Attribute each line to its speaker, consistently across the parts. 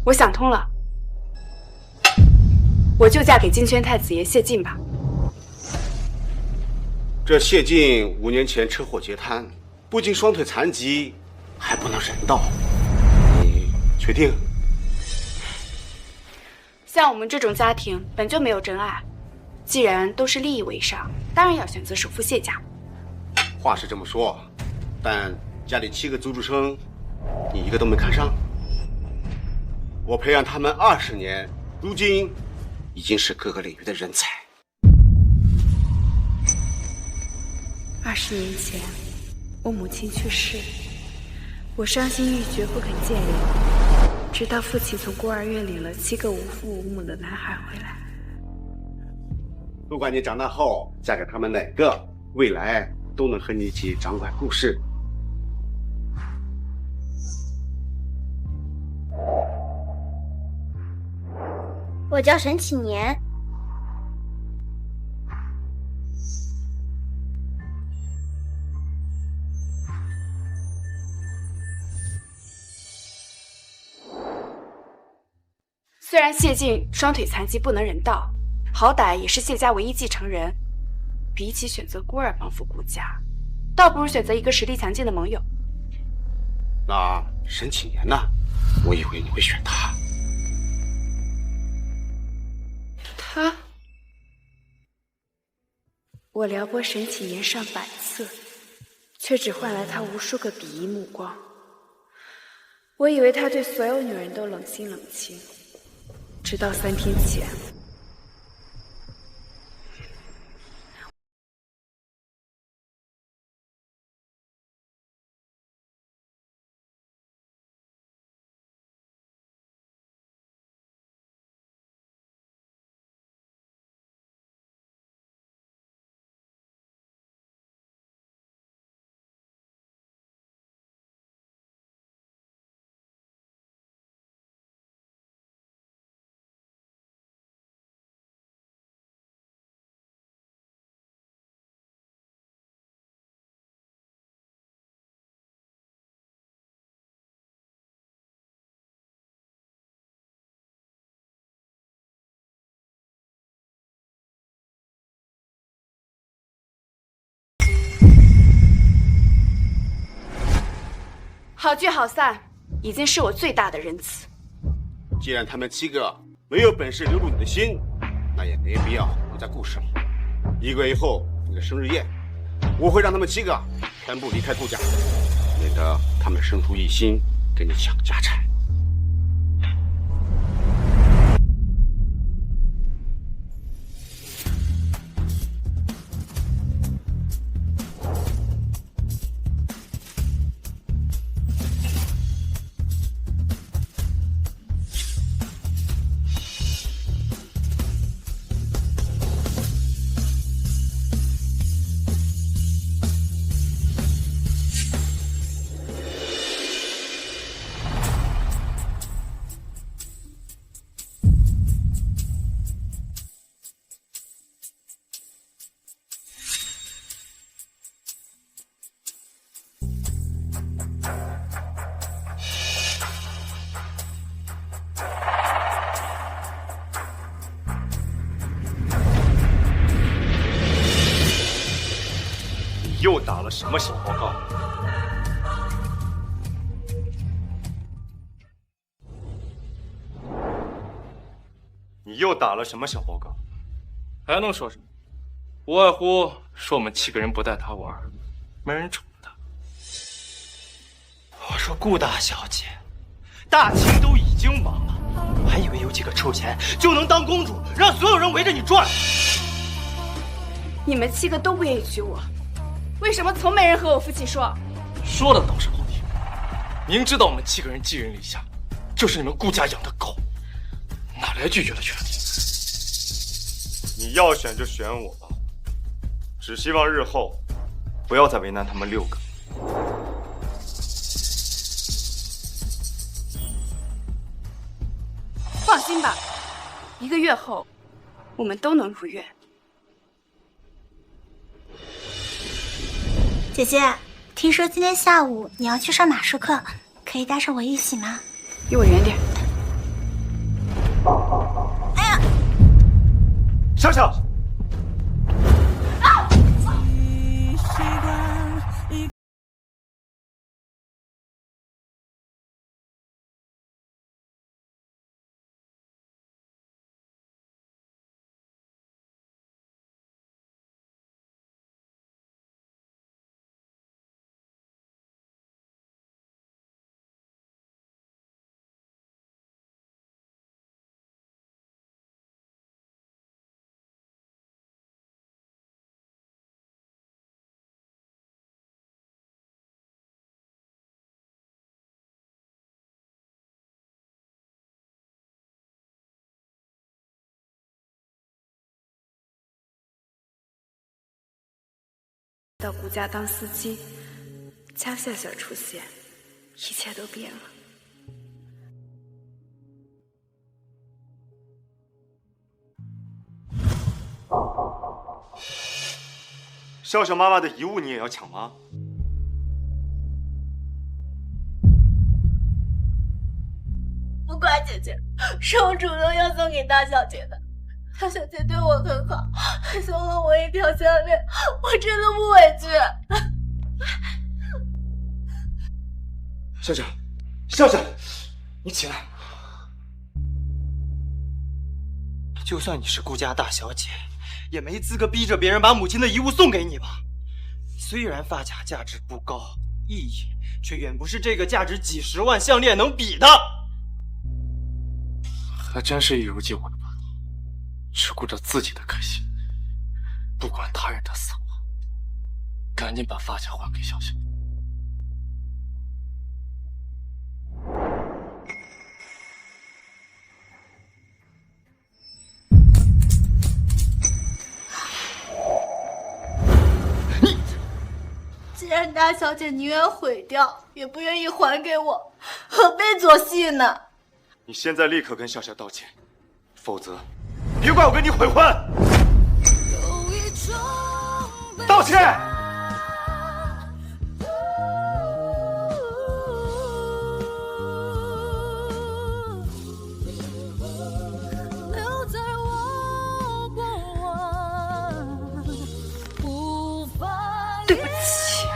Speaker 1: 我想通了，我就嫁给金圈太子爷谢晋吧。
Speaker 2: 这谢晋5年前车祸截瘫，不仅双腿残疾，还不能人道。你确定？
Speaker 1: 像我们这种家庭本就没有真爱，既然都是利益为上，当然要选择首富谢家。
Speaker 2: 话是这么说，但家里7个租住生，你一个都没看上。我培养他们20年，如今已经是各个领域的人才。
Speaker 1: 20年前，我母亲去世，我伤心欲绝，不肯见人，直到父亲从孤儿院领了7个无父无母的男孩回来。
Speaker 2: 不管你长大后嫁给他们哪个，未来都能和你一起掌管故事。
Speaker 3: 我叫沈启年。
Speaker 1: 虽然谢晋双腿残疾不能人道，好歹也是谢家唯一继承人。比起选择孤儿帮扶顾家，倒不如选择一个实力强劲的盟友。
Speaker 2: 那沈启年呢？我以为你会选他。
Speaker 1: 他？我撩拨沈启年上百次，却只换来他无数个鄙夷目光。我以为他对所有女人都冷心冷情，直到3天前。好聚好散，已经是我最大的仁慈。
Speaker 2: 既然他们7个没有本事留住你的心，那也没必要留在故事里。1个月以后，你的生日宴，我会让他们7个全部离开顾家，免得他们生出异心跟你抢家产。
Speaker 4: 又打了什么小报告？你又打了什么小报告？
Speaker 5: 还能说什么？无外乎说我们7个人不带他玩，没人宠他。
Speaker 4: 我说顾大小姐，大清都已经亡了，我还以为有几个臭钱就能当公主，让所有人围着你转。
Speaker 1: 你们7个都不愿意娶我，为什么从没人和我父亲说？
Speaker 5: 说的倒是好听，明知道我们7个人寄人篱下，就是你们顾家养的狗，哪来拒绝的权利？
Speaker 4: 你要选就选我吧，只希望日后不要再为难他们6个。
Speaker 1: 放心吧，1个月后，我们都能如愿。
Speaker 3: 姐姐，听说今天下午你要去上马术课，可以带上我一起吗？
Speaker 1: 离我远点。
Speaker 4: 笑笑。
Speaker 1: 到顾家当司机，江笑笑出现，一切都变了。
Speaker 4: 笑笑妈妈的遗物你也要抢吗？
Speaker 3: 不怪姐姐，是我主动要送给大小姐的。大小姐对我很好，还送了我一条项链，我真的不委屈。
Speaker 4: 笑笑，笑笑，你起来。就算你是顾家大小姐，也没资格逼着别人把母亲的遗物送给你吧？虽然发卡价值不高，意义却远不是这个价值几十万项链能比的。
Speaker 5: 还真是一如既往的霸道，只顾着自己的开心，不管他人的死活。赶紧把发卡还给笑笑。
Speaker 3: 既然大小姐宁愿毁掉，也不愿意还给我，何必作戏呢？
Speaker 4: 你现在立刻跟笑笑道歉，否则别怪我跟你悔婚。道歉！
Speaker 1: 对不起，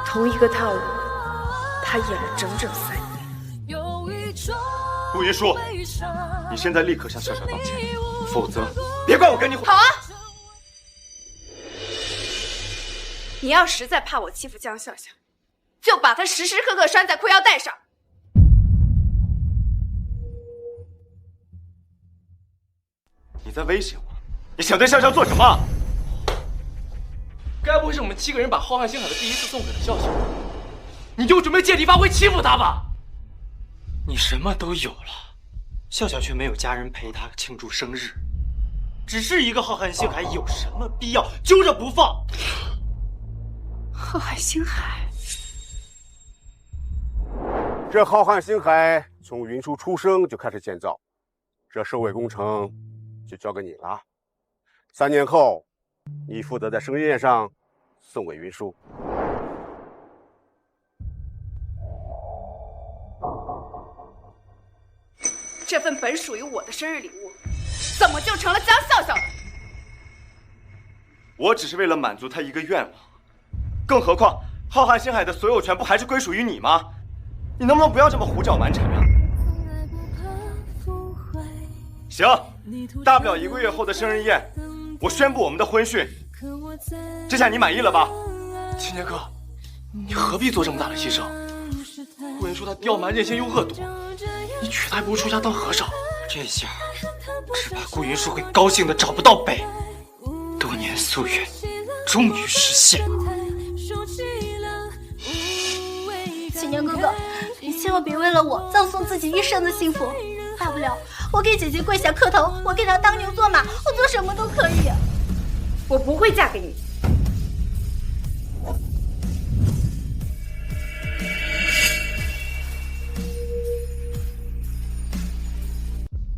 Speaker 1: 同一个套路，他演了整整3年。
Speaker 4: 顾云舒，你现在立刻向笑笑道歉，否则别怪我跟你
Speaker 1: 好啊！你要实在怕我欺负江笑笑，就把她时时刻刻拴在裤腰带上。
Speaker 4: 你在威胁我？你想对笑笑做什么？
Speaker 5: 该不会是我们7个人把浩瀚星海的第一次送给了笑笑，你就准备借题发挥欺负他吧？
Speaker 4: 你什么都有了，笑笑却没有家人陪她庆祝生日，只是一个浩瀚星海，有什么必要揪着不放？
Speaker 1: 浩瀚星海，
Speaker 2: 这浩瀚星海从云舒出生就开始建造，这收尾工程就交给你了。3年后，你负责在生日宴上送给云舒。
Speaker 1: 这份本属于我的生日礼物，怎么就成了江笑笑的？
Speaker 4: 我只是为了满足他一个愿望，更何况浩瀚星海的所有权不还是归属于你吗？你能不能不要这么胡搅蛮缠啊？行，大不了1个月后的生日宴，我宣布我们的婚讯。这下你满意了吧？
Speaker 5: 青年哥，你何必做这么大的牺牲？顾云舒他刁蛮任性又恶毒，你娶她还不如出家当和尚。
Speaker 4: 这下只怕顾云舒会高兴的找不到北。多年夙愿终于实现。
Speaker 3: 青年哥哥，你千万别为了我葬送自己一生的幸福。大不了我给姐姐跪下磕头，我给她当牛做马，我做什么都可以。
Speaker 1: 我不会嫁给你。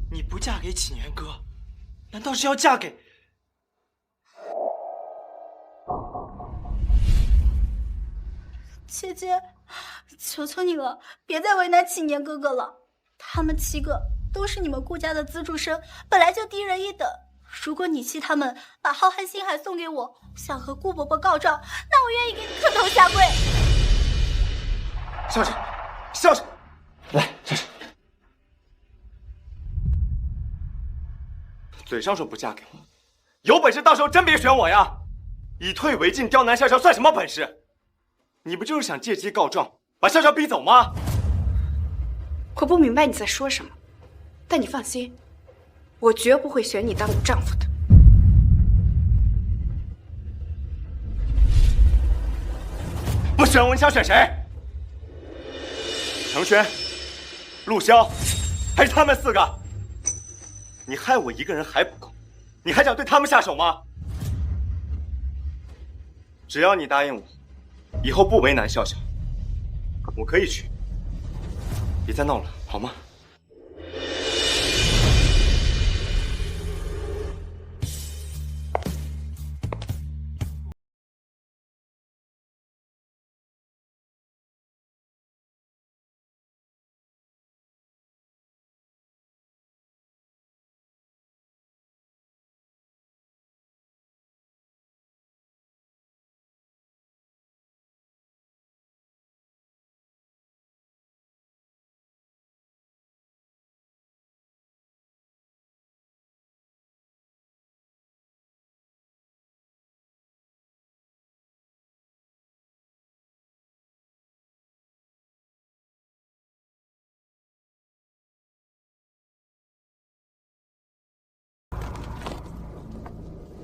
Speaker 4: 你不嫁给启年哥，难道是要嫁给……
Speaker 3: 姐姐，求求你了，别再为难启年哥哥了。他们7个都是你们顾家的资助生，本来就低人一等，如果你气他们把浩瀚星海送给我，想和顾伯伯告状，那我愿意给你磕头下跪。
Speaker 4: 少婶，少婶，来，少婶，嘴上说不嫁给我，有本事到时候真别选我呀！以退为进，刁难笑笑算什么本事？你不就是想借机告状，把笑笑逼走吗？
Speaker 1: 我不明白你在说什么，但你放心，我绝不会选你当我丈夫的。
Speaker 4: 不选我，你想选谁？程轩、陆潇，还是他们4个？你害我一个人还不够，你还想对他们下手吗？只要你答应我，以后不为难笑笑，我可以去。别再闹了，好吗？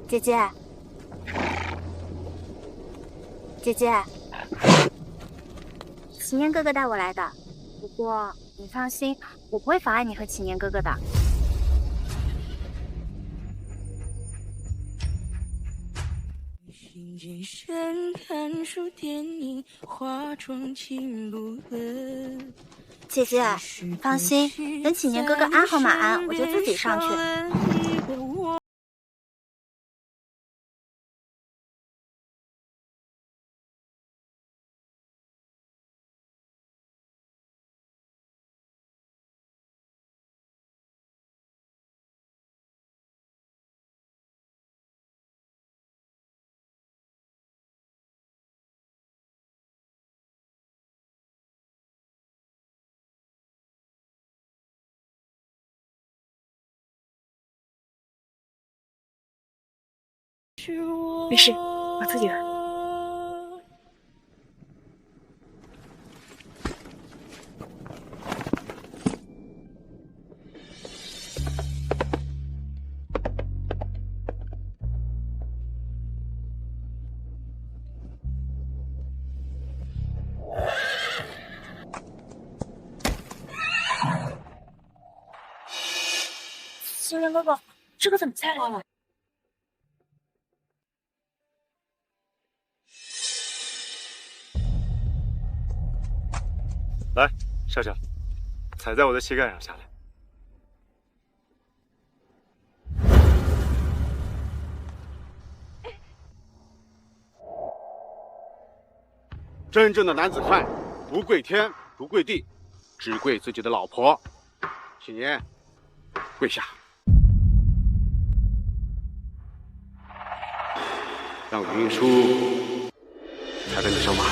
Speaker 3: 姐姐，姐姐，祁年哥哥带我来的。不过你放心，我不会妨碍你和祁年哥哥的。
Speaker 6: 心间深看书电影，化妆情不合。
Speaker 3: 姐姐，放心，等祁年哥哥安好马鞍，我就自己上去。
Speaker 1: 没事，我自己来。
Speaker 3: 祁年哥哥，这个怎么才来了？
Speaker 4: 来，笑笑，踩在我的膝盖上下来。
Speaker 2: 真正的男子汉，不跪天，不跪地，只跪自己的老婆。祁年，跪下，让云舒踩在你上马。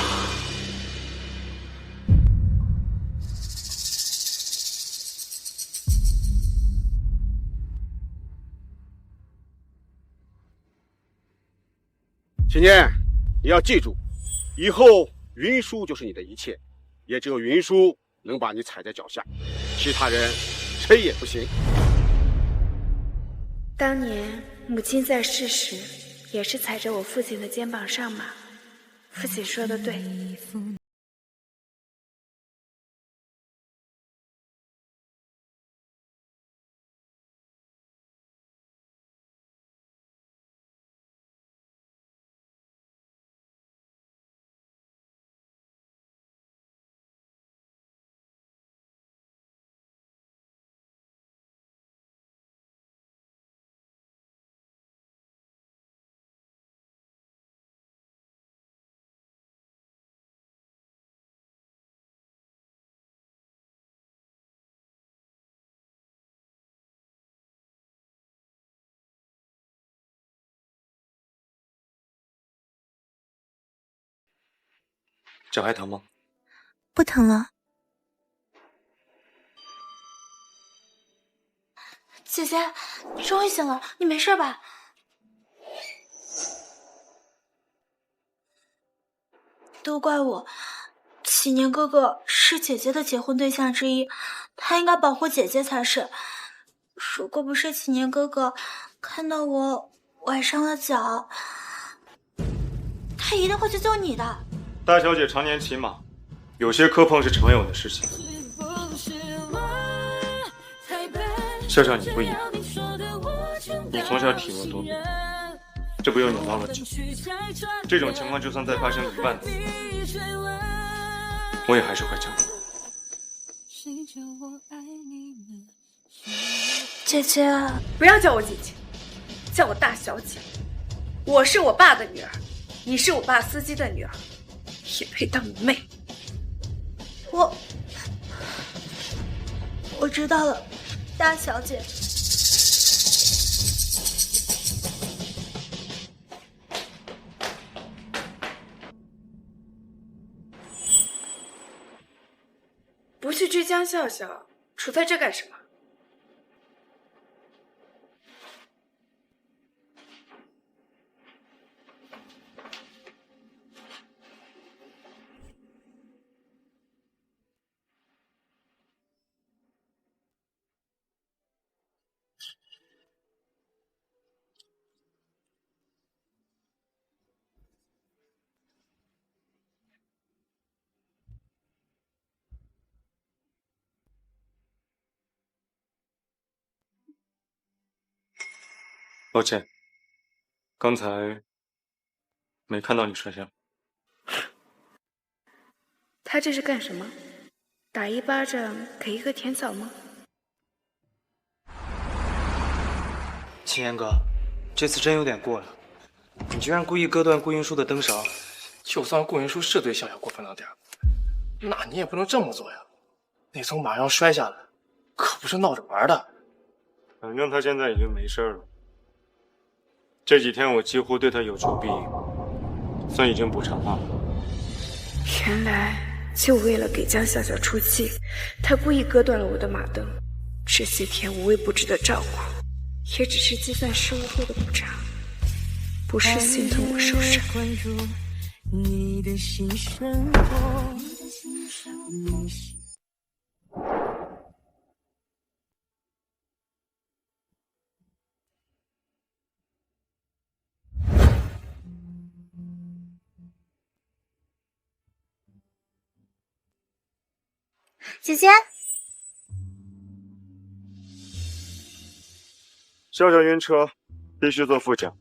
Speaker 2: 祁年，你要记住，以后云舒就是你的一切，也只有云舒能把你踩在脚下，其他人谁也不行。
Speaker 1: 当年母亲在世时，也是踩着我父亲的肩膀上马。父亲说的对。
Speaker 5: 脚还疼吗？
Speaker 6: 不疼了。
Speaker 3: 姐姐，你终于醒了，你没事吧？都怪我，启年哥哥是姐姐的结婚对象之一，他应该保护姐姐才是。如果不是启年哥哥看到我崴伤了脚，他一定会去救你的。
Speaker 4: 大小姐常年骑马，有些磕碰是常有的事情。笑笑，你不一样，你从小体弱多病，这不又扭到了脚。这种情况就算再发生1万次，我也还是会救你。
Speaker 3: 姐姐，
Speaker 1: 不要叫我姐姐，叫我大小姐。我是我爸的女儿，你是我爸司机的女儿，也配当你妹。
Speaker 3: 我知道了，大小姐。
Speaker 1: 不去追江笑笑，杵在这干什么？
Speaker 4: 抱歉，刚才没看到你摔下。
Speaker 1: 他这是干什么？打1巴掌给1个甜枣吗？
Speaker 4: 秦岩哥，这次真有点过了，你居然故意割断顾云舒的灯勺。
Speaker 5: 就算顾云舒是对笑笑过分了点，那你也不能这么做呀！那从马上摔下来，可不是闹着玩的。
Speaker 4: 反正他现在已经没事了。这几天我几乎对他有求必应，算已经补偿了。
Speaker 1: 原来就为了给江笑笑出气，他故意割断了我的马灯。这些天无微不至的照顾，也只是计算失误后的补偿，不是心疼我受伤。
Speaker 6: 你的新生活。
Speaker 3: 姐姐，
Speaker 4: 笑笑晕车，必须坐副驾。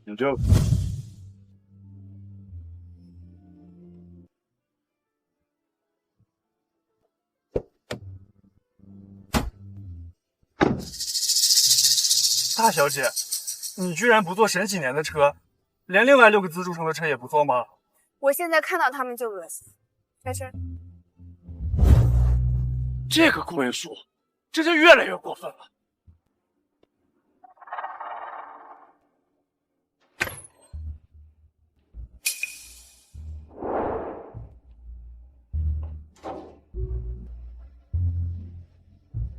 Speaker 4: 你这
Speaker 7: 大小姐，你居然不坐沈启年的车，连另外6个资助生的车也不坐吗？
Speaker 1: 我现在看到他们就恶心。开车。
Speaker 5: 这个顾云舒，这就越来越过分了。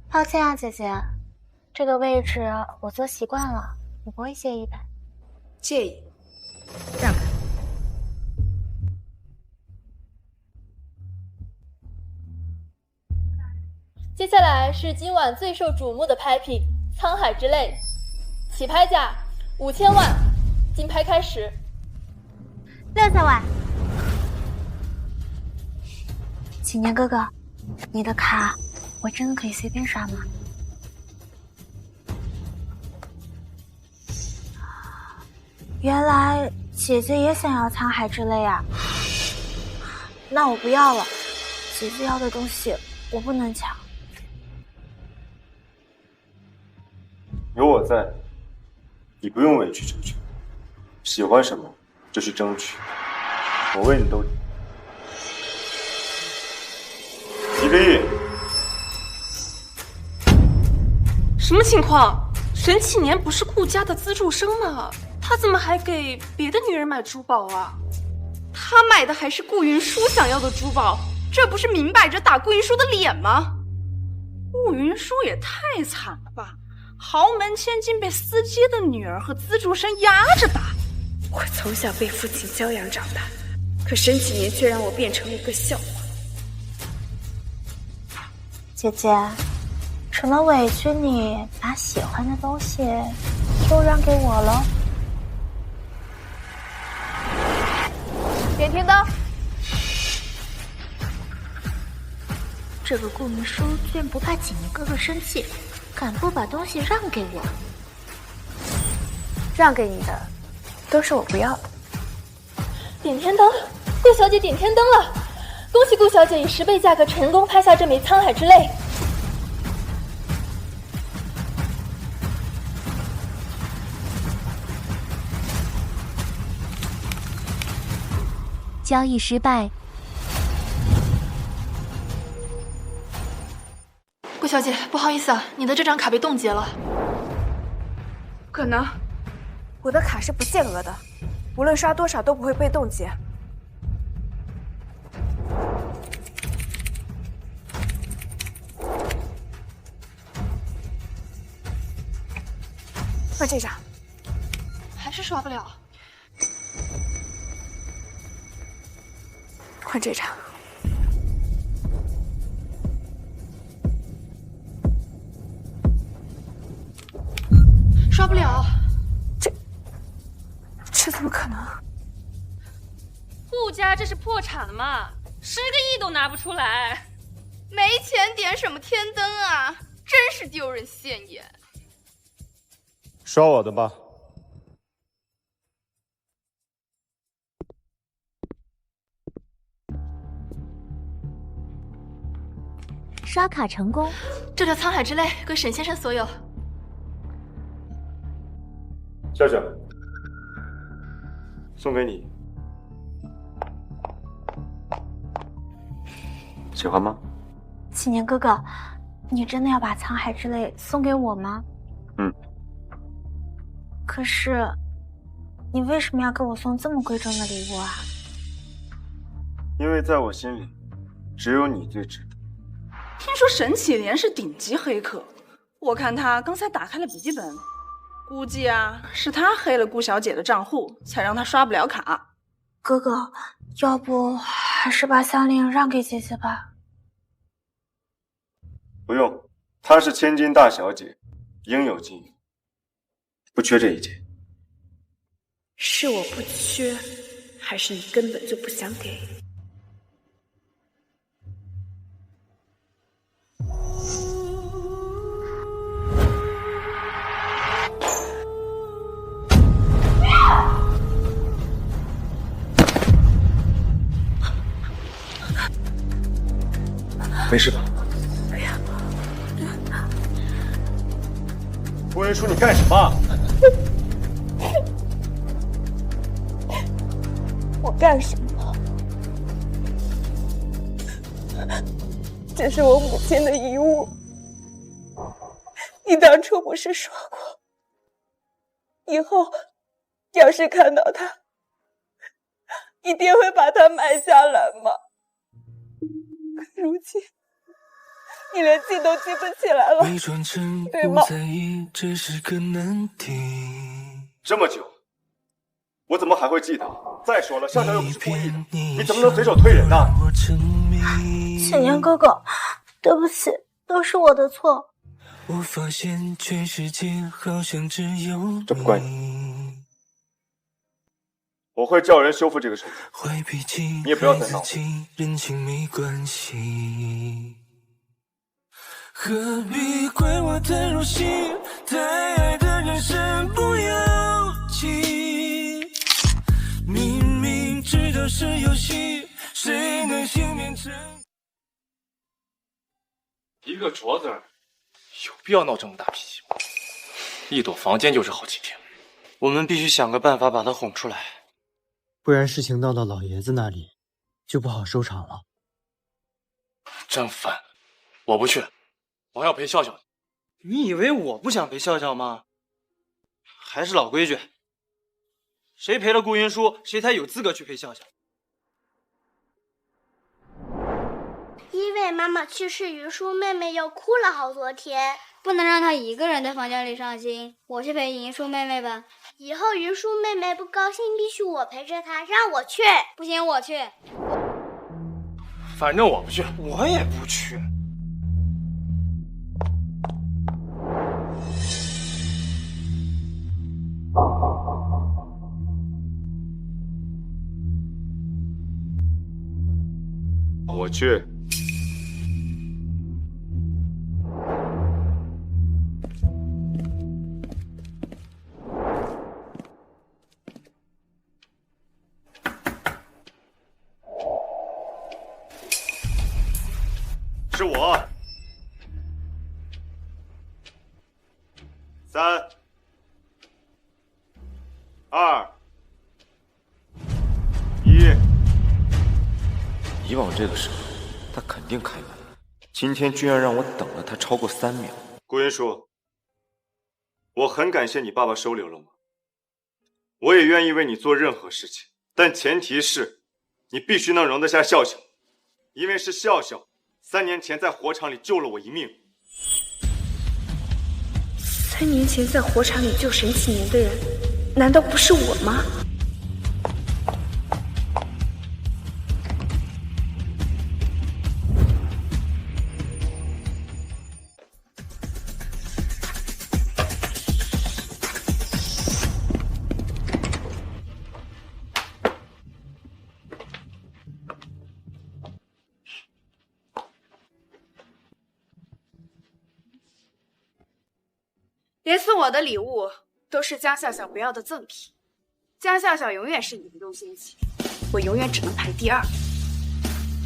Speaker 3: 抱歉啊，姐姐，这个位置我坐习惯了，你不会介意吧？
Speaker 1: 介意，让开。
Speaker 8: 接下来是今晚最受瞩目的拍品《沧海之泪》，起拍价5000万，竞拍开始。
Speaker 3: 6000万。启年哥哥，你的卡我真的可以随便刷吗？原来姐姐也想要沧海之泪啊！那我不要了，姐姐要的东西我不能抢。
Speaker 4: 有我在，你不用委曲求全，喜欢什么就去争取，我为你都。1个亿。
Speaker 8: 什么情况？沈启年不是顾家的资助生吗？他怎么还给别的女人买珠宝啊？
Speaker 1: 他买的还是顾云舒想要的珠宝，这不是明摆着打顾云舒的脸吗？
Speaker 9: 顾云舒也太惨了吧！豪门千金被司机的女儿和资助生压着打。
Speaker 1: 我从小被父亲教养长大，可沈启年却让我变成了一个笑话。
Speaker 3: 姐姐，成了委屈你把喜欢的东西都让给我了。
Speaker 8: 点天灯。
Speaker 3: 这个顾云舒居然不怕启年哥哥生气，敢不把东西让给我？
Speaker 1: 让给你的都是我不要的。
Speaker 8: 点天灯，顾小姐点天灯了！恭喜顾小姐以10倍价格成功拍下这枚沧海之泪。
Speaker 10: 交易失败。
Speaker 8: 顾小姐，不好意思啊，你的这张卡被冻结了。
Speaker 1: 不可能，我的卡是不限额的，无论刷多少都不会被冻结。换这张，
Speaker 8: 还是刷不了。
Speaker 1: 换这张。
Speaker 8: 刷不了。
Speaker 1: 这怎么可能？
Speaker 11: 顾家这是破产了吗？10个亿都拿不出来，
Speaker 1: 没钱点什么天灯啊！真是丢人现眼。
Speaker 2: 刷我的吧。
Speaker 10: 刷卡成功，
Speaker 8: 这条沧海之泪归沈先生所有。
Speaker 2: 笑笑，送给你，喜欢吗？
Speaker 3: 启年哥哥，你真的要把沧海之泪送给我吗？
Speaker 2: 嗯。
Speaker 3: 可是，你为什么要给我送这么贵重的礼物啊？
Speaker 2: 因为在我心里，只有你最值得。
Speaker 9: 听说沈启莲是顶级黑客，我看他刚才打开了笔记本，估计啊是他黑了顾小姐的账户，才让她刷不了卡。
Speaker 3: 哥哥，要不还是把项链让给姐姐吧。
Speaker 2: 不用，她是千金大小姐，应有尽有，不缺这一切。
Speaker 1: 是我不缺，还是你根本就不想给？
Speaker 2: 没事吧？顾云舒，你干什么？
Speaker 1: 我干什么？这是我母亲的遗物，你当初不是说过，以后要是看到它，一定会把它买下来吗？可如今，你连记都记不起来了，对吗？
Speaker 2: 这么久，我怎么还会记得？再说了，笑笑又不是故意的，你怎么能随手推人呢？
Speaker 3: 启年哥哥，对不起，都是我的错。
Speaker 2: 这不怪你，我会叫人修复这个手机，你也不要再闹了。
Speaker 6: 何必怪我太入戏，太爱的人身不由己。明明知道是游戏，谁能幸免成？
Speaker 5: 一个镯子儿，有必要闹这么大脾气吗？一躲房间就是好几天。
Speaker 4: 我们必须想个办法把他哄出来，
Speaker 12: 不然事情闹到老爷子那里，就不好收场了。
Speaker 5: 真烦，我不去，我还要陪笑笑。
Speaker 4: 你以为我不想陪笑笑吗？还是老规矩，谁陪了顾云舒，谁才有资格去陪笑笑。
Speaker 13: 为妈妈去世，榆树妹妹又哭了好多天。
Speaker 14: 不能让她一个人在房间里伤心，我去陪银树妹妹吧。
Speaker 13: 以后榆树妹妹不高兴，必须我陪着她，让我去。
Speaker 14: 不行，我去。
Speaker 7: 反正我不去，
Speaker 4: 我也不去。
Speaker 2: 我去。是我。3、2、1。
Speaker 15: 以往这个时候，他肯定开门，今天居然让我等了他超过3秒。
Speaker 2: 顾云舒，我很感谢你爸爸收留了我，我也愿意为你做任何事情，但前提是，你必须能容得下笑笑，因为是笑笑3年前在火场里救了我一命。
Speaker 1: 3年前在火场里救沈启年的人，难道不是我吗？
Speaker 16: 连送我的礼物都是江笑笑不要的赠品，江笑笑永远是你的优先级，我永远只能排第2。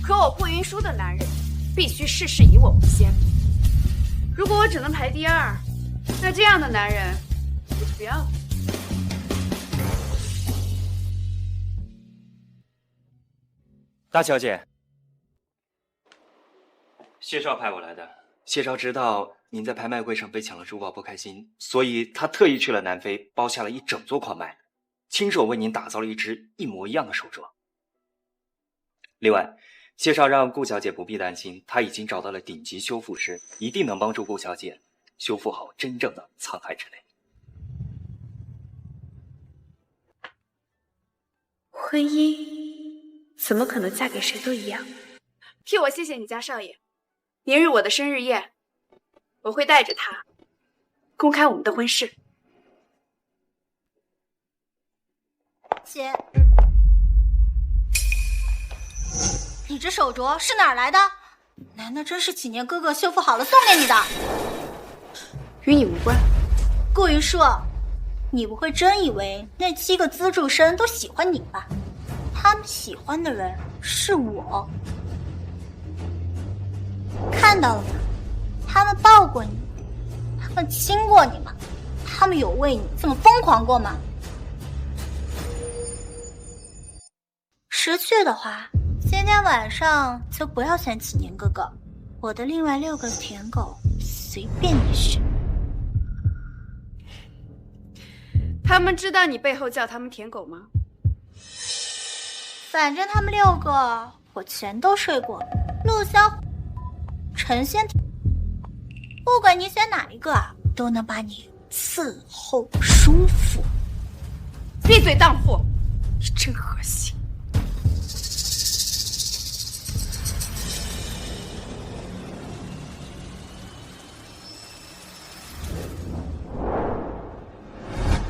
Speaker 16: 可我顾云舒的男人必须事事以我为先。如果我只能排第2，那这样的男人我就不要了。
Speaker 4: 大小姐，谢少派我来的。谢少知道您在拍卖会上被抢了珠宝不开心，所以他特意去了南非，包下了一整座矿脉，亲手为您打造了一只一模一样的手镯。另外，谢少让顾小姐不必担心，他已经找到了顶级修复师，一定能帮助顾小姐修复好真正的沧海之泪。
Speaker 1: 婚姻怎么可能嫁给谁都一样？
Speaker 16: 替我谢谢你家少爷。明日我的生日宴，我会带着他公开我们的婚事。
Speaker 3: 姐，你这手镯是哪儿来的？难道真是启年哥哥修复好了送给你的？
Speaker 16: 与你无关。
Speaker 3: 顾云舒，你不会真以为那7个资助生都喜欢你吧？他们喜欢的人是我。看到了吗？他们抱过你，他们亲过你吗？他们有为你这么疯狂过吗？识趣的话，今天晚上就不要选启年哥哥，我的另外6个舔狗随便你选。
Speaker 16: 他们知道你背后叫他们舔狗吗？
Speaker 3: 反正他们6个我全都睡过，陆湘、陈仙，不管你选哪一个啊，都能把你伺候舒服。
Speaker 16: 闭嘴，荡妇！你真恶心。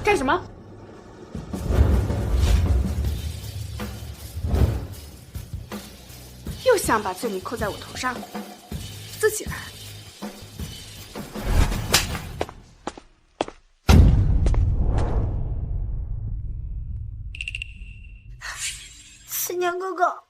Speaker 16: 干什么？又想把罪名扣在我头上？自己来。
Speaker 3: 启年哥哥，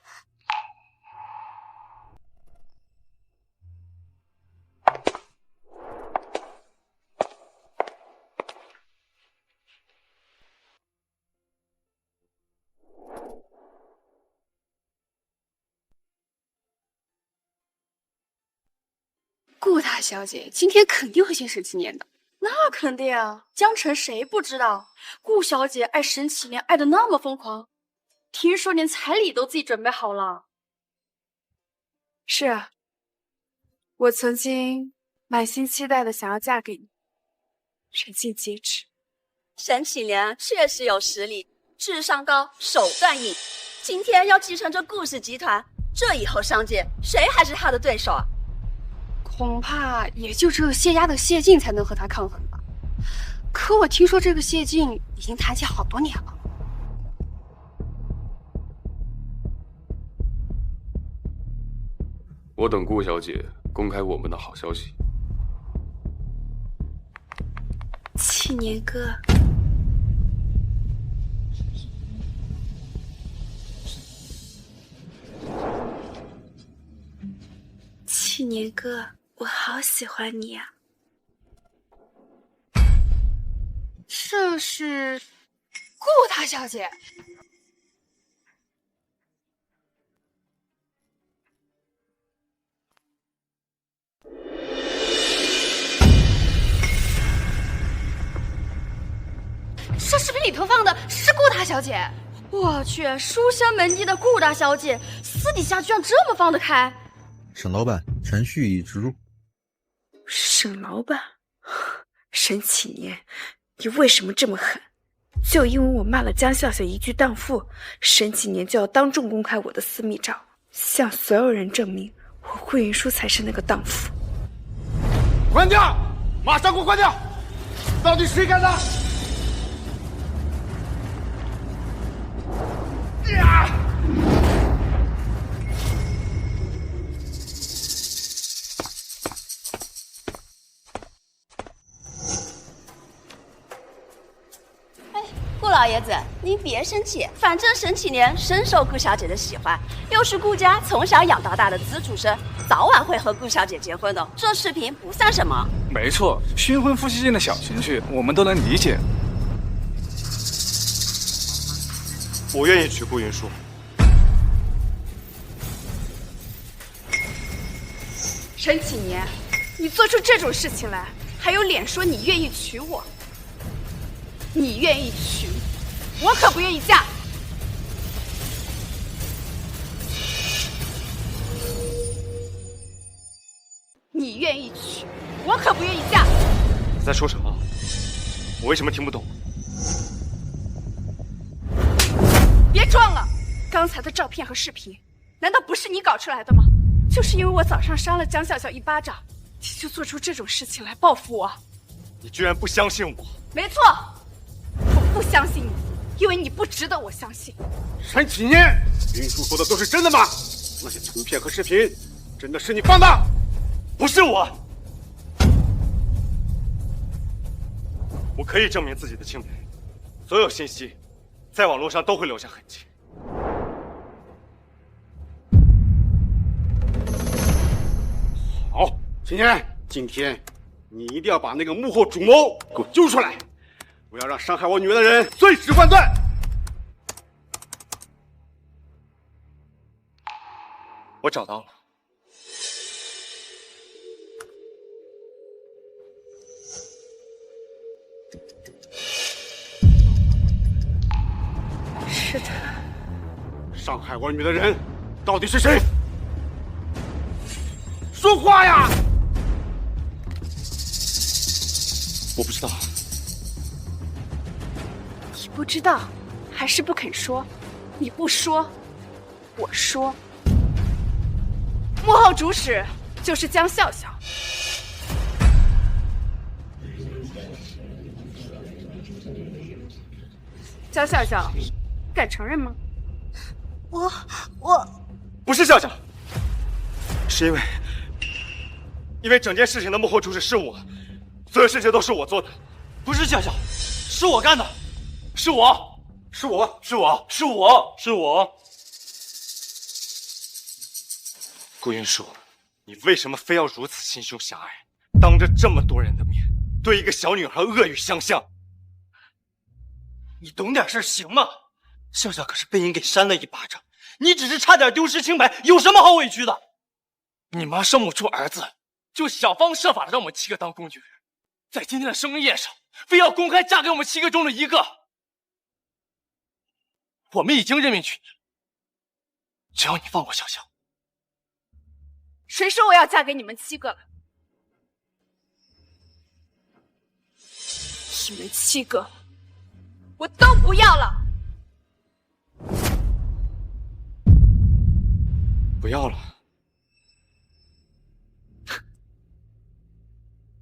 Speaker 16: 顾大小姐今天肯定会见沈启年的。
Speaker 11: 那肯定啊，江城谁不知道？顾小姐爱沈启年爱的那么疯狂，听说连彩礼都自己准备好了。
Speaker 16: 是啊，
Speaker 1: 我曾经满心期待的想要嫁给你，人尽皆知。
Speaker 17: 沈启莲确实有实力，智商高，手段硬。今天要继承这顾氏集团，这以后商界谁还是他的对手啊？
Speaker 11: 恐怕也就只有谢家的谢晋才能和他抗衡吧。可我听说这个谢晋已经谈起好多年了。
Speaker 18: 我等顾小姐公开我们的好消息。
Speaker 1: 7年哥，7年哥，我好喜欢你呀！
Speaker 11: 这是顾大小姐。这视频里头放的是顾大小姐，我去，书香门第的顾大小姐，私底下居然这么放得开。
Speaker 19: 沈老板，程序已植入。
Speaker 1: 沈老板，沈启年，你为什么这么狠？就因为我骂了江笑笑一句荡妇，沈启年就要当众公开我的私密照，向所有人证明我顾云舒才是那个荡妇。
Speaker 2: 关掉！马上给我关掉！到底谁干的？
Speaker 17: 顾老爷子，您别生气，反正沈启年深受顾小姐的喜欢，又是顾家从小养到大的资助生，早晚会和顾小姐结婚的。这视频不算什么。
Speaker 7: 没错，新婚夫妻间的小情绪，我们都能理解。
Speaker 15: 我愿意娶顾云舒。
Speaker 16: 沈启年，你做出这种事情来，还有脸说你愿意娶我？你愿意娶，我可不愿意嫁。你愿意娶，我可不愿意嫁。
Speaker 15: 你在说什么？我为什么听不懂？
Speaker 16: 别装了！刚才的照片和视频，难道不是你搞出来的吗？就是因为我早上扇了江笑笑一巴掌，你就做出这种事情来报复我？
Speaker 15: 你居然不相信我？
Speaker 16: 没错，我不相信你，因为你不值得我相信。
Speaker 2: 沈启年，云舒说的都是真的吗？那些图片和视频，真的是你放的？
Speaker 15: 不是我。我可以证明自己的清白，所有信息在网络上都会留下痕迹。
Speaker 2: 好，启年，今天你一定要把那个幕后主谋给我揪出来，我要让伤害我女儿的人碎尸万段。
Speaker 15: 我找到了。
Speaker 1: 是他。
Speaker 2: 伤害我女的人到底是谁？说话呀！
Speaker 15: 我不知道。
Speaker 16: 你不知道，还是不肯说？你不说，我说。幕后主使就是江笑笑。江笑笑，敢承认吗？
Speaker 17: 我
Speaker 15: 不是笑笑，是因为整件事情的幕后主使是我，所有事情都是我做的。
Speaker 4: 不是笑笑，是我干的，是我。
Speaker 15: 顾云舒，你为什么非要如此心胸狭隘，当着这么多人的面，对一个小女孩恶语相向？
Speaker 4: 你懂点事行吗？笑笑可是被你给扇了一巴掌，你只是差点丢失清白，有什么好委屈的？
Speaker 5: 你妈生不出儿子，就想方设法的让我们7个当工具人，在今天的生日宴上，非要公开嫁给我们7个中的1个。我们已经任命娶你了，只要你放过笑笑。
Speaker 16: 谁说我要嫁给你们7个了？你们7个，我都不要了。
Speaker 15: 不要了。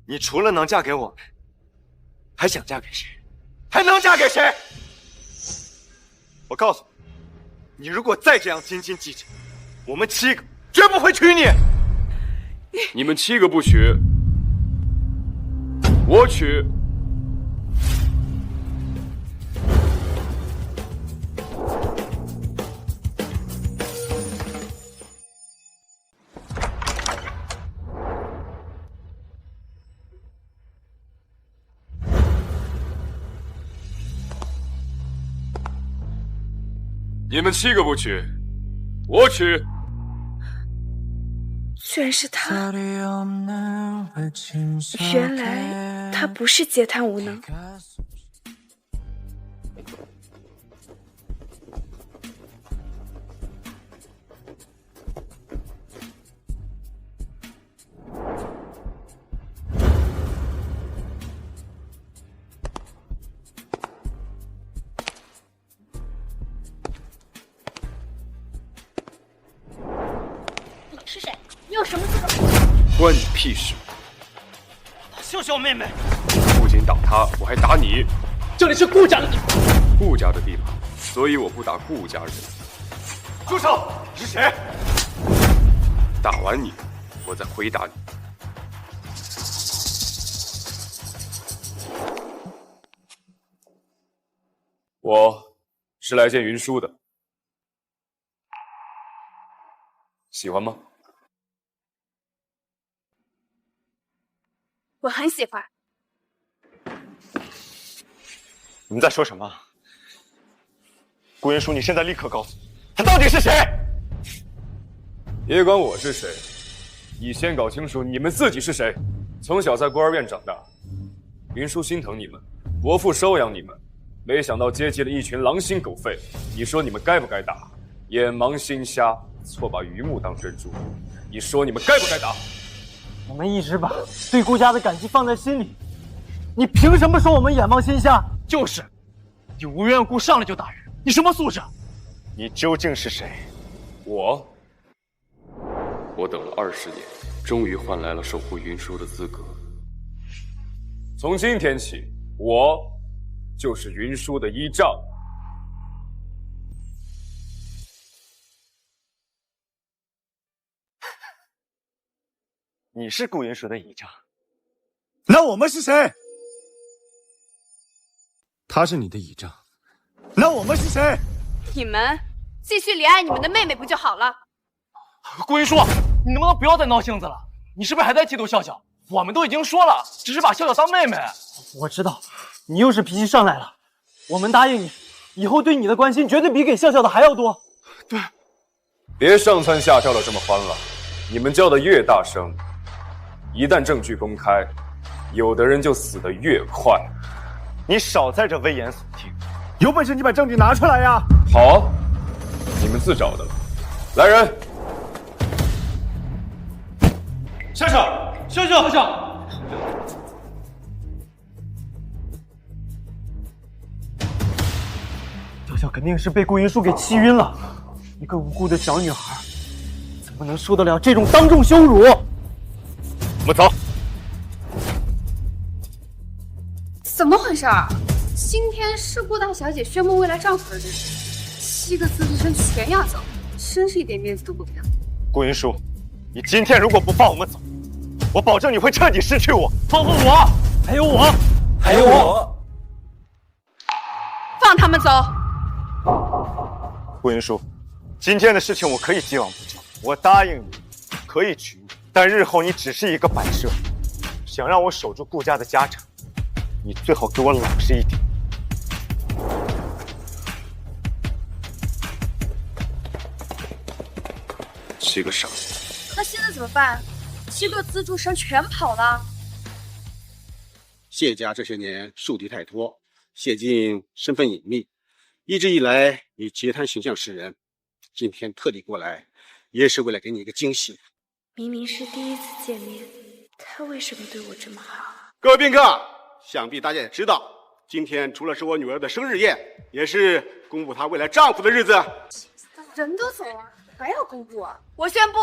Speaker 15: 你除了能嫁给我们，还想嫁给谁？还能嫁给谁？我告诉你，你如果再这样斤斤计较，我们7个绝不会娶你。
Speaker 18: 你们7个不娶，我娶。你们7个不娶，我娶。
Speaker 1: 居然是他！原来他不是截瘫无能。
Speaker 14: 你是谁？你有什么资格？
Speaker 18: 关你屁事！
Speaker 4: 秀秀妹妹，
Speaker 18: 不仅打他，我还打你。
Speaker 4: 这里是顾家的地盘，
Speaker 18: 顾家的地盘，所以我不打顾家人。
Speaker 15: 住手！你是谁？
Speaker 18: 打完你，我再回答你。我是来见云舒的，喜欢吗？
Speaker 16: 我很喜欢。
Speaker 15: 你们在说什么？顾云舒，你现在立刻告诉我，他到底是谁？
Speaker 18: 别管我是谁，你先搞清楚你们自己是谁。从小在孤儿院长大，云舒心疼你们，伯父收养你们，没想到接济了一群狼心狗肺。你说你们该不该打？眼盲心瞎，错把榆木当珍珠。你说你们该不该打？
Speaker 12: 我们一直把对顾家的感激放在心里，你凭什么说我们眼盲心瞎？
Speaker 4: 就是，你无缘无故上来就打人，你什么素质？
Speaker 15: 你究竟是谁？
Speaker 18: 我等了20年，终于换来了守护云舒的资格。从今天起，我就是云舒的依仗。
Speaker 15: 你是顾云舒的倚仗，
Speaker 7: 那我们是谁？
Speaker 5: 他是你的倚仗，
Speaker 7: 那我们是谁？
Speaker 16: 你们继续怜爱你们的妹妹不就好了？
Speaker 4: 顾云舒，你能不能不要再闹性子了？你是不是还在嫉妒笑笑？我们都已经说了，只是把笑笑当妹妹。
Speaker 12: 我知道，你又是脾气上来了。我们答应你，以后对你的关心绝对比给笑笑的还要多。
Speaker 4: 对，
Speaker 18: 别上蹿下跳的这么欢了，你们叫的越大声，一旦证据公开，有的人就死得越快。
Speaker 15: 你少在这危言耸听，
Speaker 7: 有本事你把证据拿出来呀！
Speaker 18: 好，你们自找的。来人，
Speaker 4: 笑笑，笑笑，笑笑。
Speaker 12: 笑笑肯定是被顾云舒给气晕了，一个无辜的小女孩，怎么能受得了这种当众羞辱？
Speaker 15: 我们走。
Speaker 11: 怎么回事儿？今天是顾大小姐宣布未来丈夫的日子，7个资助生全要走，真是一点面子都不给。
Speaker 15: 顾云舒，你今天如果不放我们走，我保证你会彻底失去我。
Speaker 4: 包括我，还有我，
Speaker 15: 还有我。
Speaker 16: 放他们走。
Speaker 15: 顾云舒，今天的事情我可以既往不咎，我答应你，可以娶你，但日后你只是一个摆设。想让我守住顾家的家产，你最好给我老实一点。
Speaker 18: 7个傻子。
Speaker 16: 那现在怎么办？7个资助生全跑了。
Speaker 2: 谢家这些年树敌太多，谢晋身份隐秘，一直以来以截瘫形象示人。今天特地过来，也是为了给你一个惊喜。
Speaker 1: 明明是第一次见面，他为什么对我这么好？
Speaker 2: 各位宾客，想必大家也知道，今天除了是我女儿的生日宴，也是公布她未来丈夫的日子。
Speaker 16: 人都走了，还要公布啊？我宣布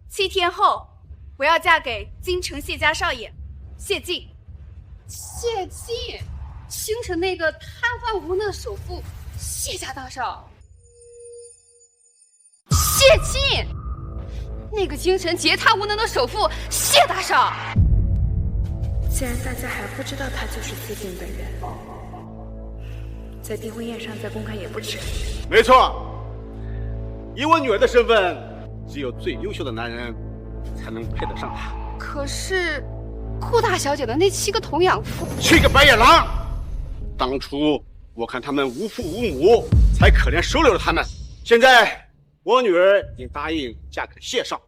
Speaker 16: ，7天后，我要嫁给京城谢家少爷谢晋。
Speaker 11: 谢晋，京城那个瘫痪无能的首富谢家大少。谢晋，那个京城拮他无能的首富谢大少。
Speaker 1: 既然大家还不知道他就是谢晋本人，在订婚宴上再公开也不迟。
Speaker 2: 没错，以我女儿的身份，只有最优秀的男人才能配得上她。
Speaker 11: 可是顾大小姐的那7个童养父
Speaker 2: 7个白眼狼，当初我看他们无父无母，才可怜收留了他们。现在我女儿已经答应嫁给谢少，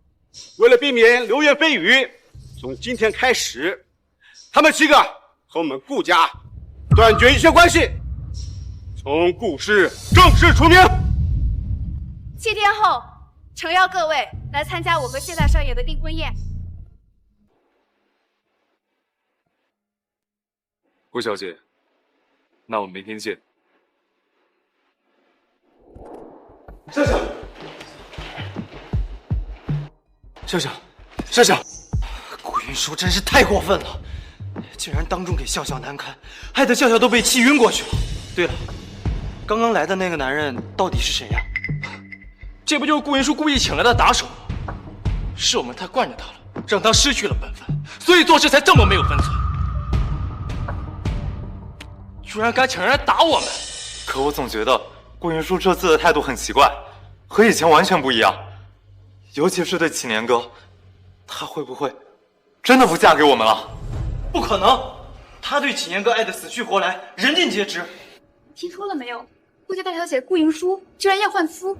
Speaker 2: 为了避免流言蜚语，从今天开始，他们7个和我们顾家断绝一切关系，从顾氏正式除名。
Speaker 16: 7天后，诚邀各位来参加我和谢大少爷的订婚宴。
Speaker 18: 顾小姐，那我们明天见。
Speaker 4: 笑笑，笑笑，笑笑，顾云舒真是太过分了，竟然当众给笑笑难堪，害得笑笑都被气晕过去了。对了，刚刚来的那个男人到底是谁呀？
Speaker 5: 这不就是顾云舒故意请来的打手吗？是我们太惯着他了，让他失去了本分，所以做事才这么没有分寸。居然敢请人来打我们！
Speaker 20: 可我总觉得顾云舒这次的态度很奇怪，和以前完全不一样。尤其是对启年哥，他会不会真的不嫁给我们了？
Speaker 4: 不可能，他对启年哥爱得死去活来，人尽皆知。
Speaker 11: 听说了没有？顾家大小姐顾云舒居然要换夫。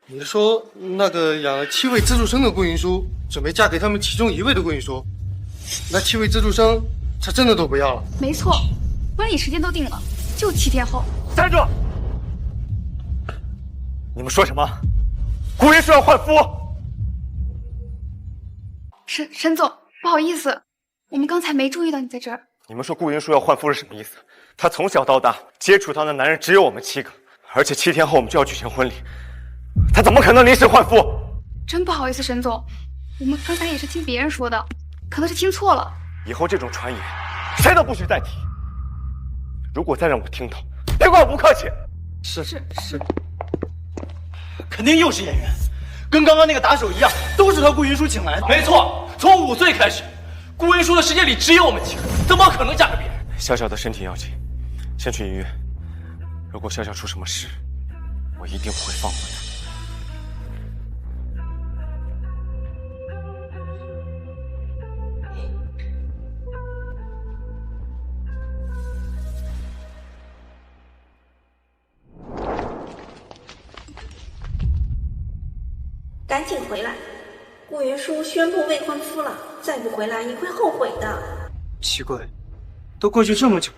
Speaker 21: 你是说那个养了7位资助生的顾云舒，准备嫁给他们其中1位的顾云舒？那7位资助生，她真的都不要了？
Speaker 11: 没错，婚礼时间都定了，就7天后。
Speaker 15: 站住！你们说什么？顾云舒要换夫？
Speaker 11: 沈总，不好意思，我们刚才没注意到你在这儿。
Speaker 15: 你们说顾云舒要换夫是什么意思？她从小到大接触到的男人只有我们7个，而且7天后我们就要举行婚礼，她怎么可能临时换夫？
Speaker 11: 真不好意思，沈总，我们刚才也是听别人说的，可能是听错了。
Speaker 15: 以后这种传言，谁都不许再提。如果再让我听到，别怪我不客气。
Speaker 4: 是，肯定又是演员，跟刚刚那个打手一样，都是他顾云舒请来的。
Speaker 5: 没错，从5岁开始，顾云舒的世界里只有我们7个，怎么可能嫁给别人？
Speaker 15: 笑笑的身体要紧，先去医院。如果笑笑出什么事，我一定不会放过她。
Speaker 3: 赶紧回来！顾云舒宣布未婚夫了，再不回来你会后悔的。
Speaker 4: 奇怪，都过去这么久了，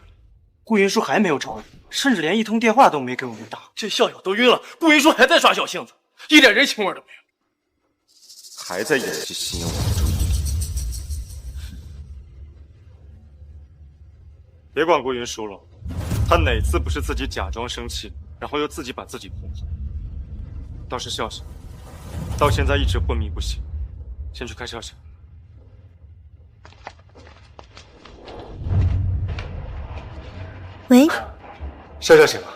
Speaker 4: 顾云舒还没有找我，甚至连一通电话都没给我们打。
Speaker 5: 这笑笑都晕了，顾云舒还在耍小性子，一点人情味都没有。
Speaker 15: 还在演戏吸引我的注意力。别管顾云舒了，他哪次不是自己假装生气，然后又自己把自己哄好？倒是笑笑，到现在一直昏迷不醒，先去看笑笑。
Speaker 10: 喂，
Speaker 15: 笑笑醒了。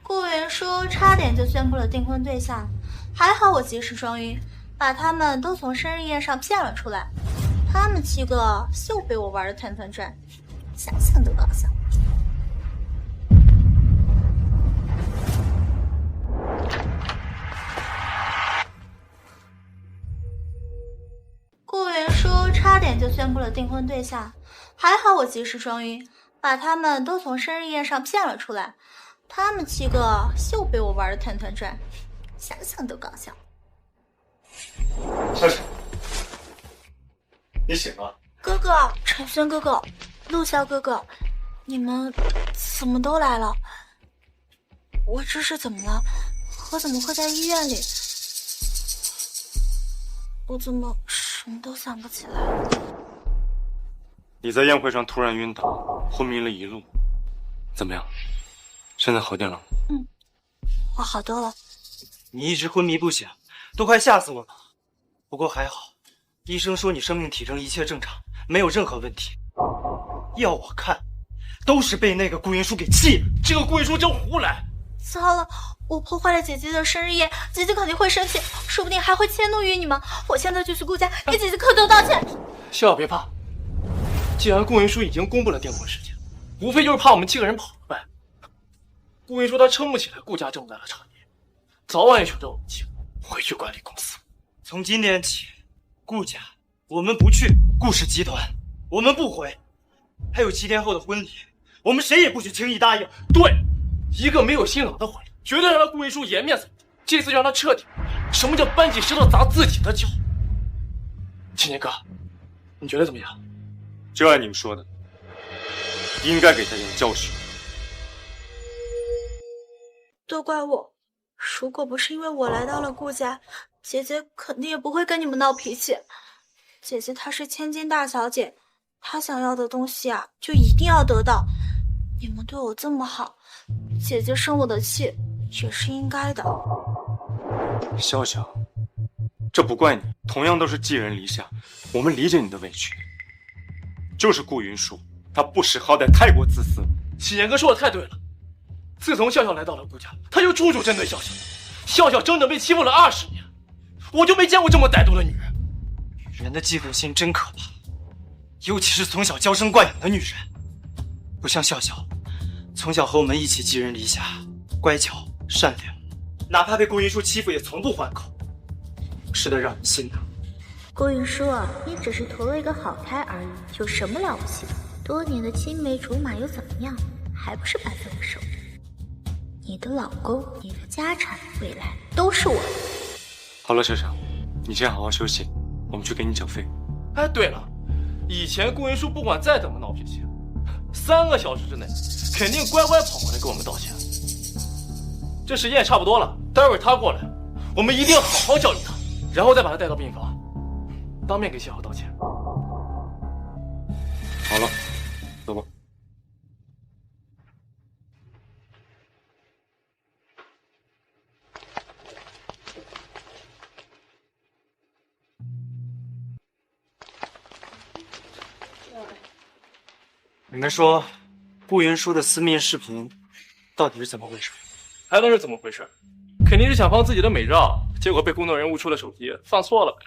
Speaker 3: 顾云舒差点就宣布了订婚对象，还好我及时装晕，把他们都从生日宴上骗了出来。他们7个又被我玩得团团转，想想都搞笑。顾云舒差点就宣布了订婚对象，还好我及时装晕，把他们都从生日宴上骗了出来。他们7个又被我玩得团团转，想想都搞笑。
Speaker 15: 笑笑，你醒了？
Speaker 3: 哥哥，陈轩哥哥，陆潇哥哥，你们怎么都来了？我这是怎么了？婆怎么会在医院里？我怎么什么都想不起来？
Speaker 18: 你在宴会上突然晕倒，昏迷了一路，怎么样？现在好点了吗？
Speaker 3: 我好多了。
Speaker 4: 你一直昏迷不醒，都快吓死我了。不过还好，医生说你生命体征一切正常，没有任何问题。要我看，都是被那个顾云舒给气的。这个顾云舒真胡来！
Speaker 3: 糟了，我破坏了姐姐的生日宴，姐姐肯定会生气，说不定还会迁怒于你们。我现在就去顾家给姐姐磕头道歉。
Speaker 7: 笑笑别怕，既然顾云舒已经公布了订婚时间，无非就是怕我们7个人跑了呗。顾云舒他撑不起来顾家这么大的产业，早晚也选择我们7个回去管理公司。
Speaker 4: 从今天起，顾家我们不去，顾氏集团我们不回，还有7天后的婚礼，我们谁也不许轻易答应。
Speaker 7: 对，一个没有新郎的婚礼，绝对让顾云舒颜面扫地。这次让他彻底明白什么叫搬起石头砸自己的脚。青年哥，你觉得怎么样？
Speaker 18: 就按你们说的，应该给他点教训。
Speaker 3: 都怪我，如果不是因为我来到了顾家，姐姐肯定也不会跟你们闹脾气。姐姐她是千金大小姐，她想要的东西啊，就一定要得到。你们对我这么好，姐姐生我的气也是应该的。
Speaker 18: 笑笑，这不怪你，同样都是寄人篱下，我们理解你的委屈。就是顾云舒，他不识好歹，太过自私。
Speaker 7: 喜年哥说的太对了，自从笑笑来到了顾家，他就处处针对笑笑。笑笑整整被欺负了20年，我就没见过这么歹毒的女人。
Speaker 4: 女人的嫉妒心真可怕，尤其是从小娇生惯养的女人，不像笑笑，从小和我们一起寄人篱下，乖巧善良，哪怕被顾云舒欺负也从不还口，是的，让人心疼。
Speaker 10: 顾云舒啊，你只是投了一个好胎而已，有什么了不起的？多年的青梅竹马又怎么样？还不是败在我手里。你的老公、你的家产、未来都是我的。
Speaker 18: 好了，笑笑，你先好好休息，我们去给你缴费。
Speaker 7: 哎，对了，以前顾云舒不管再怎么闹脾气，3个小时之内肯定乖乖跑过来跟我们道歉。这时间也差不多了，待会儿他过来，我们一定好好教育他，然后再把他带到病房，当面给笑笑道歉。
Speaker 18: 好了，走吧。
Speaker 4: 你们说，顾云舒的私密视频到底是怎么回事？
Speaker 7: 还能是怎么回事？肯定是想放自己的美照，结果被工作人员误出了手机，放错了呗。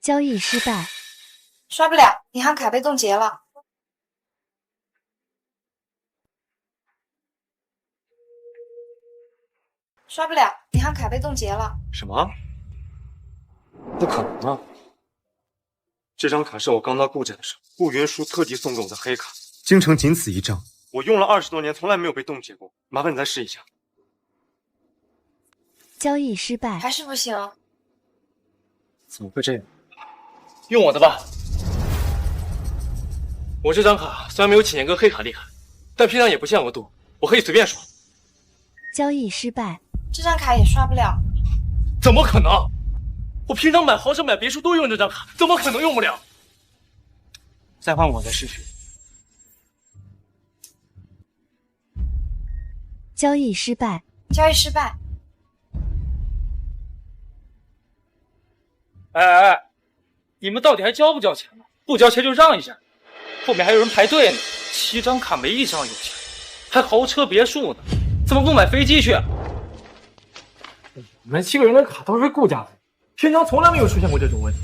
Speaker 8: 交易失败，
Speaker 22: 刷不了，银行卡被冻结了。刷不了，银行卡被冻结了。
Speaker 18: 什么？不可能啊！这张卡是我刚到顾家的时候，顾云舒特地送给我的黑卡，京城仅此一张，我用了20多年，从来没有被冻结过。麻烦你再试一下。
Speaker 8: 交易失败，
Speaker 22: 还是不行。
Speaker 18: 怎么会这样？
Speaker 7: 用我的吧。我这张卡虽然没有启年哥黑卡厉害，但平常也不限额度，我可以随便刷。
Speaker 8: 交易失败，
Speaker 22: 这张卡也刷不了。
Speaker 7: 怎么可能？我平常买豪车买别墅都用这张卡，怎么可能用不了？
Speaker 4: 再换我再试试。
Speaker 8: 交易失败，
Speaker 22: 交易失败。
Speaker 7: 哎，你们到底还交不交钱呢？不交钱就让一下，后面还有人排队呢。7张卡没一张有钱，还豪车别墅呢，怎么不买飞机去？你们7个人的卡都是顾家的，平常从来没有出现过这种问题，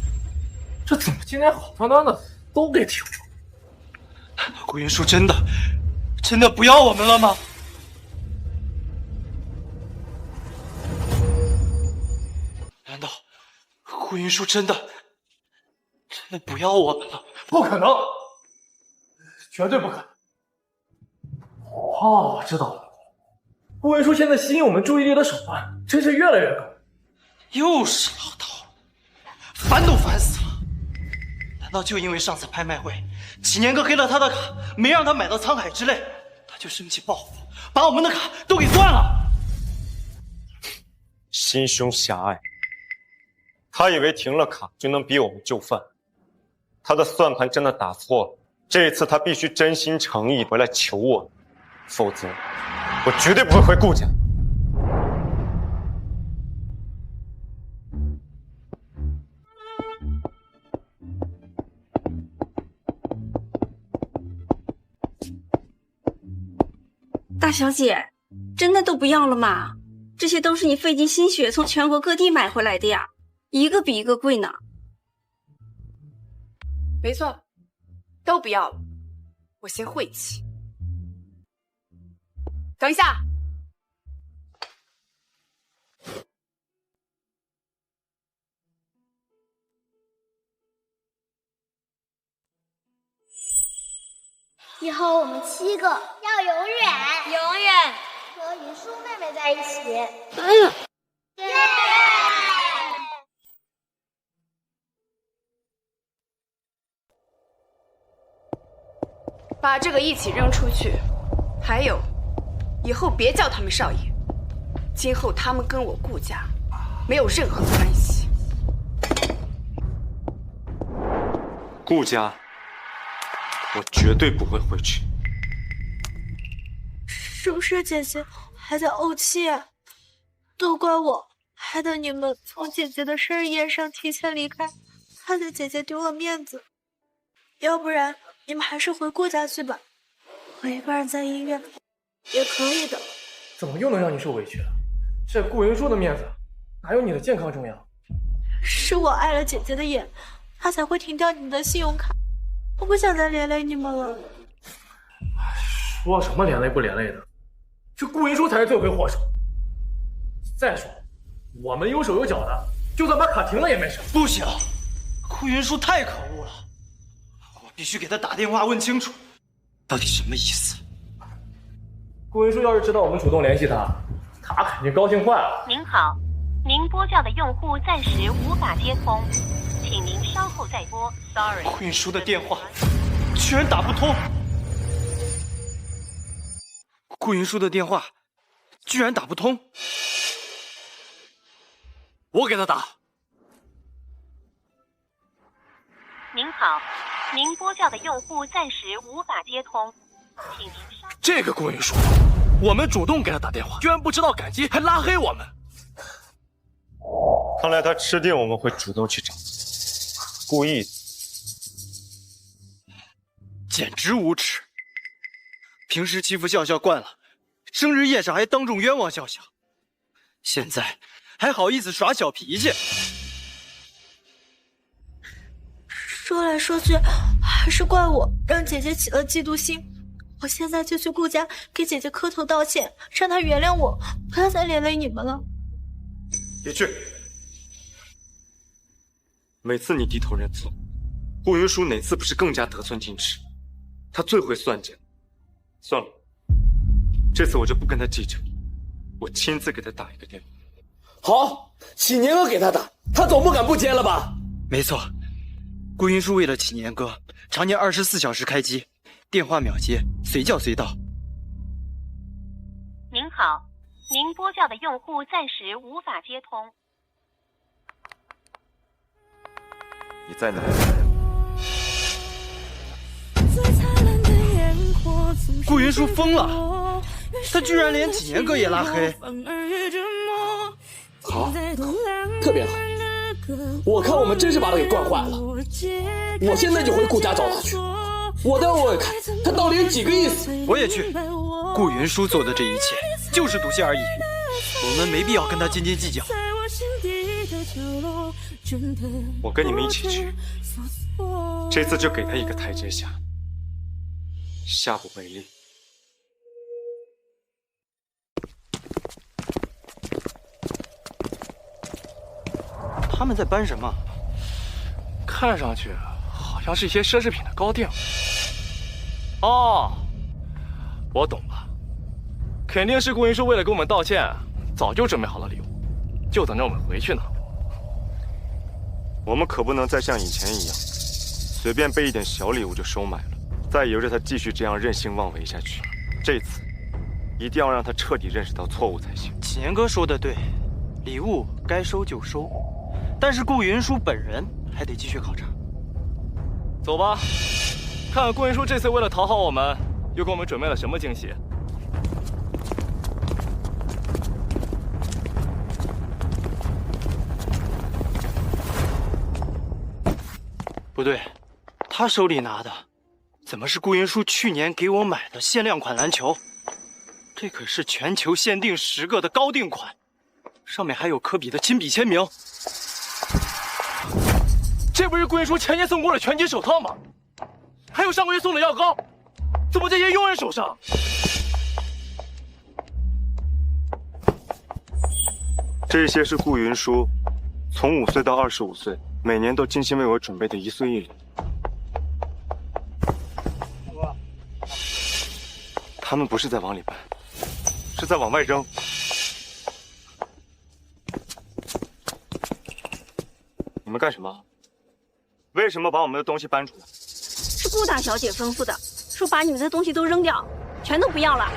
Speaker 7: 这怎么今天好端端的都给停了？
Speaker 4: 顾云舒真的不要我们了吗？难道顾云舒真的不要我们了？
Speaker 7: 不可能，绝对不可能！哦，我知道了，顾云舒现在吸引我们注意力的手段真是越来越高。
Speaker 4: 又是老套，烦都烦死了！难道就因为上次拍卖会启年哥黑了他的卡，没让他买到沧海之泪，他就生气报复，把我们的卡都给断了。
Speaker 15: 心胸狭隘，他以为停了卡就能逼我们就范，他的算盘真的打错了。这一次他必须真心诚意回来求我，否则我绝对不会回顾家。
Speaker 17: 大小姐，真的都不要了吗？这些都是你费尽心血从全国各地买回来的呀，一个比一个贵呢。
Speaker 16: 没错，都不要了，我嫌晦气。等一下，
Speaker 13: 以后我们7个要永远和云舒妹妹在一起。
Speaker 16: 把这个一起扔出去。还有，以后别叫他们少爷，今后他们跟我顾家没有任何关系。
Speaker 15: 顾家，我绝对不会回去。
Speaker 3: 是不是姐姐还在怄气？都怪我，害得你们从姐姐的生日宴上提前离开，害得姐姐丢了面子。要不然你们还是回顾家去吧，我一个人在医院也可以的。
Speaker 7: 怎么又能让你受委屈了？这顾云舒的面子哪有你的健康重要？
Speaker 3: 是我碍了姐姐的眼，她才会停掉你们的信用卡。我不想再连累你们了。
Speaker 7: 说什么连累不连累的，这顾云舒才是罪魁祸首。再说，我们有手有脚的，就算把卡停了也没事。
Speaker 4: 不行，顾云舒太可恶了，我必须给他打电话问清楚，到底什么意思。
Speaker 7: 顾云舒要是知道我们主动联系他，他肯定高兴坏了。
Speaker 6: 您好，您拨叫的用户暂时无法接通，请您稍后再拨。Sorry。
Speaker 4: 顾云舒的电话居然打不通，顾云舒的电话居然打不通，我给他打。
Speaker 6: 您好，您拨叫的用户暂时无法接通，请您稍。
Speaker 7: 这个顾云舒，我们主动给他打电话，居然不知道感激，还拉黑我们。
Speaker 15: 看来他吃定我们会主动去找，故意的。
Speaker 4: 简直无耻！平时欺负笑笑惯了，生日宴上还当众冤枉笑笑，现在还好意思耍小脾气。
Speaker 3: 说来说去，还是怪我让姐姐起了嫉妒心。我现在就去顾家给姐姐磕头道歉，让她原谅我，不要再连累你们了。
Speaker 15: 别去！每次你低头认错，顾云舒哪次不是更加得寸进尺？他最会算计了。算了，这次我就不跟他计较，我亲自给他打一个电话。
Speaker 9: 好，启年哥给他打，他总不敢不接了吧？
Speaker 4: 没错，顾云舒为了启年哥，常年24小时开机，电话秒接，随叫随到。
Speaker 6: 您好，您拨叫的用户暂时无法接通。
Speaker 15: 你在哪？
Speaker 4: 顾云舒疯了，他居然连启年哥也拉黑。
Speaker 9: 好，特别好，我看我们真是把他给惯坏了。我现在就回顾家找他去，我待会我也看他到底有几个意思。
Speaker 4: 我也去。顾云舒做的这一切就是赌气而已，我们没必要跟他斤斤计较。
Speaker 15: 我跟你们一起去，这次就给他一个台阶下，下不为例。
Speaker 4: 他们在搬什么？
Speaker 7: 看上去好像是一些奢侈品的高定。哦，我懂了，肯定是顾云舒为了给我们道歉，早就准备好了礼物，就等着我们回去呢。
Speaker 15: 我们可不能再像以前一样，随便备一点小礼物就收买了，再由着他继续这样任性妄为下去。这次一定要让他彻底认识到错误才行。
Speaker 4: 启年哥说的对，礼物该收就收，但是顾云舒本人还得继续考察。
Speaker 7: 走吧，看看顾云舒这次为了讨好我们，又给我们准备了什么惊喜。
Speaker 4: 不对，他手里拿的怎么是顾云舒去年给我买的限量款篮球？这可是全球限定10个的高定款，上面还有科比的亲笔签名。
Speaker 7: 这不是顾云舒前年送过的拳击手套吗？还有上个月送的药膏，怎么这些佣人手上？
Speaker 15: 这些是顾云舒从5岁到25岁，每年都精心为我准备的1岁1礼。他们不是在往里搬，是在往外扔。你们干什么？为什么把我们的东西搬出来？
Speaker 17: 是顾大小姐吩咐的，说把你们的东西都扔掉，全都不要了。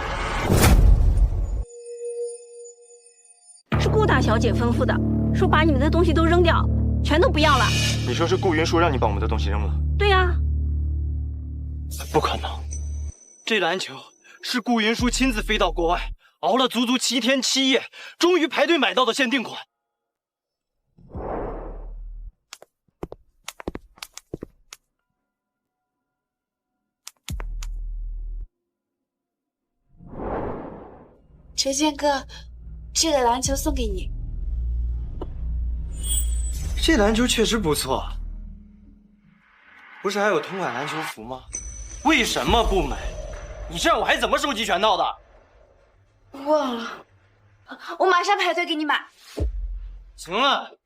Speaker 17: 是顾大小姐吩咐的，说把你们的东西都扔掉，全都不要了。
Speaker 15: 你说是顾云舒让你把我们的东西扔了？
Speaker 17: 对呀。
Speaker 4: 不可能，这篮球是顾云舒亲自飞到国外，熬了足足7天7夜，终于排队买到的限定款。
Speaker 16: 陈宪哥，这个篮球送给你。
Speaker 4: 这篮球确实不错，不是还有同款篮球服吗？为什么不买？你这样我还怎么收集全套的？
Speaker 16: 忘了，我马上排队给你买。
Speaker 4: 行了，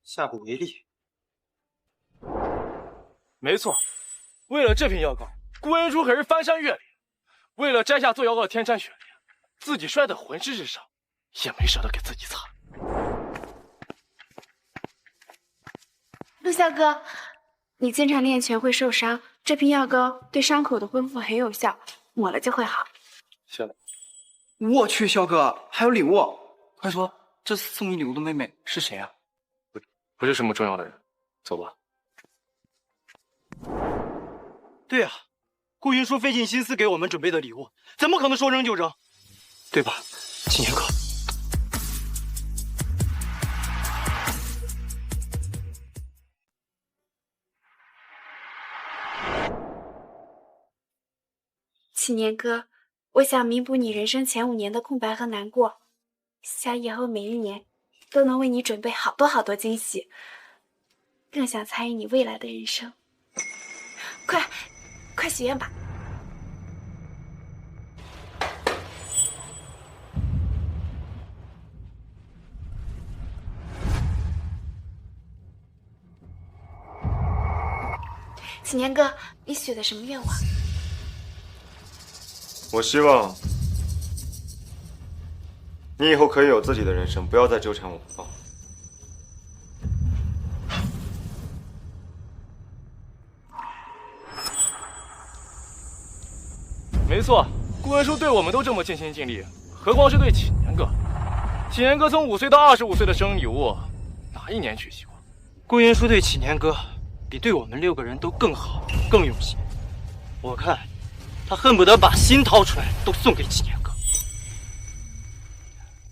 Speaker 4: 下不为例。
Speaker 7: 没错，为了这瓶药膏，顾云舒可是翻山越岭，为了摘下做药膏的天山雪莲，自己摔得浑身是伤，也没舍得给自己擦。
Speaker 1: 陆孝哥，你经常练拳会受伤，这瓶药膏对伤口的恢复很有效，抹了就会好。
Speaker 7: 行。
Speaker 4: 我去，肖哥，还有礼物，快说，这次送你礼物的妹妹是谁啊？
Speaker 7: 不是什么重要的人，走吧。
Speaker 4: 对啊，顾云舒费尽心思给我们准备的礼物，怎么可能说扔就扔？对吧，启年哥？
Speaker 1: 启年哥，我想弥补你人生前5年的空白和难过，想以后每1年都能为你准备好多好多惊喜，更想参与你未来的人生。快许愿吧！启年哥，你许的什么愿望？
Speaker 15: 我希望你以后可以有自己的人生，不要再纠缠我不放。
Speaker 7: 没错，顾云舒对我们都这么尽心尽力，何况是对启年哥？启年哥从5岁到25岁的生日礼物，哪一年缺席过？
Speaker 4: 顾云舒对启年哥比对我们6个人都更好，更用心。我看他恨不得把心掏出来都送给启年哥。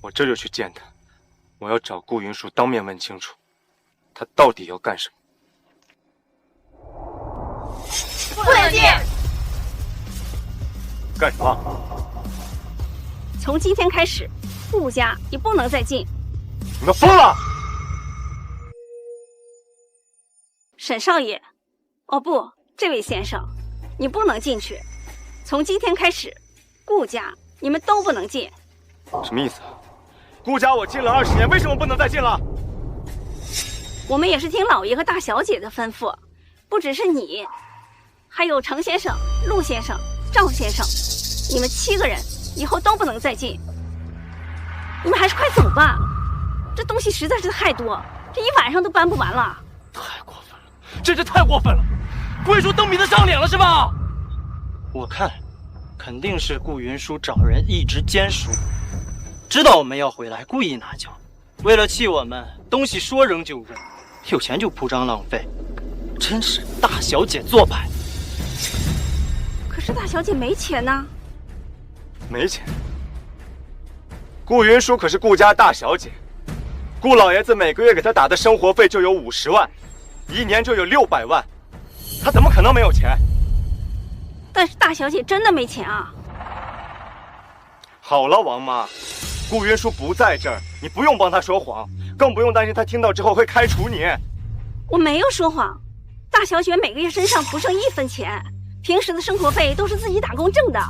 Speaker 15: 我这就去见他，我要找顾云舒当面问清楚，他到底要干什么。
Speaker 17: 不能进！
Speaker 15: 干什么？
Speaker 17: 从今天开始，顾家也不能再进。
Speaker 15: 你们疯了！
Speaker 17: 沈少爷，哦不，这位先生，你不能进去。从今天开始，顾家你们都不能进。
Speaker 15: 什么意思？顾家我进了20年，为什么不能再进了？
Speaker 17: 我们也是听老爷和大小姐的吩咐，不只是你，还有程先生、陆先生、赵先生，你们7个人以后都不能再进。你们还是快走吧，这东西实在是太多，这一晚上都搬不完了。
Speaker 7: 太过分了，真是太过分了！顾云舒蹬鼻子上脸了是吧？
Speaker 4: 我看，肯定是顾云舒找人一直监视我，知道我们要回来，故意拿脚，为了气我们，东西说扔就扔，有钱就铺张浪费，真是大小姐做派。
Speaker 17: 可是大小姐没钱呐。
Speaker 15: 没钱？顾云舒可是顾家大小姐，顾老爷子每个月给她打的生活费就有50万，1年就有600万，她怎么可能没有钱？
Speaker 17: 但是大小姐真的没钱啊！
Speaker 15: 好了，王妈，顾云舒不在这儿，你不用帮她说谎，更不用担心她听到之后会开除你。
Speaker 17: 我没有说谎，大小姐每个月身上不剩1分钱，平时的生活费都是自己打工挣的。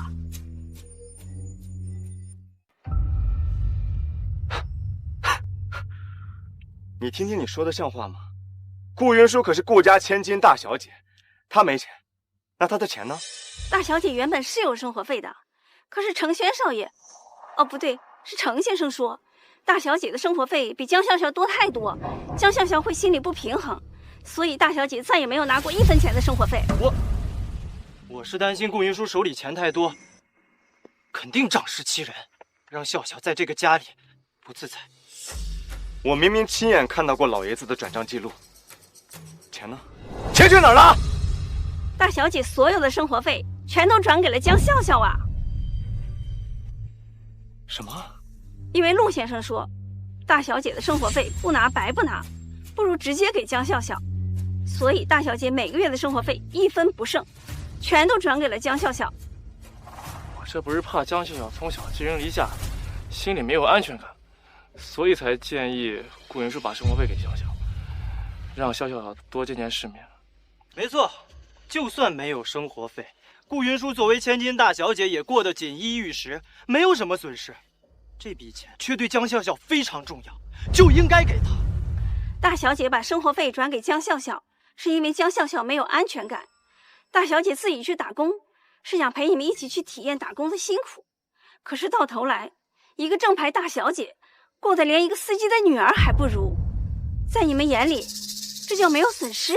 Speaker 15: 你听听你说的像话吗？顾云舒可是顾家千金大小姐，她没钱，那她的钱呢？
Speaker 17: 大小姐原本是有生活费的，可是程轩少爷，哦不对，是程先生说，大小姐的生活费比江笑笑多太多，江笑笑会心里不平衡，所以大小姐再也没有拿过1分钱的生活费。
Speaker 4: 我是担心顾云舒手里钱太多，肯定仗势欺人，让笑笑在这个家里不自在。
Speaker 15: 我明明亲眼看到过老爷子的转账记录，钱呢？钱去哪儿了？
Speaker 17: 大小姐所有的生活费全都转给了江笑笑啊！
Speaker 4: 什么？
Speaker 17: 因为陆先生说，大小姐的生活费不拿白不拿，不如直接给江笑笑，所以大小姐每个月的生活费1分不剩，全都转给了江笑笑。
Speaker 7: 我这不是怕江笑笑从小寄人篱下，心里没有安全感，所以才建议顾云舒把生活费给笑笑，让笑笑多见见世面。
Speaker 4: 没错，就算没有生活费，顾云舒作为千金大小姐也过得锦衣玉食，没有什么损失。这笔钱却对江笑笑非常重要，就应该给她。
Speaker 17: 大小姐把生活费转给江笑笑，是因为江笑笑没有安全感。大小姐自己去打工，是想陪你们一起去体验打工的辛苦。可是到头来，一个正牌大小姐过得连一个司机的女儿还不如，在你们眼里，这叫没有损失？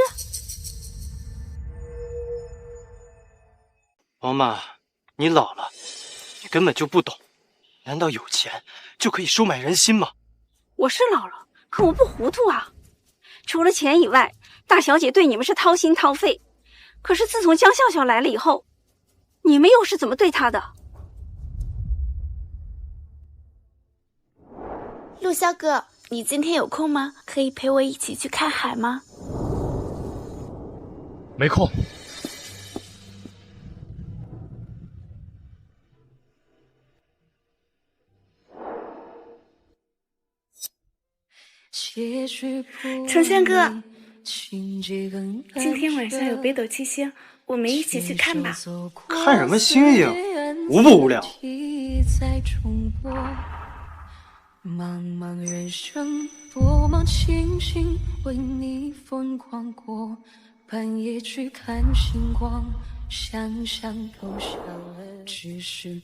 Speaker 4: 王妈，你老了，你根本就不懂。难道有钱就可以收买人心吗？
Speaker 17: 我是老了，可我不糊涂啊。除了钱以外，大小姐对你们是掏心掏肺。可是自从江笑笑来了以后，你们又是怎么对她的？
Speaker 1: 陆萧哥，你今天有空吗？可以陪我一起去看海吗？
Speaker 5: 没空。
Speaker 1: 程轩哥，今天晚上有北斗七星，我们一起去看吧。
Speaker 4: 看什么星星？无不无聊。
Speaker 14: 茫茫人生，多么庆幸为你疯狂过，半夜去看星光，想想都笑了，只是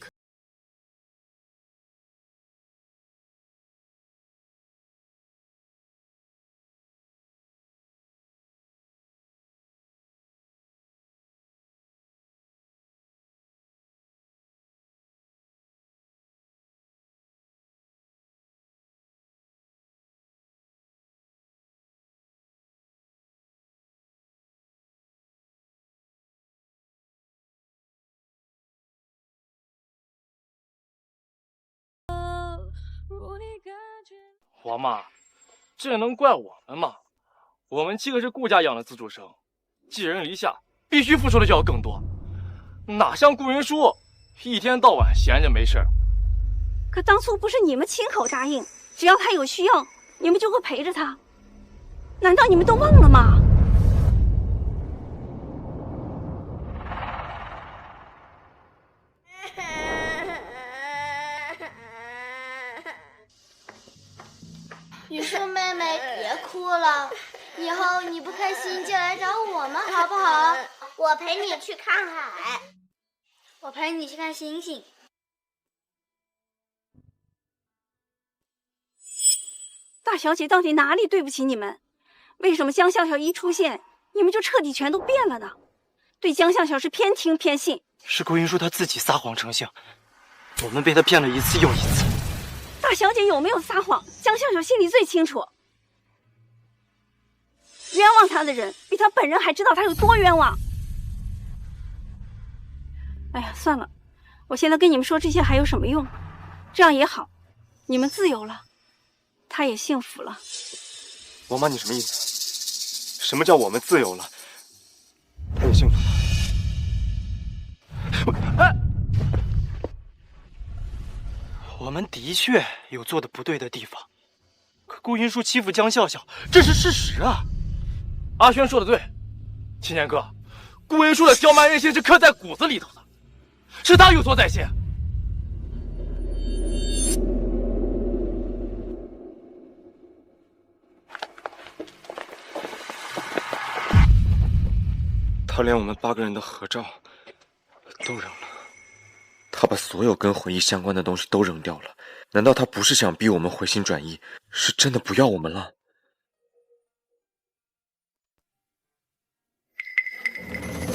Speaker 7: 王妈，这能怪我们吗？我们7个是顾家养的自主生，寄人篱下，必须付出的就要更多。哪像顾云舒，一天到晚闲着没事。
Speaker 17: 可当初不是你们亲口答应，只要他有需要，你们就会陪着他？难道你们都忘了吗？
Speaker 13: 雨舒妹妹，别哭了，以后你不开心就来找我们好不好？我陪你去看海，我陪你去看星星。
Speaker 17: 大小姐到底哪里对不起你们？为什么江笑笑一出现，你们就彻底全都变了呢？对江笑笑是偏听偏信。
Speaker 4: 是顾云舒他自己撒谎成性，我们被他骗了一次又一次。
Speaker 17: 大小姐有没有撒谎，江笑笑心里最清楚。冤枉他的人比他本人还知道他有多冤枉。哎呀，算了，我现在跟你们说这些还有什么用？这样也好，你们自由了，他也幸福了。
Speaker 15: 王妈，你什么意思？什么叫我们自由了？他也幸福了？
Speaker 4: 我们的确有做的不对的地方，可顾云舒欺负江笑笑，这是事实啊。
Speaker 7: 阿轩说的对，青年哥，顾云舒的刁蛮任性是刻在骨子里头的，是他有错在先。
Speaker 15: 他连我们8个人的合照都扔了，他把所有跟回忆相关的东西都扔掉了。难道他不是想逼我们回心转意，是真的不要我们了？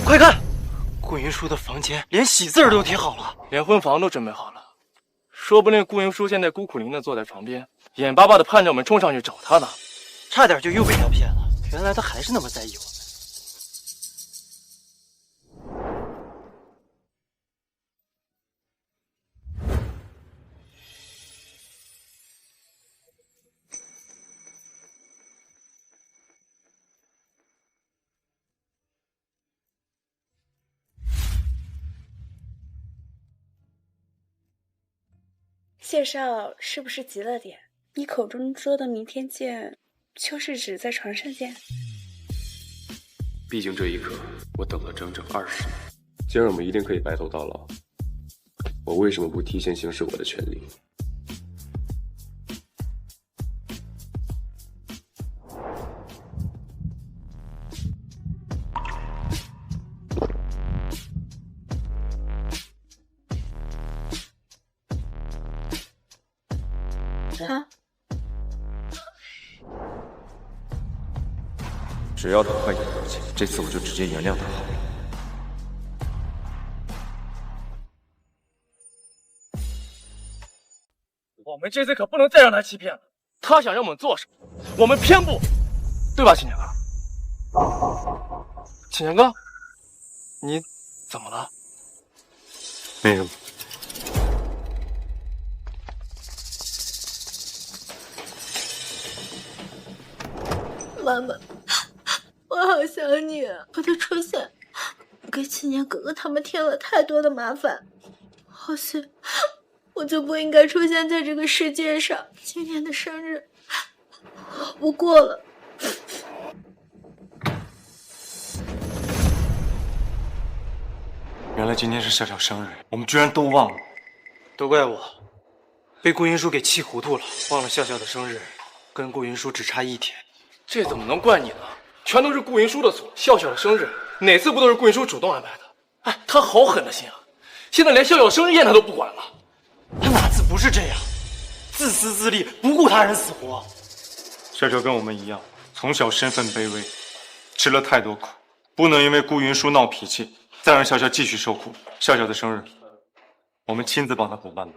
Speaker 4: 快看，顾云舒的房间连喜字都贴好了，
Speaker 7: 连婚房都准备好了。说不定顾云舒现在孤苦伶仃坐在床边，眼巴巴的盼着我们冲上去找他呢。
Speaker 4: 差点就又被他骗了，原来他还是那么在意我们。
Speaker 1: 谢少是不是急了点？你口中说的明天见，就是指在床上见？
Speaker 18: 毕竟这一刻我等了整整20年，既然我们一定可以白头到老，我为什么不提前行使我的权利？
Speaker 1: 啊！
Speaker 15: 只要他快点道歉，这次我就直接原谅他好了。
Speaker 7: 我们这次可不能再让他欺骗了。他想让我们做什么，我们偏不，对吧，青年哥？青年哥，你怎么了？
Speaker 15: 没有。
Speaker 3: 妈妈，我好想你啊！我的出现给青年哥哥他们添了太多的麻烦，或许我就不应该出现在这个世界上。今年的生日我不过了。
Speaker 15: 原来今天是笑笑生日，我们居然都忘了，
Speaker 4: 都怪我，被顾云舒给气糊涂了，忘了笑笑的生日跟顾云舒只差1天。
Speaker 7: 这怎么能怪你呢？全都是顾云舒的错。笑笑的生日哪次不都是顾云舒主动安排的？哎，他好狠的心啊！现在连笑笑生日宴他都不管了。
Speaker 4: 他哪次不是这样？自私自利，不顾他人死活。
Speaker 15: 笑笑跟我们一样，从小身份卑微，吃了太多苦，不能因为顾云舒闹脾气，再让笑笑继续受苦。笑笑的生日，我们亲自帮他补办的。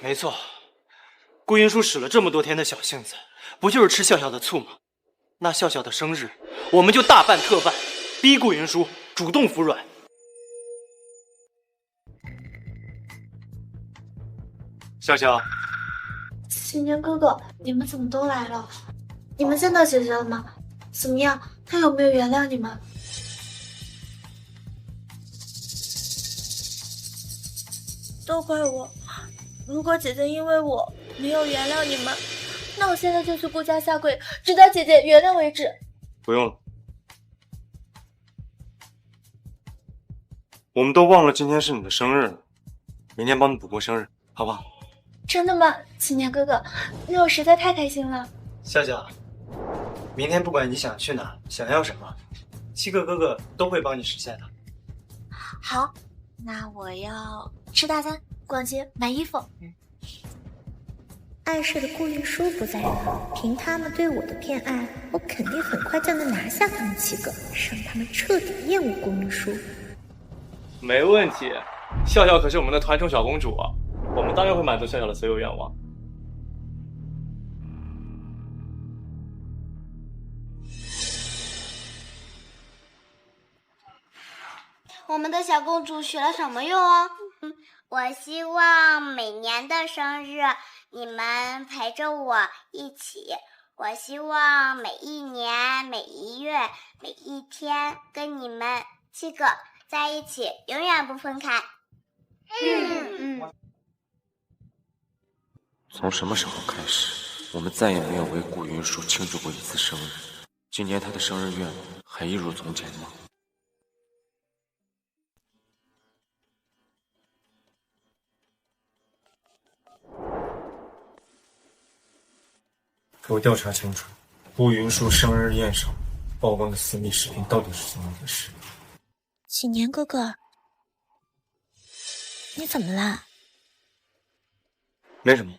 Speaker 4: 没错。顾云舒使了这么多天的小性子，不就是吃笑笑的醋吗？那笑笑的生日，我们就大办特办，逼顾云舒主动服软。
Speaker 15: 笑笑，
Speaker 3: 青年哥哥，你们怎么都来了？你们见到姐姐了吗？怎么样？她有没有原谅你们？都怪我！如果姐姐因为我没有原谅你们，那我现在就去顾家下跪，直到姐姐原谅为止。
Speaker 15: 不用了，我们都忘了今天是你的生日了，明天帮你补过生日，好不好？
Speaker 3: 真的吗，青年哥哥？那我实在太开心了。
Speaker 4: 笑笑，明天不管你想去哪，想要什么，7个哥哥都会帮你实现的。
Speaker 3: 好，那我要吃大餐、逛街、买衣服。
Speaker 10: 碍事的顾运输不在了，凭他们对我的偏爱，我肯定很快就能拿下他们7个，让他们彻底厌恶顾运输。
Speaker 7: 没问题，笑笑可是我们的团宠小公主，我们当然会满足笑笑的所有愿望。
Speaker 13: 我们的小公主许了什么愿啊？我希望每年的生日你们陪着我一起。我希望每一年、每一月、每一天跟你们7个在一起，永远不分开。
Speaker 12: 从什么时候开始，我们再也没有为顾云舒庆祝过一次生日？今年她的生日愿还一如从前吗？
Speaker 5: 给我调查清楚，顾云舒生日宴上曝光的私密视频到底是怎么回事？
Speaker 10: 启年哥哥，你怎么了？
Speaker 4: 没什么。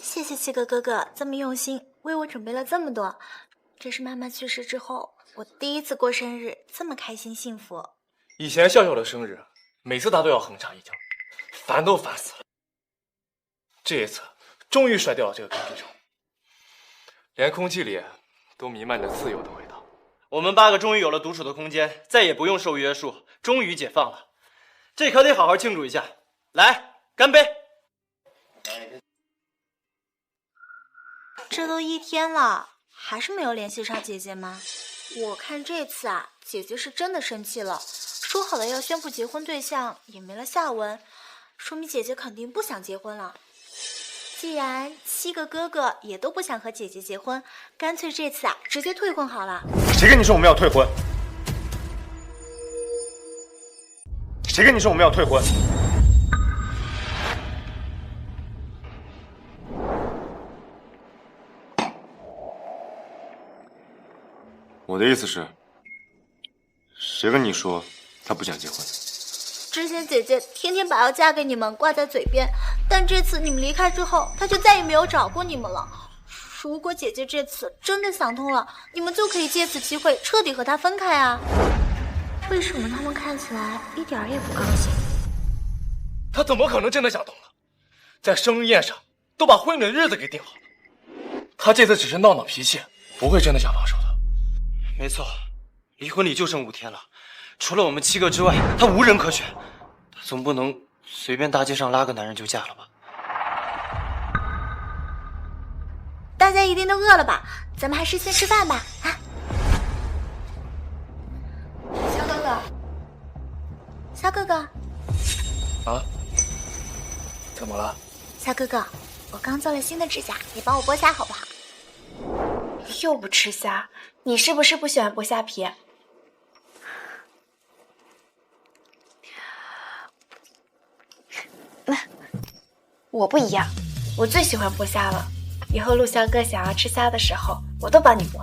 Speaker 3: 谢谢7个哥哥这么用心，为我准备了这么多。这是妈妈去世之后，我第一次过生日，这么开心幸福。
Speaker 7: 以前笑笑的生日，每次他都要横插一脚，烦都烦死了。这一次终于甩掉了这个坑屁虫，连空气里都弥漫着自由的味道。
Speaker 4: 我们8个终于有了独处的空间，再也不用受约束，终于解放了。这可得好好庆祝一下，来，干杯！
Speaker 3: 这都1天了，还是没有联系上姐姐吗？我看这次啊，姐姐是真的生气了，说好了要宣布结婚对象，也没了下文，说明姐姐肯定不想结婚了。既然7个哥哥也都不想和姐姐结婚，干脆这次啊直接退婚好了。
Speaker 15: 谁跟你说我们要退婚？谁跟你说我们要退婚？
Speaker 12: 我的意思是，谁跟你说他不想结婚？
Speaker 3: 之前姐姐天天把要嫁给你们挂在嘴边，但这次你们离开之后，她就再也没有找过你们了。如果姐姐这次真的想通了，你们就可以借此机会彻底和她分开啊。
Speaker 10: 为什么他们看起来一点也不高兴？
Speaker 7: 他怎么可能真的想通了？在生日宴上都把婚礼的日子给定好了，他这次只是闹闹脾气，不会真的想放手的。
Speaker 4: 没错，离婚礼就剩5天了，除了我们7个之外，他无人可选。他总不能随便大街上拉个男人就嫁了吧？
Speaker 3: 大家一定都饿了吧？咱们还是先吃饭吧。啊，小哥哥，小哥哥，
Speaker 7: 啊？怎么了？
Speaker 3: 小哥哥，我刚做了新的指甲，你帮我剥虾好不好？
Speaker 11: 又不吃虾，你是不是不喜欢剥虾皮？我不一样，我最喜欢剥虾了。以后陆湘哥想要吃虾的时候，我都帮你剥。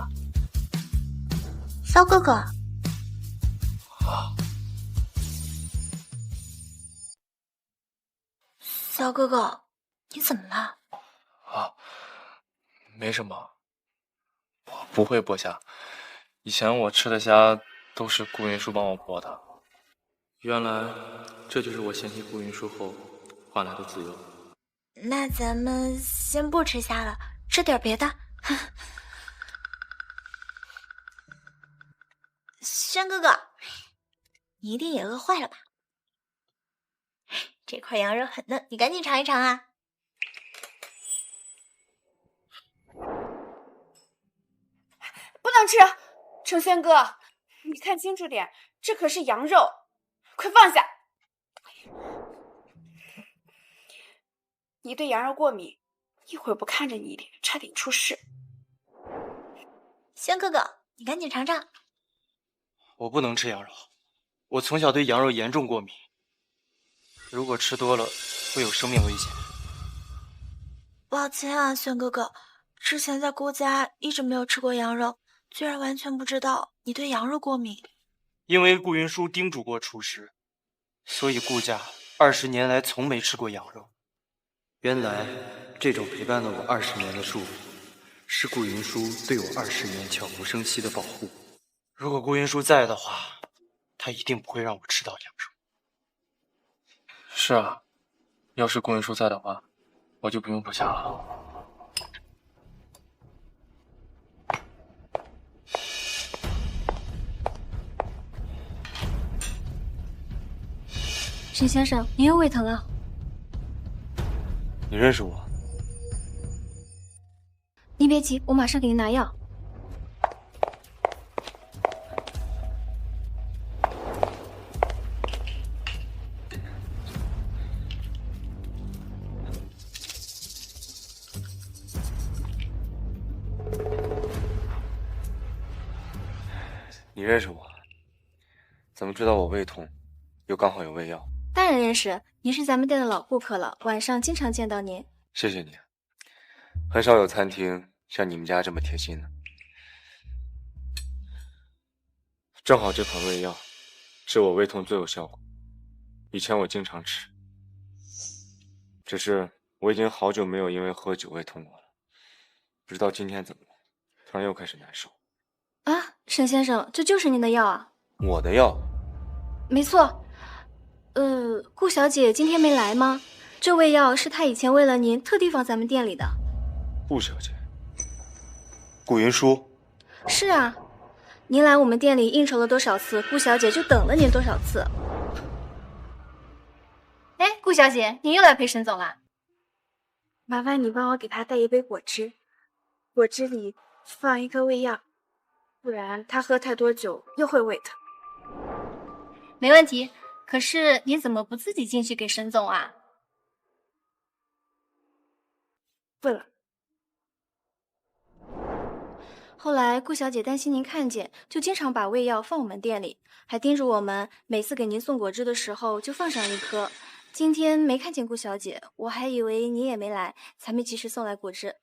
Speaker 3: 肖哥哥，肖哥哥，你怎么了？
Speaker 7: 啊，没什么，我不会剥虾。以前我吃的虾都是顾云舒帮我剥的。原来这就是我嫌弃顾云舒后换来的自由。
Speaker 3: 那咱们先不吃虾了，吃点别的。轩哥哥，你一定也饿坏了吧？这块羊肉很嫩，你赶紧尝一尝啊！
Speaker 16: 不能吃，程轩哥，你看清楚点，这可是羊肉，快放下！你对羊肉过敏，一会儿不看着你一点，差点出事。
Speaker 3: 轩哥哥，你赶紧尝尝。
Speaker 4: 我不能吃羊肉，我从小对羊肉严重过敏，如果吃多了会有生命危险。
Speaker 3: 抱歉啊，轩哥哥，之前在顾家一直没有吃过羊肉，居然完全不知道你对羊肉过敏。
Speaker 4: 因为顾云舒叮嘱过厨师，所以顾家20年来从没吃过羊肉。原来这种陪伴了我20年的祝福，是顾云舒对我20年悄无声息的保护。如果顾云舒在的话，他一定不会让我吃到羊肉。
Speaker 5: 是啊，要是顾云舒在的话，我就不用补下了。
Speaker 2: 沈先生，您又胃疼啊？
Speaker 12: 你认识我？
Speaker 2: 您别急，我马上给您拿药。
Speaker 12: 你认识我？怎么知道我胃痛，又刚好有胃药？
Speaker 2: 当然认识，您是咱们店的老顾客了，晚上经常见到您。
Speaker 12: 谢谢你，很少有餐厅像你们家这么贴心的。正好这款胃药治我胃痛最有效果，以前我经常吃，只是我已经好久没有因为喝酒胃痛过了，不知道今天怎么了，突然又开始难受。
Speaker 2: 啊，沈先生，这就是您的药啊？
Speaker 12: 我的药？
Speaker 2: 没错。顾小姐今天没来吗？这胃药是她以前为了您特地放咱们店里的。
Speaker 12: 顾小姐？顾云舒？
Speaker 2: 是啊，您来我们店里应酬了多少次，顾小姐就等了您多少次。哎，顾小姐，您又来陪沈总啦？
Speaker 1: 麻烦你帮我给他带一杯果汁，果汁里放一颗胃药，不然他喝太多酒又会胃疼。
Speaker 2: 没问题。可是你怎么不自己进去给沈总啊？
Speaker 1: 不了。
Speaker 2: 后来顾小姐担心您看见，就经常把胃药放我们店里，还叮嘱我们每次给您送果汁的时候就放上一颗。今天没看见顾小姐，我还以为您也没来，才没及时送来果汁。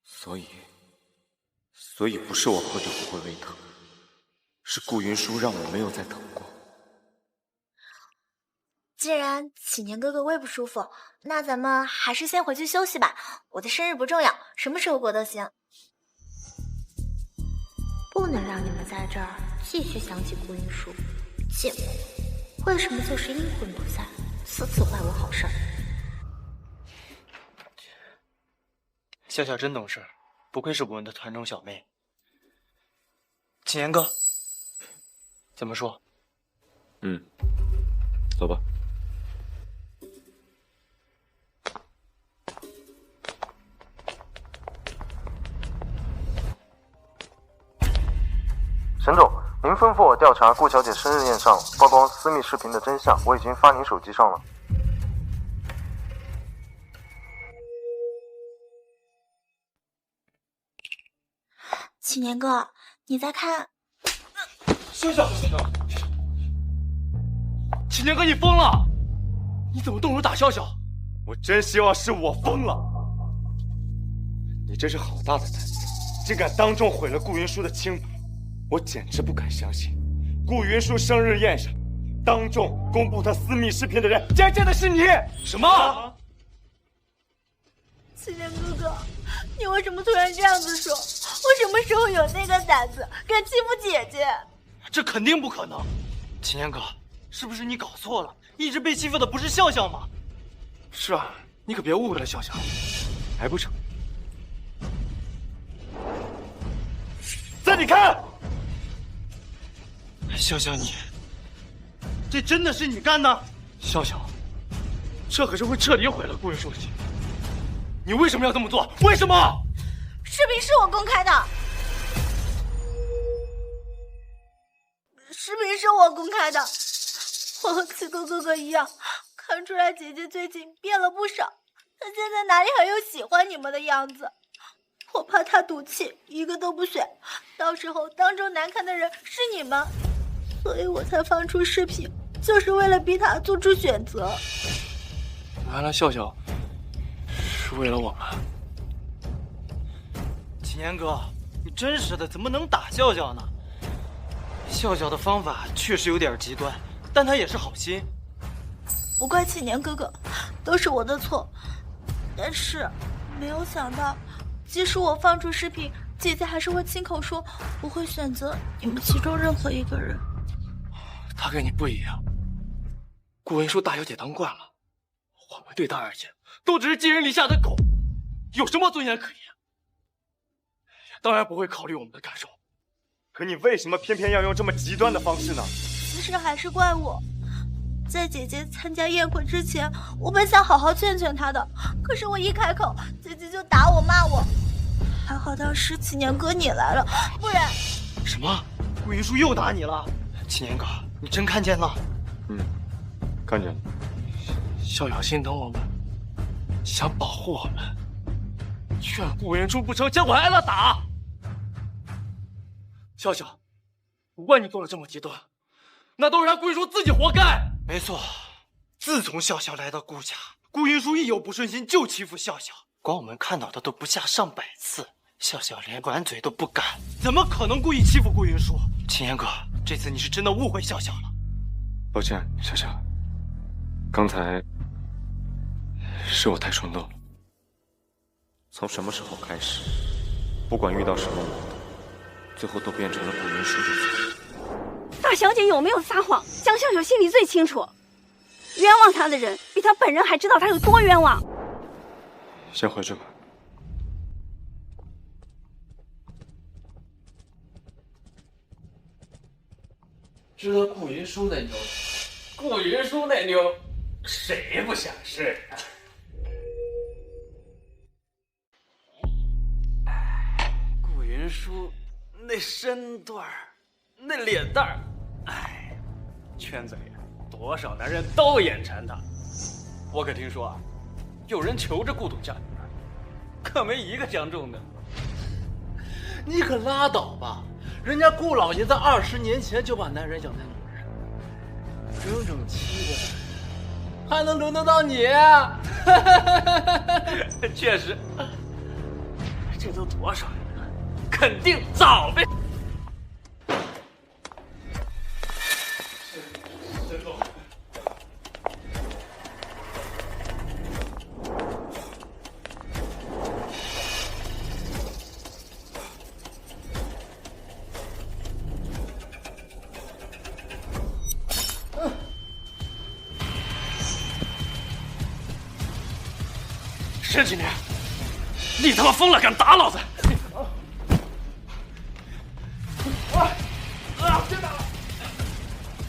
Speaker 12: 所以不是我喝酒不会胃疼，是顾云舒让我没有再等过。
Speaker 3: 既然启年哥哥胃不舒服，那咱们还是先回去休息吧。我的生日不重要，什么时候过都行。
Speaker 10: 不能让你们在这儿继续想起顾云舒，贱货！为什么就是阴魂不散，次次坏我好事儿？
Speaker 4: 笑笑真懂事，不愧是我们的团中小妹。启年哥，怎么说？
Speaker 12: 走吧。
Speaker 19: 沈总，您吩咐我调查顾小姐生日宴上曝光私密视频的真相，我已经发您手机上了。
Speaker 3: 启年哥，你在看？
Speaker 7: 笑笑，启年哥，你疯了！你怎么动手打笑笑？
Speaker 15: 我真希望是我疯了。你真是好大的胆子，竟敢当众毁了顾云舒的清白！我简直不敢相信，顾云舒生日宴上当众公布她私密视频的人，竟然真的是你！
Speaker 7: 什么？
Speaker 3: 启年哥哥，你为什么突然这样子说？我什么时候有那个胆子敢欺负姐姐？
Speaker 4: 这肯定不可能。启年哥，是不是你搞错了？一直被欺负的不是笑笑吗？
Speaker 7: 是啊，你可别误会了笑笑。
Speaker 15: 还不成？自己看。
Speaker 4: 笑笑你，这真的是你干的？
Speaker 7: 笑笑，这可是会彻底毁了顾云舒的心。你为什么要这么做？为什么？
Speaker 3: 视频是我公开的，视频是我公开的。我和七哥哥哥一样，看出来姐姐最近变了不少。她现在哪里还有喜欢你们的样子？我怕她赌气，一个都不选，到时候当众难看的人是你们。所以我才放出视频，就是为了逼她做出选择。
Speaker 5: 原来笑笑是为了我们。
Speaker 4: 启年哥，你真是的，怎么能打笑笑呢？笑笑的方法确实有点极端，但他也是好心。
Speaker 3: 不怪青年哥哥，都是我的错。但是没有想到，即使我放出视频，姐姐还是会亲口说不会选择你们其中任何一个人。
Speaker 7: 他跟你不一样，顾文书大小姐当惯了，我们对她而言都只是寄人篱下的狗，有什么尊严可言？当然不会考虑我们的感受。
Speaker 15: 可你为什么偏偏要用这么极端的方式呢？
Speaker 3: 其实还是怪我，在姐姐参加宴会之前，我本想好好劝劝她的，可是我一开口，姐姐就打我骂我。还好当时青年哥你来了，不然……
Speaker 4: 什么？顾云舒又打你了？青年哥，你真看见了？
Speaker 12: 看见了。
Speaker 7: 逍遥心疼我们，想保护我们，劝顾云舒不成，结果挨了打。笑笑，不怪你做了这么极端，那都是他顾云舒自己活该。
Speaker 4: 没错，自从笑笑来到顾家，顾云舒一有不顺心就欺负笑笑，光我们看到的都不下上百次，笑笑连管嘴都不敢，怎么可能故意欺负顾云舒？青年哥，这次你是真的误会笑笑了。
Speaker 12: 抱歉，笑笑，刚才是我太冲动了。从什么时候开始，不管遇到什么矛盾，最后都变成了顾云舒的错。
Speaker 17: 大小姐有没有撒谎，江笑笑心里最清楚。冤枉她的人，比她本人还知道她有多冤枉。
Speaker 12: 先回去吧。
Speaker 7: 这顾云舒那妞，顾云舒那妞，谁不想是啊？顾云舒那身段儿，那脸蛋儿，哎，圈子里多少男人都眼馋她。我可听说啊，有人求着顾董嫁女儿，可没一个相中的。你可拉倒吧！人家顾老爷子20年前就把男人养在女人，整整7个男人，还能轮得到你？确实，这都多少人了，肯定早被。沈几年，你他妈疯了，敢打老子！别打了！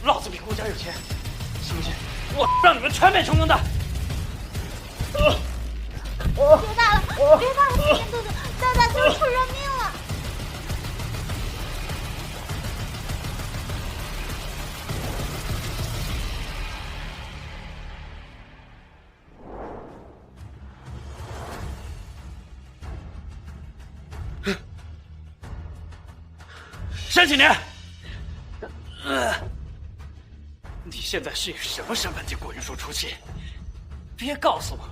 Speaker 7: 老子比顾家有钱，信不信我让你们全变穷光蛋？
Speaker 3: 别打了，别打了，青年哥哥，大大都出人命了。
Speaker 7: 沈几年，你现在是以什么身份替顾云舒出气？别告诉我，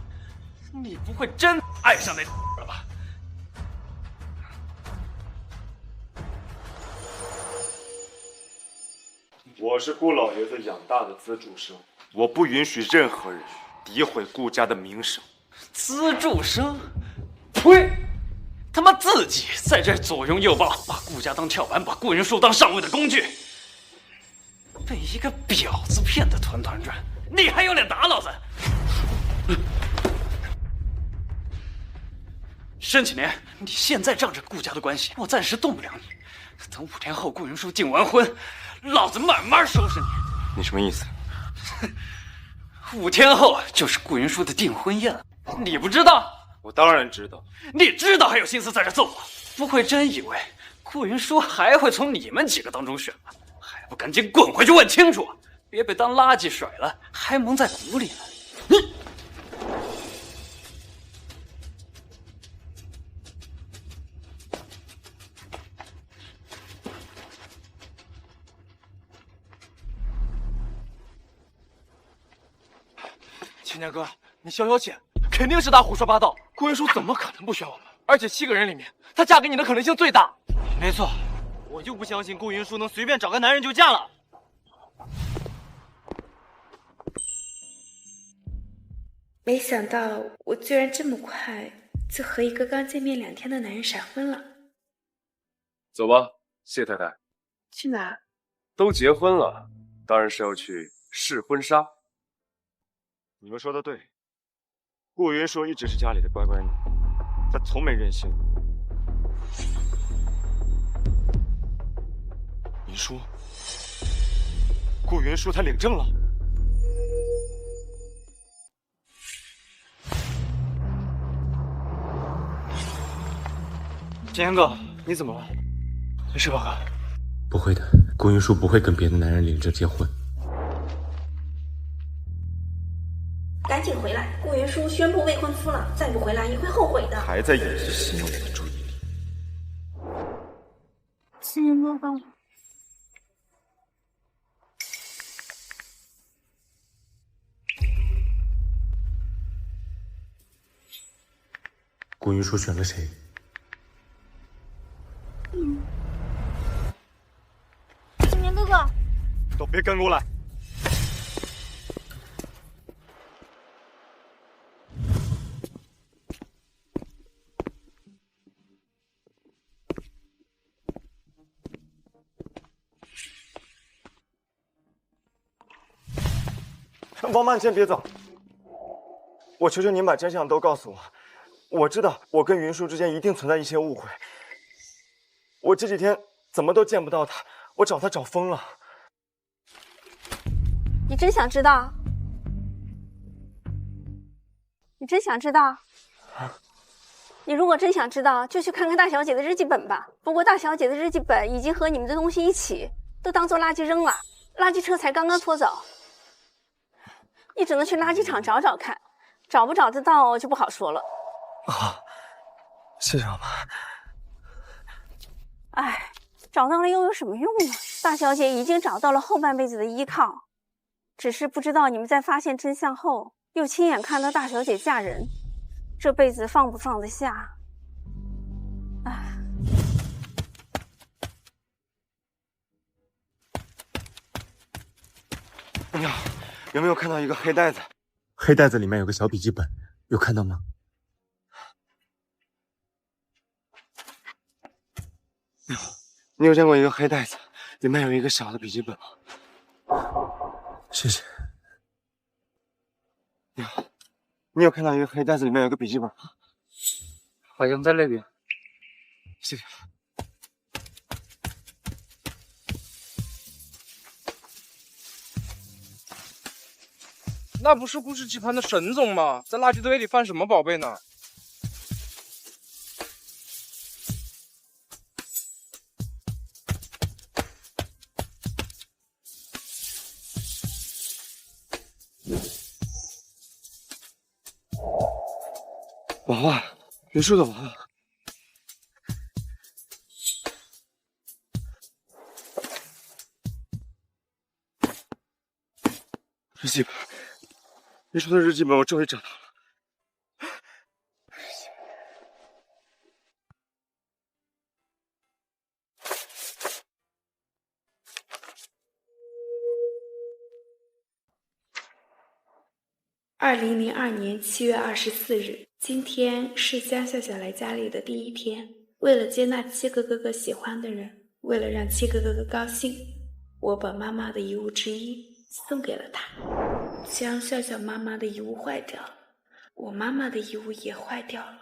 Speaker 7: 你不会真爱上那了吧？
Speaker 15: 我是顾老爷子养大的资助生，我不允许任何人诋毁顾家的名声。
Speaker 7: 资助生？呸！他妈自己在这左拥右抱，把顾家当跳板，把顾云舒当上位的工具，被一个婊子骗得团团转，你还有脸打老子？沈启年，你现在仗着顾家的关系，我暂时动不了你。等5天后顾云舒订完婚，老子慢慢收拾你。
Speaker 12: 你什么意思
Speaker 7: ？5天后就是顾云舒的订婚宴了，你不知道？
Speaker 15: 我当然知道。
Speaker 7: 你知道还有心思在这揍我？不会真以为顾云舒还会从你们几个当中选吧？还不赶紧滚回去问清楚，别被当垃圾甩了，还蒙在鼓里了。青年哥，你消消气，肯定是他胡说八道。顾云舒怎么可能不选我们？而且7个人里面，她嫁给你的可能性最大。
Speaker 4: 没错，我就不相信顾云舒能随便找个男人就嫁了。
Speaker 1: 没想到我居然这么快就和一个刚见面2天的男人闪婚了。
Speaker 18: 走吧，谢太太。
Speaker 1: 去哪？
Speaker 18: 都结婚了，当然是要去试婚纱。
Speaker 15: 你们说的对，顾云舒一直是家里的乖乖女，她从没任性。云舒，顾云舒她领证了。
Speaker 4: 金岩哥，你怎么了？没事吧哥？
Speaker 12: 不会的，顾云舒不会跟别的男人领证结婚。
Speaker 17: 赶紧回来！顾云舒宣布未婚夫了，再不回来也会后悔的。
Speaker 15: 还在演戏吸引我的注意力。
Speaker 3: 青年哥哥，
Speaker 12: 顾云舒选了谁？
Speaker 3: 青年哥哥，
Speaker 15: 都别跟过来！王妈，你先别走，我求求您把真相都告诉我。我知道我跟云舒之间一定存在一些误会。我这几天怎么都见不到她，我找她找疯了。
Speaker 17: 你真想知道？你真想知道？你如果真想知道，就去看看大小姐的日记本吧。不过大小姐的日记本已经和你们的东西一起都当做垃圾扔了，垃圾车才刚刚拖走。你只能去垃圾场找找看，找不找得到就不好说了。
Speaker 15: 啊，谢谢老妈。
Speaker 17: 哎，找到了又有什么用呢？大小姐已经找到了后半辈子的依靠，只是不知道你们在发现真相后，又亲眼看到大小姐嫁人，这辈子放不放得下？哎。
Speaker 15: 你好，有没有看到一个黑袋子？
Speaker 12: 黑袋子里面有个小笔记本，有看到吗？
Speaker 15: 你有见过一个黑袋子，里面有一个小的笔记本吗？
Speaker 12: 谢谢。
Speaker 15: 你好，你有看到一个黑袋子里面有个笔记本吗？
Speaker 4: 好像在那边。
Speaker 15: 谢谢。
Speaker 20: 那不是故事棋盘的沈总吗？在垃圾堆里翻什么宝贝呢？
Speaker 15: 娃娃，云舒的娃娃。日记本，云舒的日记本，我终于找到了。
Speaker 1: 2002年7月24日，今天是江笑笑来家里的第1天。为了接纳7个哥哥喜欢的人，为了让7个哥哥高兴，我把妈妈的遗物之一送给了他。江笑笑妈妈的遗物坏掉了，我妈妈的遗物也坏掉了。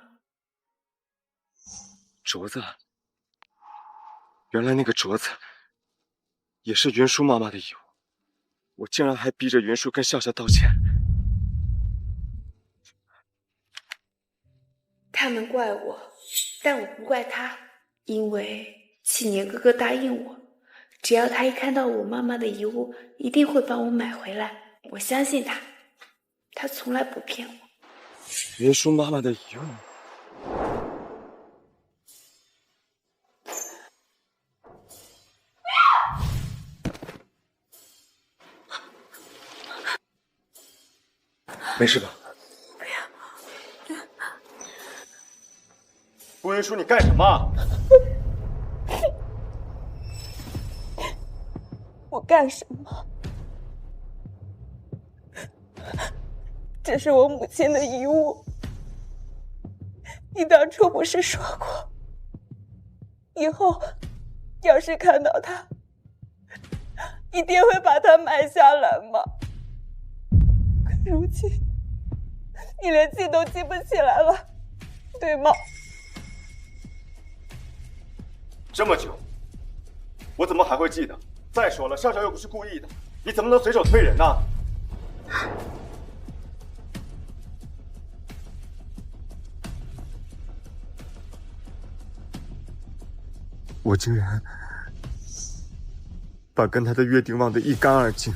Speaker 15: 镯子，原来那个镯子也是云舒妈妈的遗物，我竟然还逼着云舒跟笑笑道歉。
Speaker 1: 他们怪我，但我不怪他，因为7年哥哥答应我，只要他一看到我妈妈的遗物，一定会帮我买回来。我相信他，他从来不骗我。
Speaker 15: 云舒妈妈的遗物，没事吧？顾云舒，你干什么？
Speaker 17: 我干什么？
Speaker 8: 这是我母亲的遗物。你当初不是说过，以后要是看到它，一定会把它埋下来吗？可如今，你连记都记不起来了，对吗？
Speaker 15: 这么久，我怎么还会记得？再说了，笑笑又不是故意的，你怎么能随手推人呢？我竟然把跟他的约定忘得一干二净。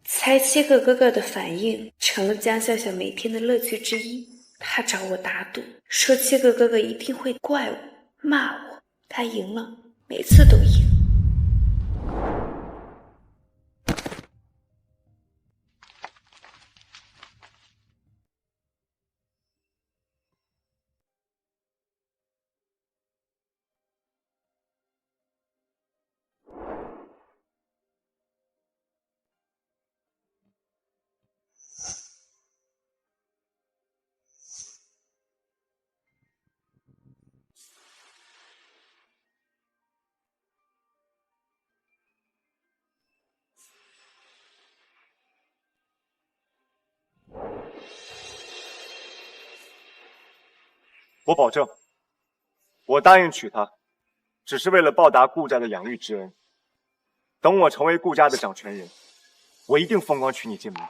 Speaker 1: 猜七个哥哥的反应成了江笑笑每天的乐趣之一。他找我打赌，说七个哥哥一定会怪我、骂我。他赢了，每次都赢。
Speaker 15: 我保证，我答应娶她，只是为了报答顾家的养育之恩。等我成为顾家的掌权人，我一定风光娶你进门。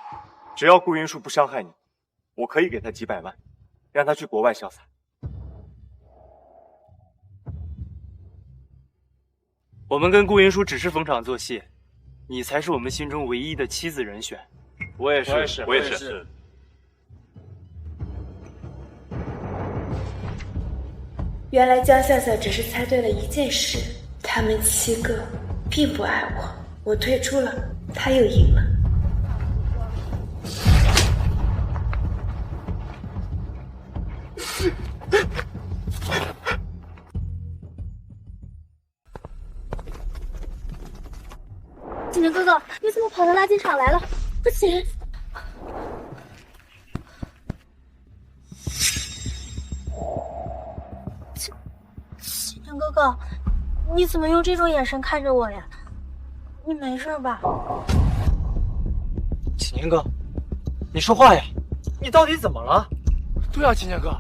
Speaker 15: 只要顾云舒不伤害你，我可以给他几百万，让他去国外潇洒。
Speaker 4: 我们跟顾云舒只是逢场作戏，你才是我们心中唯一的妻子人选。
Speaker 7: 我也是，
Speaker 18: 我也是。
Speaker 1: 原来江笑笑只是猜对了一件事，他们7个并不爱我。我退出了，他又赢了。
Speaker 13: 景年哥哥，你怎么跑到垃圾场来了？不行！景年哥哥，你怎么用这种眼神看着我呀？你没事吧？
Speaker 4: 启年哥，你说话呀！你到底怎么了？
Speaker 7: 对啊，启年哥，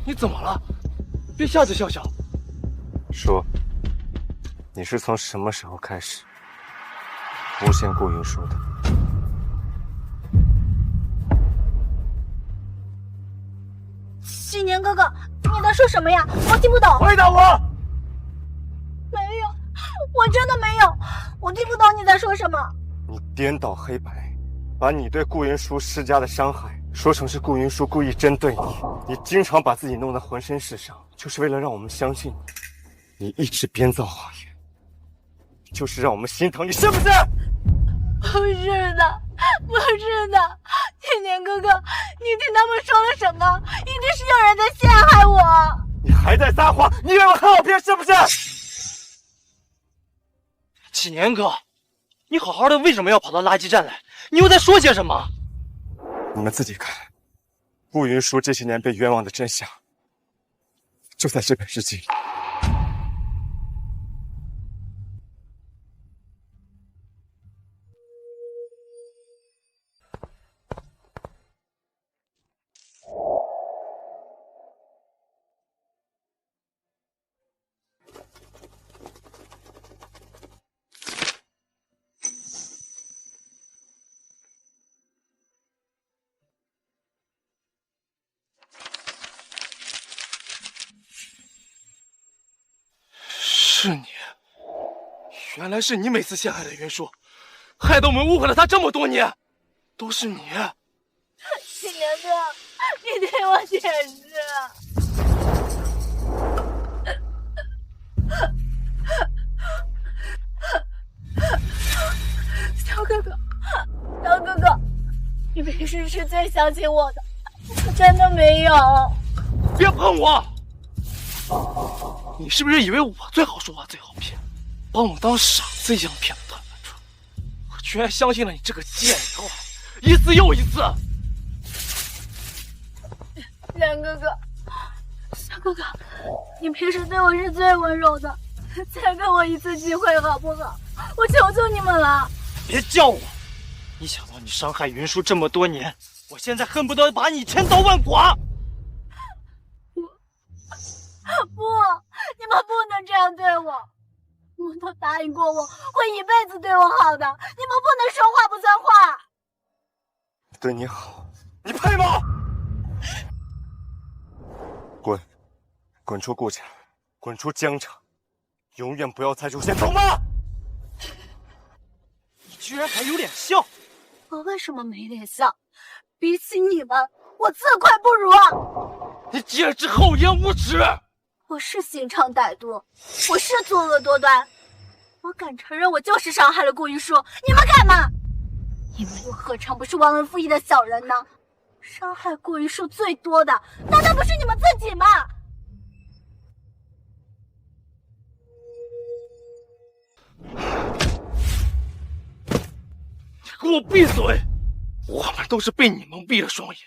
Speaker 7: 你怎么了？别吓着笑笑。
Speaker 12: 说，你是从什么时候开始诬陷顾云舒的？
Speaker 13: 景年哥哥，你在说什么呀？我听不懂。
Speaker 15: 回答我！
Speaker 13: 没有，我真的没有，我听不懂你在说什么。
Speaker 12: 你颠倒黑白，把你对顾云舒施加的伤害说成是顾云舒故意针对你。你经常把自己弄得浑身是伤，就是为了让我们相信你。你一直编造谎言，就是让我们心疼你，是不是？
Speaker 13: 不是的，不是的，景年哥哥，你听他们说了什么？一定是有人在陷害我。
Speaker 15: 你还在撒谎？你以为我很好骗是不是？
Speaker 4: 启年哥，你好好的为什么要跑到垃圾站来？你又在说些什么？
Speaker 12: 你们自己看，顾云舒这些年被冤枉的真相，就在这本日记里。
Speaker 7: 是你，原来是你每次陷害了云舒，害得我们误会了他这么多年，都是你。
Speaker 13: 景年哥，你替我解释。小哥哥，小哥哥，你平时是最相信我的，我真的没有。
Speaker 7: 别碰我！你是不是以为我最好说话最好骗，把我们当傻子一样骗了团团转？我居然相信了你这个贱人，一次又一次。
Speaker 3: 梁哥哥，小哥哥，你平时对我是最温柔的，再给我一次机会好不好？我求求你们了！
Speaker 4: 别叫我！一想到你伤害云舒这么多年，我现在恨不得把你千刀万剐！
Speaker 3: 不，你们不能这样对我！你们都答应过我会一辈子对我好的，你们不能说话不算话！
Speaker 15: 对你好，你配吗？滚！滚出顾家，滚出江城，永远不要再出现，懂吗？
Speaker 4: 你居然还有脸笑！
Speaker 3: 我为什么没脸笑？比起你们，我自愧不如！
Speaker 7: 你简直厚颜无耻！
Speaker 3: 我是心肠歹毒，我是作恶多端，我敢承认我就是伤害了顾云舒，你们敢吗？你们又何尝不是忘恩负义的小人呢？伤害顾云舒最多的，难道不是你们自己吗？
Speaker 7: 你给我闭嘴！我们都是被你蒙蔽了双眼，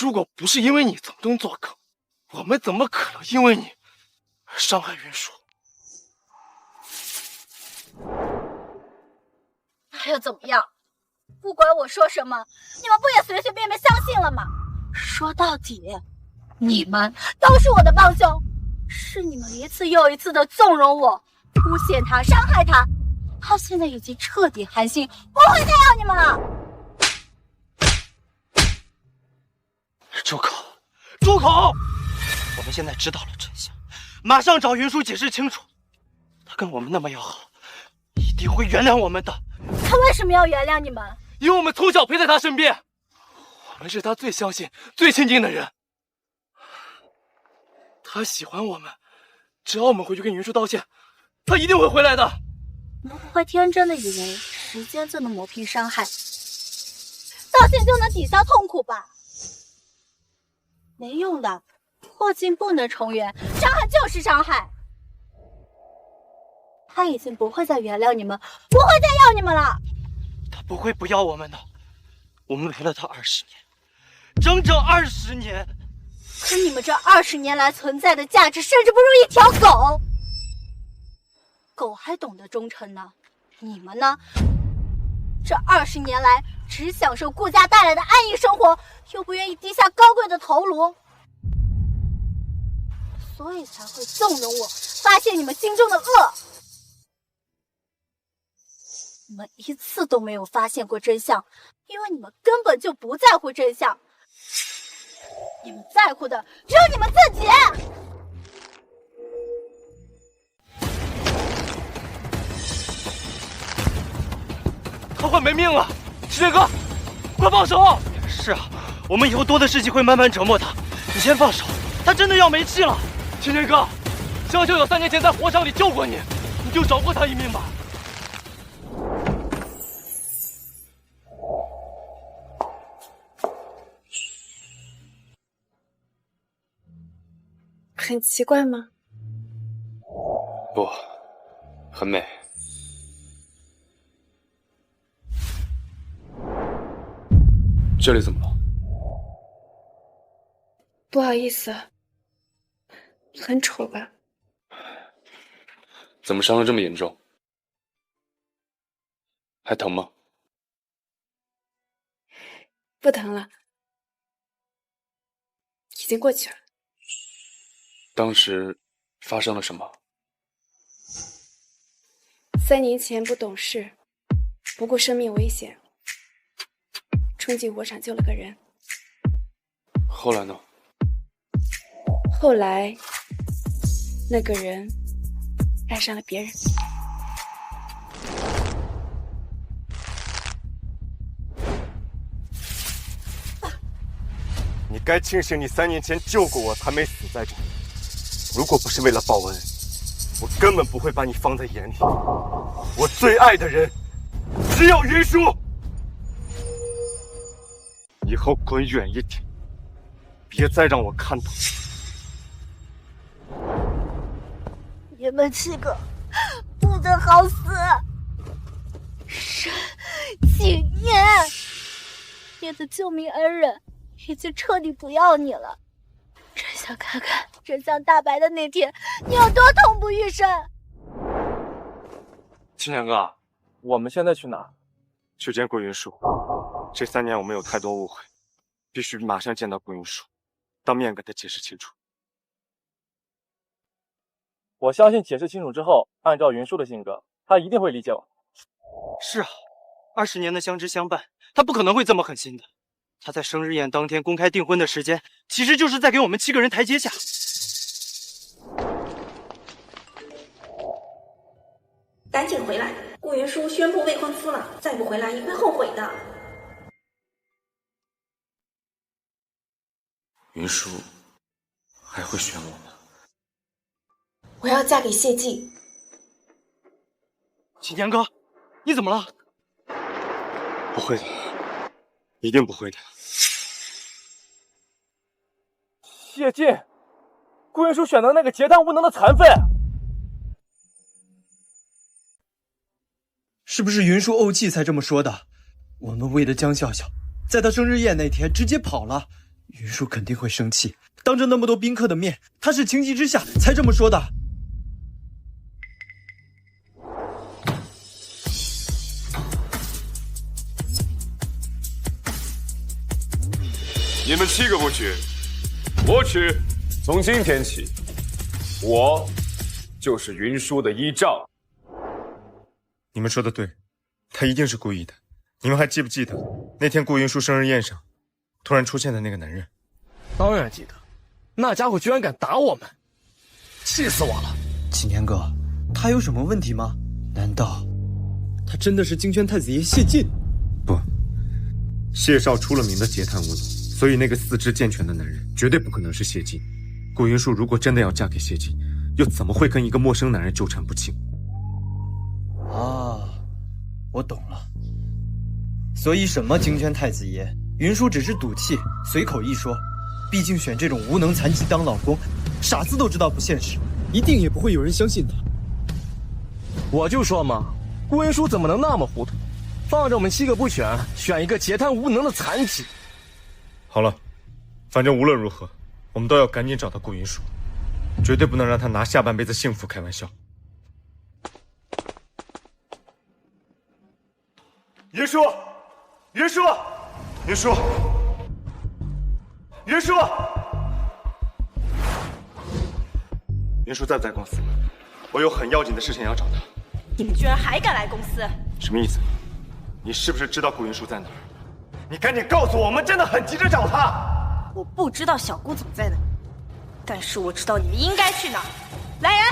Speaker 7: 如果不是因为你从中作梗，我们怎么可能因为你而伤害云舒？
Speaker 3: 那又怎么样？不管我说什么，你们不也随随便便相信了吗？说到底，你们都是我的帮凶，是你们一次又一次的纵容我，诬陷他，伤害他，他现在已经彻底寒心，不会再要你们了。
Speaker 4: 住口！住口！我们现在知道了真相，马上找云舒解释清楚。他跟我们那么要好，一定会原谅我们的。
Speaker 3: 他为什么要原谅你们？
Speaker 7: 因为我们从小陪在他身边，我们是他最相信、最亲近的人。他喜欢我们，只要我们回去跟云舒道歉，他一定会回来的。
Speaker 3: 你们不会天真的以为时间就能磨平伤害，道歉就能抵消痛苦吧？没用的，破镜不能重圆，伤害就是伤害。他已经不会再原谅你们，不会再要你们了。
Speaker 4: 他不会不要我们的，我们陪了他20年，整整20年。
Speaker 3: 可你们这20年来存在的价值，甚至不如一条狗。狗还懂得忠诚呢，你们呢？这20年来只享受顾家带来的安逸生活，又不愿意低下高贵的头颅，所以才会纵容我发现你们心中的恶。你们一次都没有发现过真相，因为你们根本就不在乎真相。你们在乎的只有你们自己。
Speaker 7: 他快没命了，齐天哥，快放手！
Speaker 4: 是啊，我们以后多的是机会慢慢折磨他。你先放手，他真的要没气了。
Speaker 7: 齐天哥，江小小3年前在火场里救过你，你就饶过他一命吧。
Speaker 1: 很奇怪吗？
Speaker 12: 不，很美。这里怎么了？
Speaker 1: 不好意思，很丑吧？
Speaker 12: 怎么伤得这么严重？还疼吗？
Speaker 1: 不疼了，已经过去了。
Speaker 12: 当时发生了什么
Speaker 1: ？3年前不懂事，不顾生命危险，冲进火场救了个人。
Speaker 12: 后来呢？
Speaker 1: 后来，那个人爱上了别人。
Speaker 15: 你该庆幸你3年前救过我，才没死在这里。如果不是为了报恩，我根本不会把你放在眼里。我最爱的人只有云舒，以后滚远一点，别再让我看到你。
Speaker 3: 你们7个不得好死！沈景念，你的救命恩人已经彻底不要你了。真想看看真相大白的那天，你有多痛不欲生！
Speaker 5: 青年哥，我们现在去哪？
Speaker 12: 去见顾云舒。这3年我们有太多误会，必须马上见到顾云舒，当面跟他解释清楚。
Speaker 7: 我相信解释清楚之后，按照云舒的性格，他一定会理解我。
Speaker 4: 是啊，20年的相知相伴，他不可能会这么狠心的。他在生日宴当天公开订婚的时间，其实就是在给我们7个人台阶下。
Speaker 21: 赶紧回来！顾云舒宣布未婚夫了，再不回来也会后悔的。
Speaker 12: 云舒还会选我吗？
Speaker 21: 我要嫁给谢晋。
Speaker 4: 秦天哥，你怎么了？
Speaker 12: 不会的，一定不会的。
Speaker 7: 谢晋，顾云舒选的那个桀骜无能的残废。
Speaker 4: 是不是云舒怄气才这么说的？我们为了江笑笑，在他生日宴那天直接跑了，云舒肯定会生气，当着那么多宾客的面，他是情急之下才这么说的。
Speaker 18: 你们7个不娶，我娶。从今天起，我就是云舒的依仗。
Speaker 12: 你们说的对，他一定是故意的。你们还记不记得那天顾云舒生日宴上突然出现的那个男人？
Speaker 9: 当然记得，那家伙居然敢打我们，气死我了！
Speaker 4: 青年哥，他有什么问题吗？难道他真的是金圈太子爷谢晋？
Speaker 12: 不，谢少出了名的桀骜无能，所以那个四肢健全的男人绝对不可能是谢晋。顾云舒如果真的要嫁给谢晋，又怎么会跟一个陌生男人纠缠不清？
Speaker 4: 啊，我懂了。所以什么金圈太子爷，云舒只是赌气，随口一说。毕竟选这种无能残疾当老公，傻子都知道不现实，一定也不会有人相信他。
Speaker 9: 我就说嘛，顾云舒怎么能那么糊涂，放着我们7个不选，选一个桀骜无能的残疾？
Speaker 12: 好了，反正无论如何，我们都要赶紧找到顾云舒，绝对不能让他拿下半辈子幸福开玩笑。
Speaker 15: 云舒，云舒，云舒，云舒，
Speaker 12: 云舒在不在公司？我有很要紧的事情要找他。
Speaker 17: 你们居然还敢来公司？
Speaker 12: 什么意思？你是不是知道顾云舒在哪儿？
Speaker 15: 你赶紧告诉我，我们真的很急着找他。
Speaker 17: 我不知道小顾总在哪，但是我知道你们应该去哪儿。来人！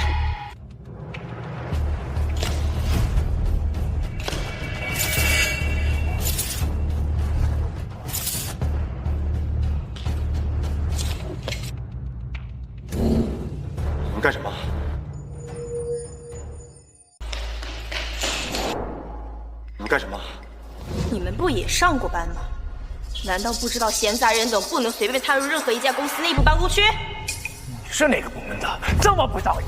Speaker 12: 你们干什么？你们干什么？
Speaker 17: 你们不也上过班吗？难道不知道闲杂人等不能随便踏入任何一家公司内部办公区？
Speaker 9: 你是哪个部门的？这么不仗义，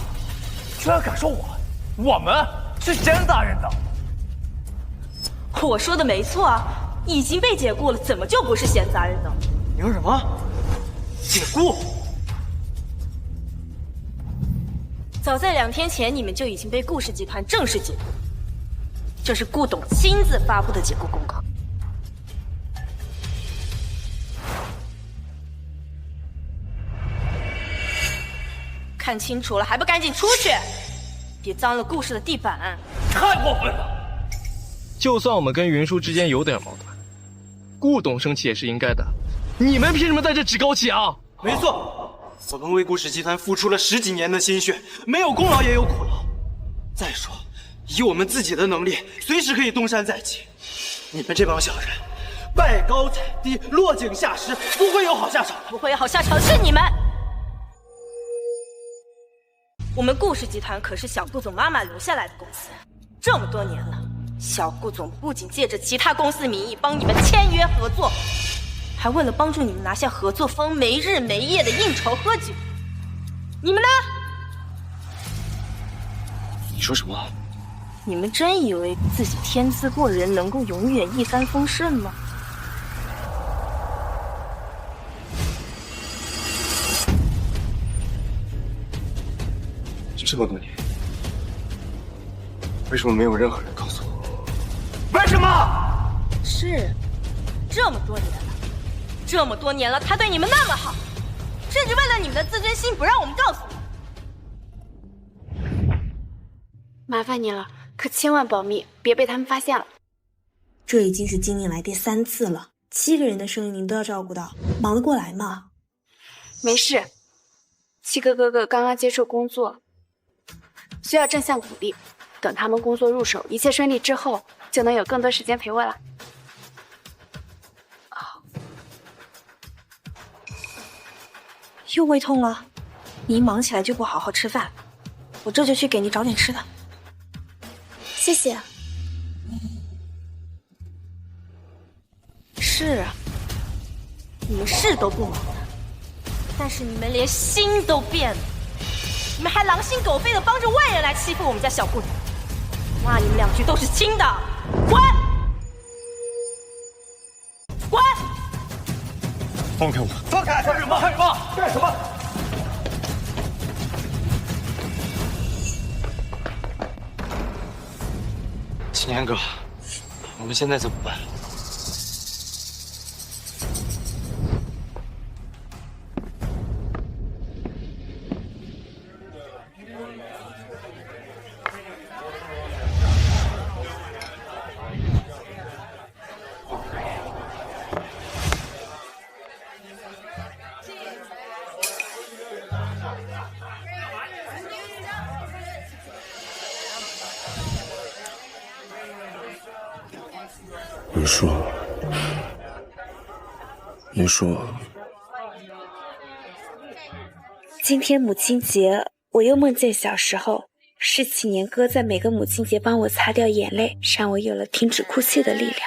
Speaker 9: 居然敢说我们是闲杂人等？
Speaker 17: 我说的没错啊，已经被解雇了，怎么就不是闲杂人等？
Speaker 4: 你说什么？解雇？
Speaker 17: 早在2天前，你们就已经被顾氏集团正式解雇。这是顾董亲自发布的解雇公告。看清楚了，还不赶紧出去！别脏了顾氏的地板！
Speaker 9: 太过分了！就算我们跟云舒之间有点矛盾，顾董生气也是应该的。你们凭什么在这趾高气昂？
Speaker 4: 没错，我们为顾氏集团付出了10几年的心血，没有功劳也有苦劳。再说，以我们自己的能力，随时可以东山再起。你们这帮小人，拜高踩低，落井下石，不会有好下场。
Speaker 17: 不会有好下场的是你们。我们顾氏集团可是小顾总妈妈留下来的公司，这么多年了，小顾总不仅借着其他公司名义帮你们签约合作，还为了帮助你们拿下合作方，没日没夜的应酬喝酒。你们呢？
Speaker 5: 说什么？
Speaker 17: 你们真以为自己天资过人，能够永远一帆风顺吗？
Speaker 12: 这么多年，为什么没有任何人告诉我？
Speaker 15: 为什么？
Speaker 17: 是，这么多年了，这么多年了，他对你们那么好，甚至为了你们的自尊心，不让我们告诉你。
Speaker 1: 麻烦你了，可千万保密，别被他们发现了。
Speaker 3: 这已经是今年来第3次了，7个人的生意您都要照顾到，忙得过来吗？
Speaker 1: 没事，七哥哥哥刚刚接受工作，需要正向鼓励。等他们工作入手，一切顺利之后，就能有更多时间陪我了。
Speaker 3: 又胃痛了，你一忙起来就不好好吃饭，我这就去给你找点吃的。
Speaker 1: 谢谢。
Speaker 17: 是啊，你们是都不忙了，但是你们连心都变了，你们还狼心狗肺的帮着外人来欺负我们家小姑娘，骂你们2句都是轻的，滚！滚！
Speaker 12: 放开我！
Speaker 15: 放开！干什么？干什么？干什么？
Speaker 4: 青年哥，我们现在怎么办？
Speaker 9: 云舒，
Speaker 1: 今天母亲节，我又梦见小时候，是启年哥在每个母亲节帮我擦掉眼泪，让我有了停止哭泣的力量。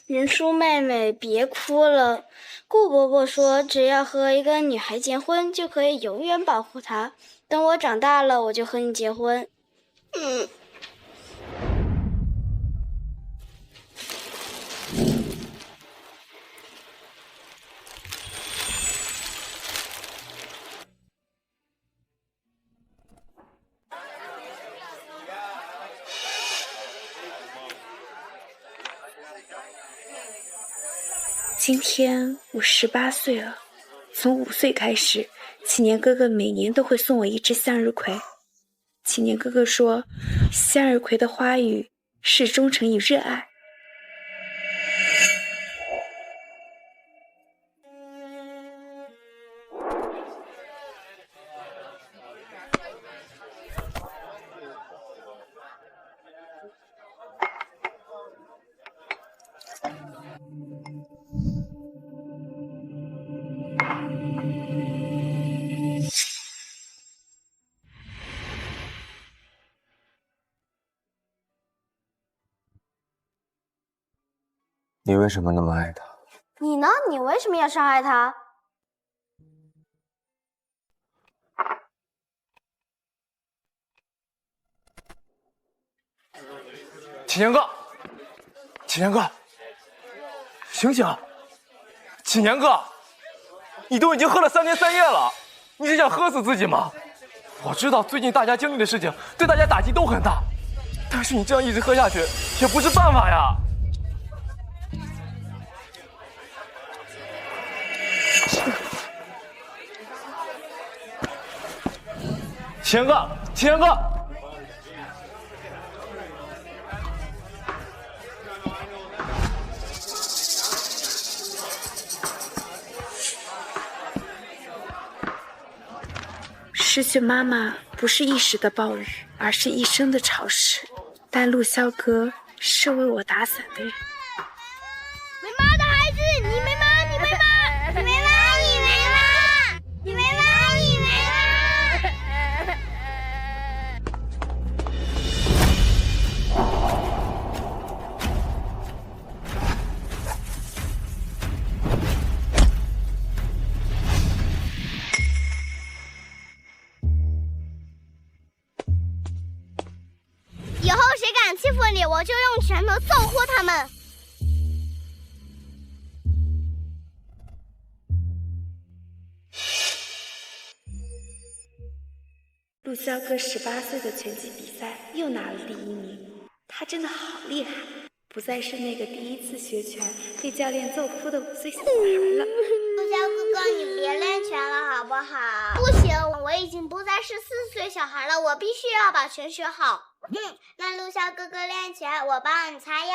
Speaker 13: 云舒妹妹，别哭了。顾伯伯说，只要和一个女孩结婚，就可以永远保护她。等我长大了，我就和你结婚。
Speaker 1: 今天我18岁了，从5岁开始，启年哥哥每年都会送我一只向日葵。启年哥哥说，向日葵的花语是忠诚与热爱。
Speaker 12: 你为什么那么爱他？
Speaker 13: 你呢？你为什么要伤害他？
Speaker 7: 启年哥，启年哥，醒醒！启年哥，你都已经喝了3天3夜了，你是想喝死自己吗？我知道最近大家经历的事情对大家打击都很大，但是你这样一直喝下去也不是办法呀。启年哥，启年哥！
Speaker 1: 失去妈妈不是一时的暴雨，而是一生的潮湿。但陆萧哥是为我打伞的人。
Speaker 13: 没妈的孩子，你没妈，你没妈，你没妈，你没妈，你没妈，你没妈。欺负你，我就用拳头揍哭他们。
Speaker 1: 陆骁哥18岁的拳击比赛又拿了第1名，他真的好厉害，不再是那个第一次学拳被教练揍哭的5岁小孩了。
Speaker 13: 陆骁哥哥，你别练拳了好不好？不行，我已经不再是4岁小孩了，我必须要把拳学好。那陆骁哥哥练拳，我帮你擦药。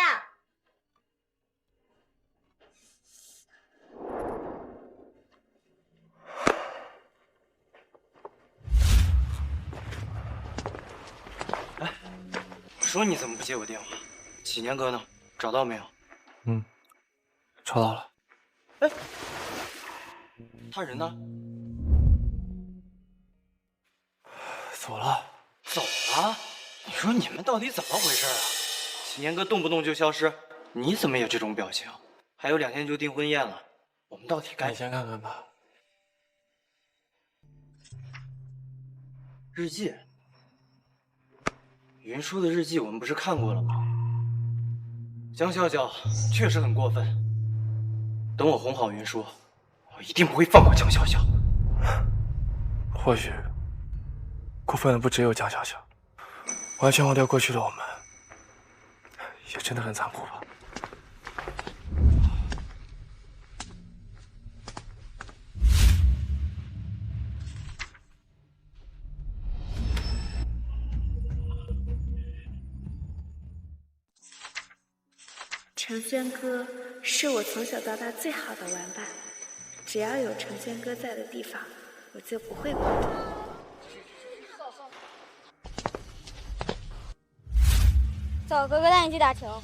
Speaker 4: 我说你怎么不接我电话？启年哥呢？找到没有？
Speaker 5: 找到了。
Speaker 4: 哎，他人呢？
Speaker 5: 走了。
Speaker 4: 走了？你说你们到底怎么回事啊？启年哥动不动就消失，你怎么也这种表情？还有2天就订婚宴了，我们到底该……
Speaker 5: 你先看看吧。
Speaker 4: 日记。云舒的日记我们不是看过了吗？江笑笑确实很过分。等我哄好云舒，我一定不会放过江笑笑。
Speaker 5: 或许过分的不只有江笑笑，完全忘掉过去的我们，也真的很残酷吧。
Speaker 1: 程轩哥是我从小到大最好的玩伴，只要有程轩哥在的地方，我就不会孤独。
Speaker 13: 走，哥哥带你去打球。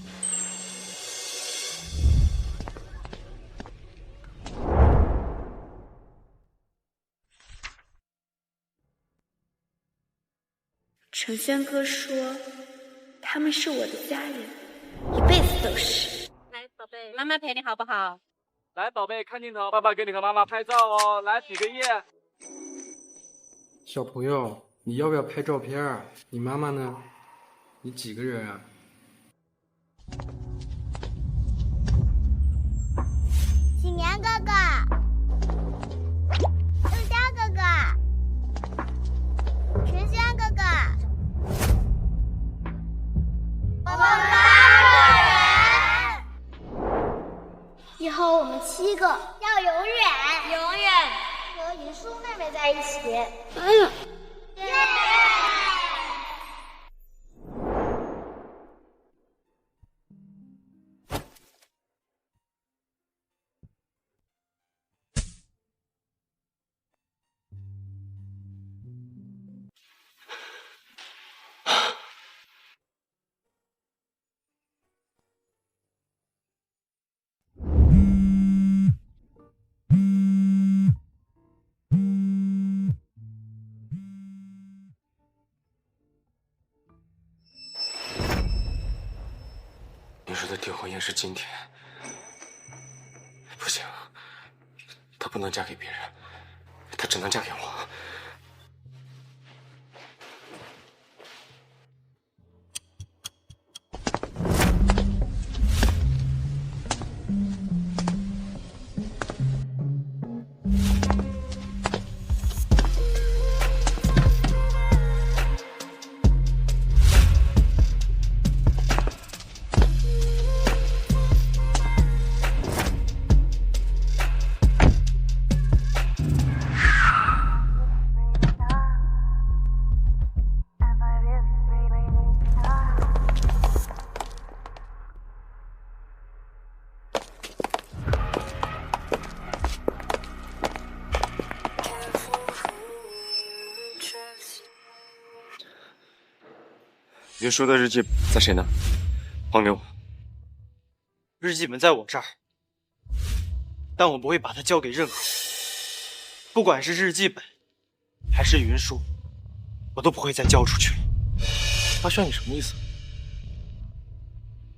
Speaker 1: 程轩哥说，他们是我的家人，一辈子都是。
Speaker 6: 来，宝贝，妈妈陪你好不好？
Speaker 7: 来，宝贝，看镜头，爸爸给你和妈妈拍照哦，来比个耶。
Speaker 22: 小朋友，你要不要拍照片啊？你妈妈呢？你几个人啊？
Speaker 13: 启年哥哥，陆骁哥哥，程轩哥哥，我们8个人。以后我们7个要永远和云舒妹妹在一起。
Speaker 5: 云舒的订婚宴是今天，不行，她不能嫁给别人，她只能嫁给我。云舒的日记在谁那？还给我。
Speaker 4: 日记本在我这儿，但我不会把它交给任何人，不管是日记本还是云舒，我都不会再交出去了。
Speaker 5: 阿轩，你什么意思？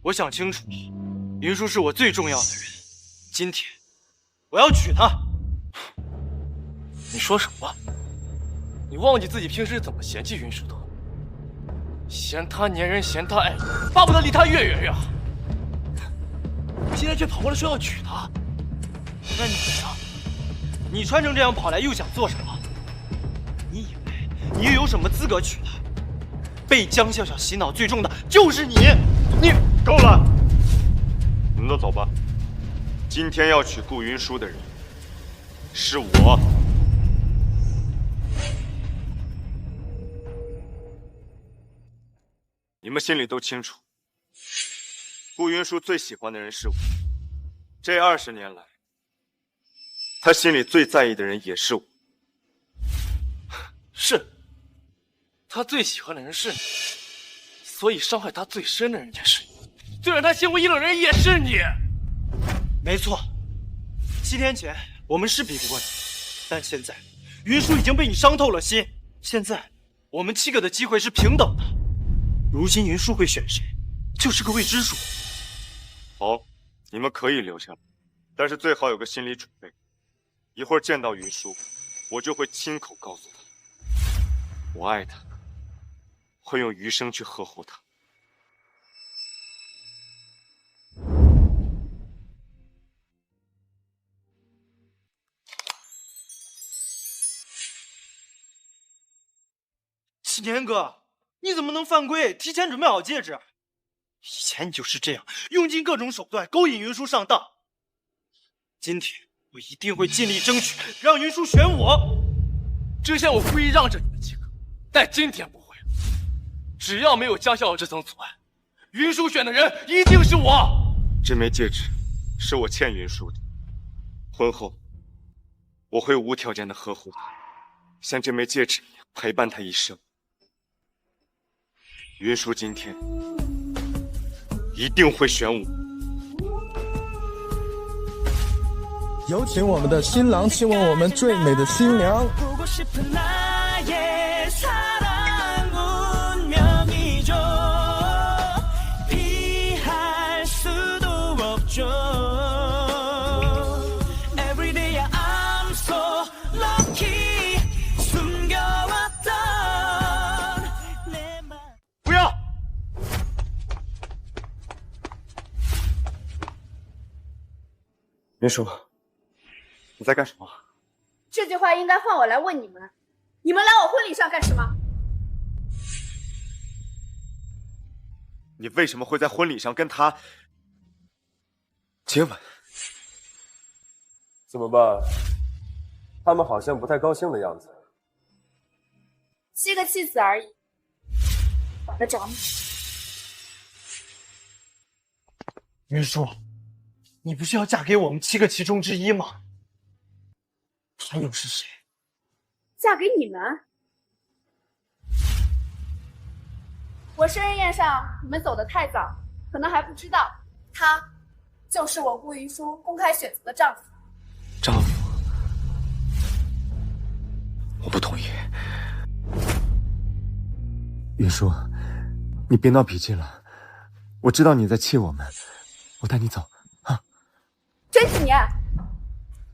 Speaker 4: 我想清楚了，云舒是我最重要的人，今天我要娶她。
Speaker 7: 你说什么？你忘记自己平时怎么嫌弃云舒的？嫌他粘人，嫌他爱，巴不得离他越远越好。今天却跑过来说要娶她，
Speaker 4: 那你呢？你穿成这样跑来又想做什么？你以为你又有什么资格娶她？被江笑笑洗脑最重的就是你！你
Speaker 15: 够了，你们都走吧。今天要娶顾云舒的人是我。你们心里都清楚，顾云舒最喜欢的人是我。这20年来，他心里最在意的人也是我。
Speaker 7: 是，他最喜欢的人是你，所以伤害他最深的人也是你，最让他心灰意冷的人也是你。
Speaker 4: 没错，7天前我们是比不过你，但现在云舒已经被你伤透了心。现在我们7个的机会是平等的，如今云舒会选谁，就是个未知数。
Speaker 15: 好，你们可以留下来，但是最好有个心理准备。一会儿见到云舒，我就会亲口告诉他，我爱他，会用余生去呵护他。
Speaker 4: 启年哥，你怎么能犯规？提前准备好戒指。以前你就是这样，用尽各种手段勾引云舒上当。今天我一定会尽力争取，让云舒选我。
Speaker 7: 之前我故意让着你们几个，但今天不会了。只要没有江笑笑这层阻碍，云舒选的人一定是我。
Speaker 15: 这枚戒指是我欠云舒的，婚后我会无条件的呵护她，像这枚戒指一样陪伴她一生。云舒今天一定会选我。
Speaker 11: 有请我们的新郎亲吻我们最美的新娘。
Speaker 15: 不要！云舒，你在干什么？
Speaker 16: 这句话应该换我来问你们，你们来我婚礼上干什么？
Speaker 15: 你为什么会在婚礼上跟他接吻？
Speaker 18: 怎么办？他们好像不太高兴的样子。
Speaker 16: 7个弃子而已，管得着吗？
Speaker 4: 云舒，你不是要嫁给我们7个其中之一吗？他又是谁？
Speaker 16: 嫁给你们？我生日宴上你们走得太早，可能还不知道，他就是我顾云舒公开选择的丈夫。
Speaker 15: 丈夫？我不同意。云舒，你别闹脾气了，我知道你在气我们，我带你走啊。
Speaker 16: 真几年？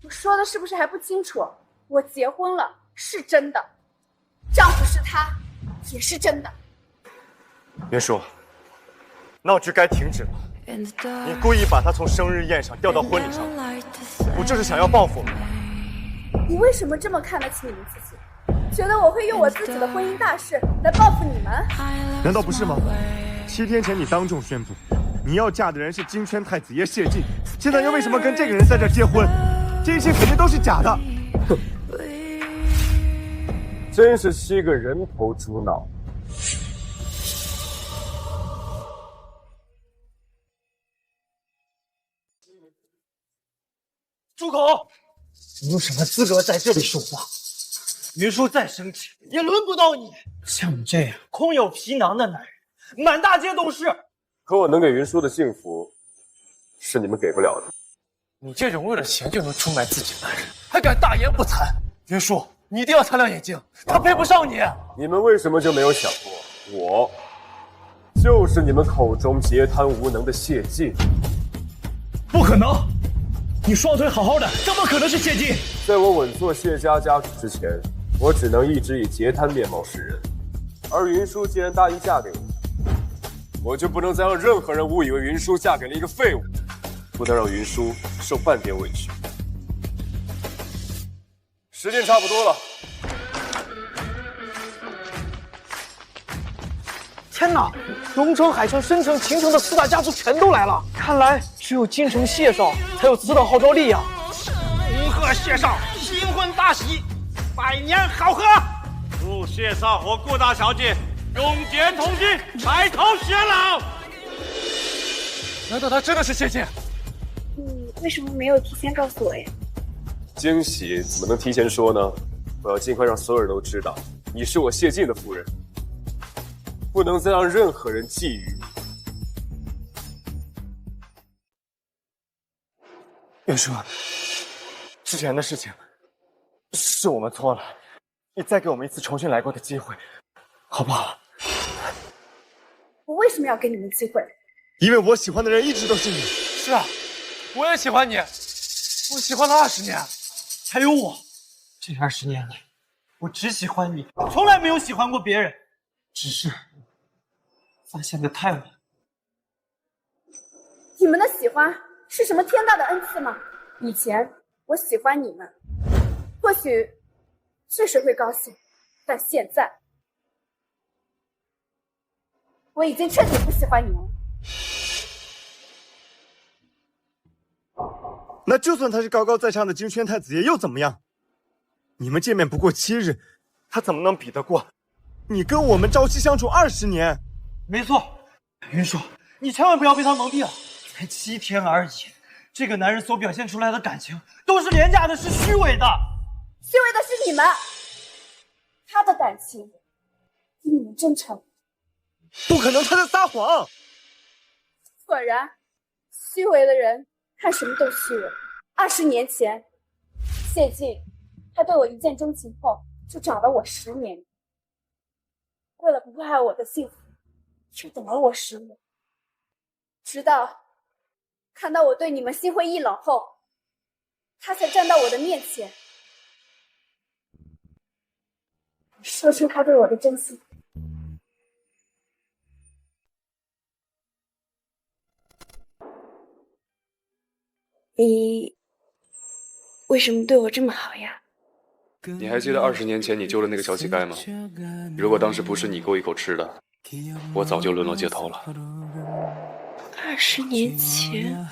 Speaker 16: 我说的是不是还不清楚？我结婚了，是真的，丈夫是他，也是真的。
Speaker 15: 云舒，闹剧该停止了。你故意把他从生日宴上调到婚礼上，不就是想要报复我们吗？
Speaker 16: 你为什么这么看得起你们自己？觉得我会用我自己的婚姻大事来报复你们？
Speaker 15: 难道不是吗？7天前你当众宣布，你要嫁的人是金圈太子爷谢晋，现在又为什么跟这个人在这结婚？这一切肯定都是假的。
Speaker 18: 哼，真是7个人头猪脑。
Speaker 4: 住口！你有什么资格在这里说话？云舒再生气也轮不到你。像你这样空有皮囊的男人，满大街都是。
Speaker 18: 可我能给云舒的幸福，是你们给不了的。
Speaker 7: 你这种为了钱就能出卖自己的男人，还敢大言不惭！云舒，你一定要擦亮眼睛，他配不上你。
Speaker 18: 你们为什么就没有想过，我就是你们口中桀贪无能的谢晋？
Speaker 11: 不可能！你双腿好好的，怎么可能是谢晋？
Speaker 18: 在我稳坐谢家家主之前，我只能一直以桀贪面貌示人。而云舒既然答应嫁给我，我就不能再让任何人误以为云舒嫁给了一个废物，不能让云舒受半点委屈。时间差不多了。
Speaker 11: 天哪！龙城、海城、申城、秦城的4大家族全都来了，看来只有京城谢少才有此等号召力呀！
Speaker 2: 恭贺谢少新婚大喜，百年好合！祝谢少和顾大小姐永结同心，白头偕老。
Speaker 5: 难道他真的是谢晋？
Speaker 1: 你为什么没有提前告诉我呀？
Speaker 18: 惊喜怎么能提前说呢？我要尽快让所有人都知道，你是我谢晋的夫人，不能再让任何人觊觎你。
Speaker 4: 云舒，之前的事情是我们错了，你再给我们一次重新来过的机会，好不好？
Speaker 1: 我为什么要给你们机会？
Speaker 4: 因为我喜欢的人一直都是你。
Speaker 5: 是啊，我也喜欢你，我喜欢了20年，还有我。
Speaker 4: 这20年里，我只喜欢你，从来没有喜欢过别人，只是发现的太晚。
Speaker 1: 你们的喜欢是什么天大的恩赐吗？以前我喜欢你们，或许确实会高兴，但现在我已经彻底不喜欢你们了。
Speaker 15: 那就算他是高高在上的金宣太子爷又怎么样？你们见面不过7日，他怎么能比得过你跟我们朝夕相处20年？
Speaker 4: 没错，云舒，你千万不要被他蒙蔽了，才7天而已，这个男人所表现出来的感情都是廉价的，是虚伪的。
Speaker 1: 虚伪的是你们，他的感情比你们真诚。
Speaker 15: 不可能，他在撒谎。
Speaker 1: 果然，虚伪的人看什么都虚伪。20年前，谢晋他对我一见钟情后，就找了我10年，为了不破坏我的幸福，却等了我10年，直到看到我对你们心灰意冷后，他才站到我的面前，说出他对我的真心。你为什么对我这么好呀？
Speaker 18: 你还记得20年前你救了那个小乞丐吗？如果当时不是你给我一口吃的，我早就沦落街头了。
Speaker 1: 20年前，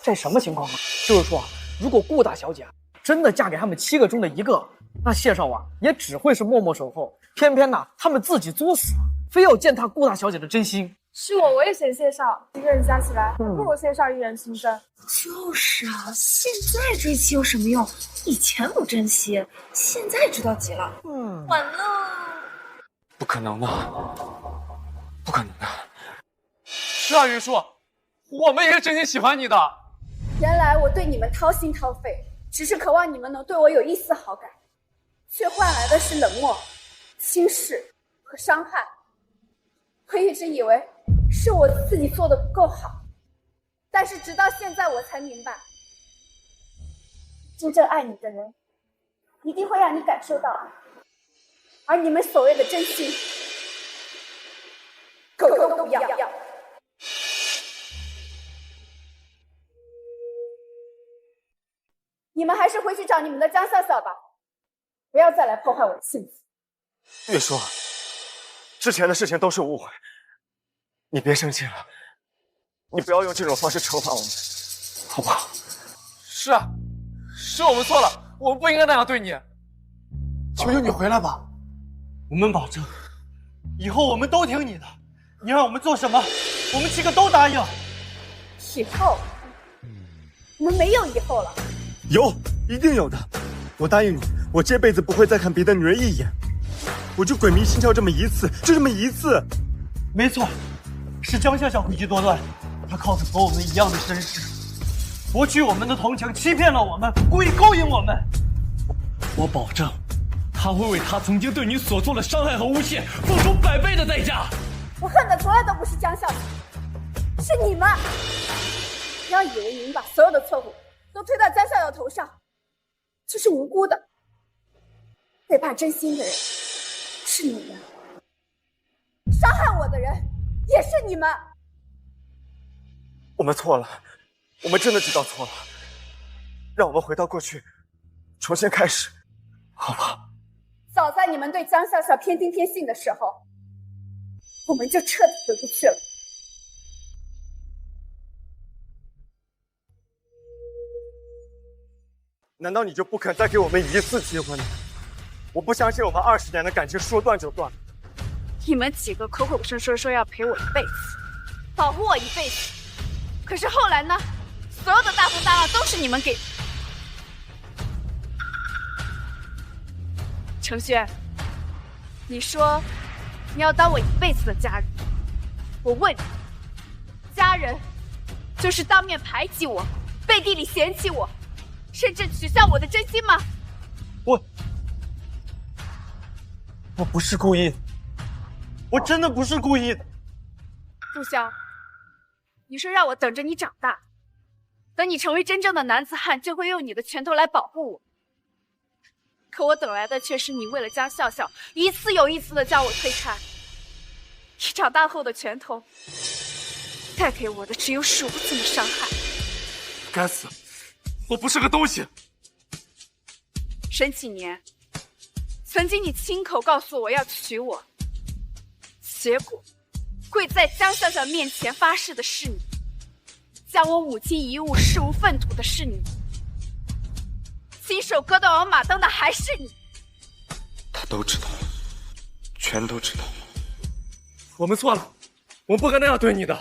Speaker 11: 这什么情况啊？就是说，如果顾大小姐真的嫁给他们7个中的1个，那谢少啊也只会是默默守候。偏偏呢，他们自己作死，非要践踏顾大小姐的真心。
Speaker 14: 是我也嫌谢少，一个人加起来不如谢少一人心生。
Speaker 3: 就是啊，现在追妻有什么用？以前不珍惜，现在知道急了。完了。
Speaker 5: 不可能的，不可能的。是啊，云舒，我们也是真心喜欢你的。
Speaker 1: 原来我对你们掏心掏肺，只是渴望你们能对我有一丝好感，却换来的是冷漠、轻视和伤害。我一直以为是我自己做的不够好，但是直到现在我才明白，真正爱你的人一定会让你感受到爱，而你们所谓的真心，狗都不要。你们还是回去找你们的江笑笑吧，不要再来破坏我的幸福。
Speaker 4: 月叔，之前的事情都是误会，你别生气了，你不要用这种方式惩罚我们，好不好？
Speaker 5: 是啊，是我们错了，我们不应该那样对你。
Speaker 11: 求求你回来吧，
Speaker 4: 我们保证，以后我们都听你的。你让我们做什么，我们7个都答应。
Speaker 16: 以后，我们没有以后了。
Speaker 15: 有，一定有的。我答应你，我这辈子不会再看别的女人一眼。我就鬼迷心窍这么一次，就这么一次。
Speaker 4: 没错，是江笑笑诡计多端，她靠着和我们一样的身世，博取我们的同情，欺骗了我们，故意勾引我们。
Speaker 7: 我保证，他会为他曾经对你所做的伤害和诬陷付出100倍的代价。
Speaker 16: 我恨的从来都不是江笑笑，是你们！不要以为你们把所有的错误都推到江笑笑头上，就是无辜的。背叛真心的人是你们，伤害我的人也是你们。
Speaker 15: 我们错了，我们真的知道错了，让我们回到过去，重新开始，好不好？
Speaker 16: 早在你们对江笑笑偏听偏信的时候，我们就彻底回不去了。
Speaker 15: 难道你就不肯再给我们1次机会吗？我不相信我们20年的感情说断就断。
Speaker 16: 你们几个口口声声说要陪我一辈子，保护我一辈子，可是后来呢？所有的大风大浪都是你们给。程轩，你说你要当我一辈子的家人，我问你，家人就是当面排挤我，背地里嫌弃我，甚至取笑我的真心吗？
Speaker 4: 我不是故意的，我真的不是故意的。
Speaker 16: 陆潇，你说让我等着你长大，等你成为真正的男子汉，就会用你的拳头来保护我。可我等来的却是你为了江笑笑一次又一次的将我推开。你长大后的拳头，带给我的只有数不尽的伤害。
Speaker 7: 该死，我不是个东西。
Speaker 16: 沈启年，曾经你亲口告诉我要娶我，结果跪在江笑笑面前发誓的是你，将我母亲遗物视无粪土的是你，亲手割断我马灯的还是你。
Speaker 12: 他都知道了，全都知道了。
Speaker 7: 我们错了，我们不该那样对你的。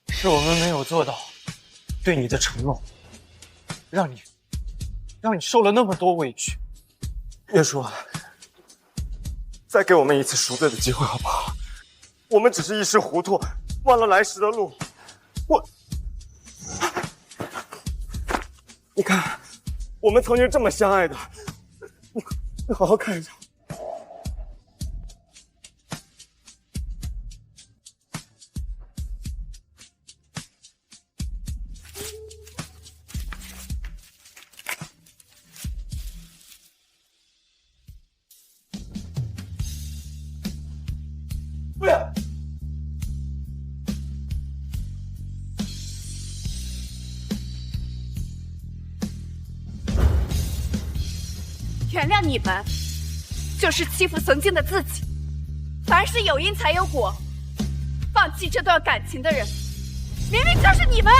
Speaker 4: 是我们没有做到对你的承诺，让你受了那么多委屈。
Speaker 15: 叶叔，再给我们1次赎罪的机会好不好？我们只是一时糊涂，忘了来时的路。你看，我们曾经这么相爱的，你好好看一下。不要！
Speaker 16: 原谅你们，就是欺负曾经的自己。凡是有因才有果，放弃这段感情的人，明明就是你们。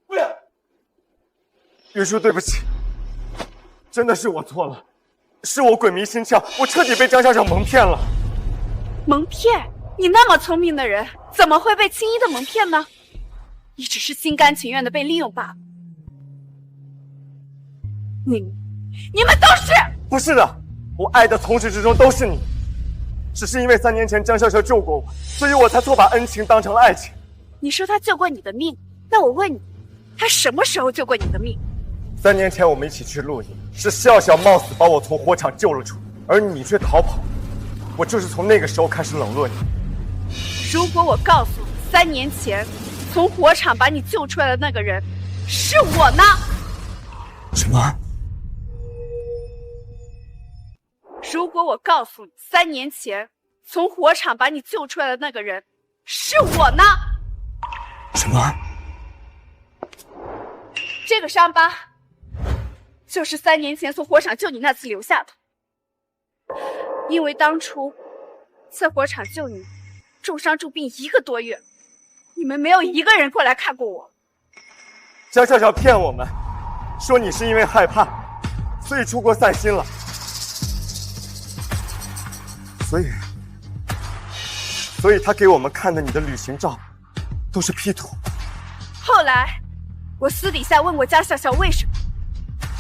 Speaker 15: 不要！云舒，对不起，真的是我错了，是我鬼迷心窍，我彻底被江校长蒙骗了。
Speaker 16: 蒙骗？你那么聪明的人，怎么会被轻易的蒙骗呢？你只是心甘情愿的被利用罢了。你们都是？
Speaker 15: 不是的，我爱的从始至终都是你，只是因为3年前江笑笑救过我，所以我才错把恩情当成了爱情。
Speaker 16: 你说他救过你的命，那我问你，他什么时候救过你的命
Speaker 15: ？3年前我们一起去露营，是笑笑冒死把我从火场救了出来，而你却逃跑，我就是从那个时候开始冷落你。
Speaker 16: 如果我告诉你，3年前从火场把你救出来的那个人是我呢？
Speaker 15: 什么？
Speaker 16: 如果我告诉你，3年前从火场把你救出来的那个人是我呢？
Speaker 15: 什么？
Speaker 16: 这个伤疤就是3年前从火场救你那次留下的。因为当初在火场救你，重伤重病1个多月，你们没有一个人过来看过我。
Speaker 15: 江笑笑骗我们，说你是因为害怕，所以出国散心了。所以他给我们看的你的旅行照，都是 P 图。
Speaker 16: 后来，我私底下问过江笑笑为什么，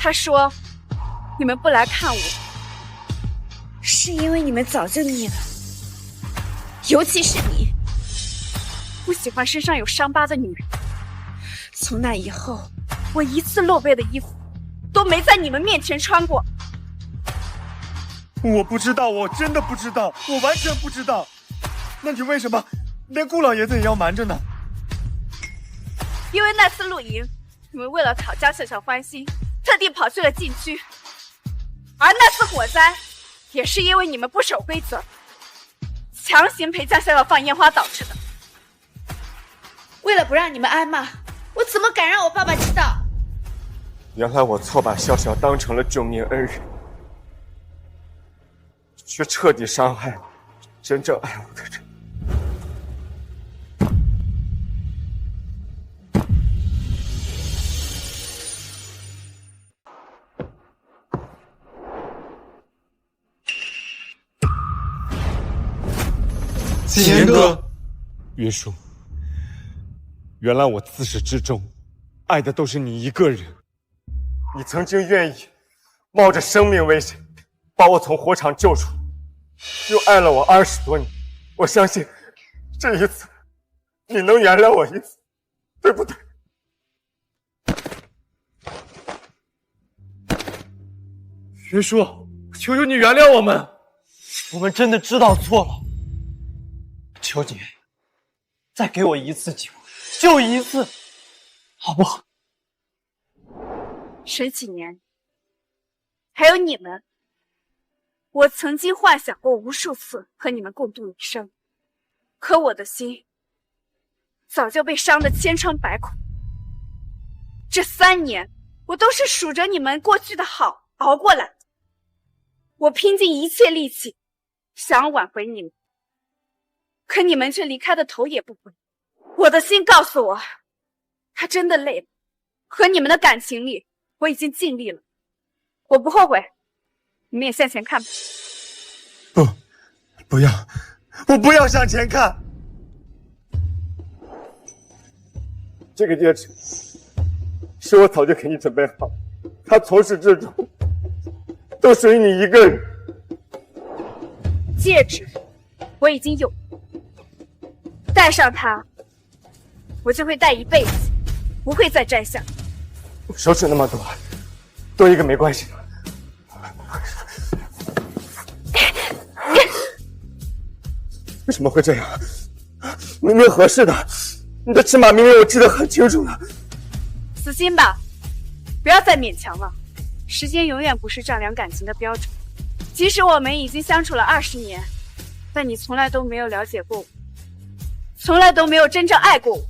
Speaker 16: 他说，你们不来看我，是因为你们早就腻了，尤其是你，不喜欢身上有伤疤的女人。从那以后，我一次露背的衣服都没在你们面前穿过。
Speaker 15: 我不知道，我真的不知道，我完全不知道。那你为什么连顾老爷子也要瞒着呢？
Speaker 16: 因为那次露营，你们为了讨江笑笑欢心，特地跑去了禁区。而那次火灾，也是因为你们不守规则，强行陪江笑笑放烟花导致的。
Speaker 1: 为了不让你们挨骂，我怎么敢让我爸爸知道？
Speaker 15: 原来我错把笑笑当成了救命恩人，却彻底伤害了真正爱我的人。
Speaker 18: 纪言哥，云舒，原来我自始至终爱的都是你一个人。
Speaker 15: 你曾经愿意冒着生命危险把我从火场救出，又爱了我20多年。我相信这一次你能原谅我一次，对不对？
Speaker 5: 云舒，求求你原谅我们，
Speaker 4: 我们真的知道错了。求你，再给我一次机会，就一次，好不好？
Speaker 16: 沈启年，还有你们，我曾经幻想过无数次和你们共度一生，可我的心早就被伤得千疮百孔。这3年，我都是数着你们过去的好熬过来的。我拼尽一切力气，想挽回你们，可你们却离开的头也不回。我的心告诉我，他真的累了。和你们的感情里，我已经尽力了，我不后悔。你们也向前看吧。
Speaker 15: 不要，我不要向前看。这个戒指是我早就给你准备好，它从始至终都属于你一个人。
Speaker 16: 戒指我已经有，戴上它，我就会戴一辈子，不会再摘下。
Speaker 15: 我手指那么多，多一个没关系的。为什么会这样？明明合适的，你的尺码明明我记得很清楚的。
Speaker 16: 死心吧，不要再勉强了。时间永远不是丈量感情的标准。即使我们已经相处了20年，但你从来都没有了解过我，从来都没有真正爱过我。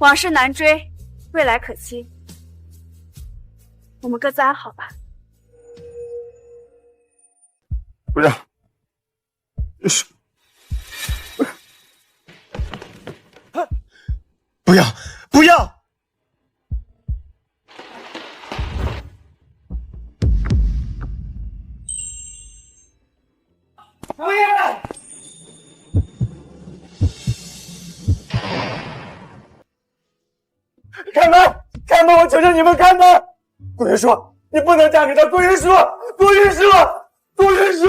Speaker 16: 往事难追，未来可期。我们各自安好吧。
Speaker 15: 不要。不要！不要！
Speaker 11: 不要！
Speaker 15: 开门！开门！我求求你们开门！顾云舒，你不能嫁给他！顾云舒！顾云舒！顾云舒！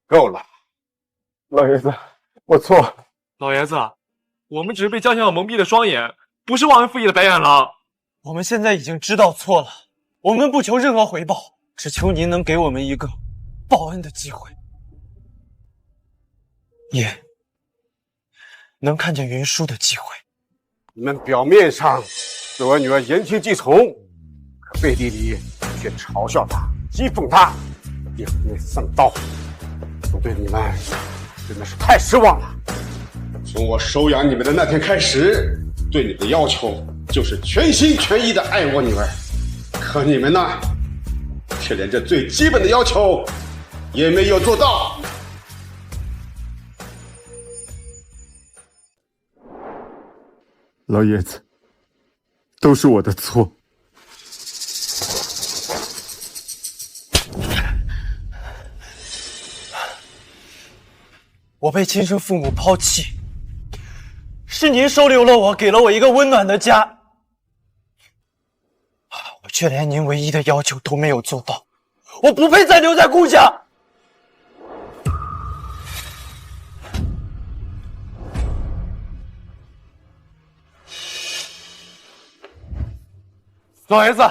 Speaker 18: 够了，
Speaker 15: 老爷子，我错了。
Speaker 5: 老爷子，我们只是被江小小蒙蔽了双眼，不是忘恩负义的白眼狼。
Speaker 4: 我们现在已经知道错了，我们不求任何回报，只求您能给我们一个报恩的机会，也能看见云舒的机会。
Speaker 18: 你们表面上对我女儿言听计从，可背地里却嘲笑她、讥讽她，恶意上刀。我对你们
Speaker 10: 真的是太失望了。从我收养你们的那天开始，对你的要求就是全心全意的爱我女儿，可你们呢，却连这最基本的要求也没有做到。老爷子，都是我的错。
Speaker 4: 我被亲生父母抛弃，是您收留了我，给了我一个温暖的家，我却连您唯一的要求都没有做到，我不配再留在顾家。
Speaker 7: 老爷子，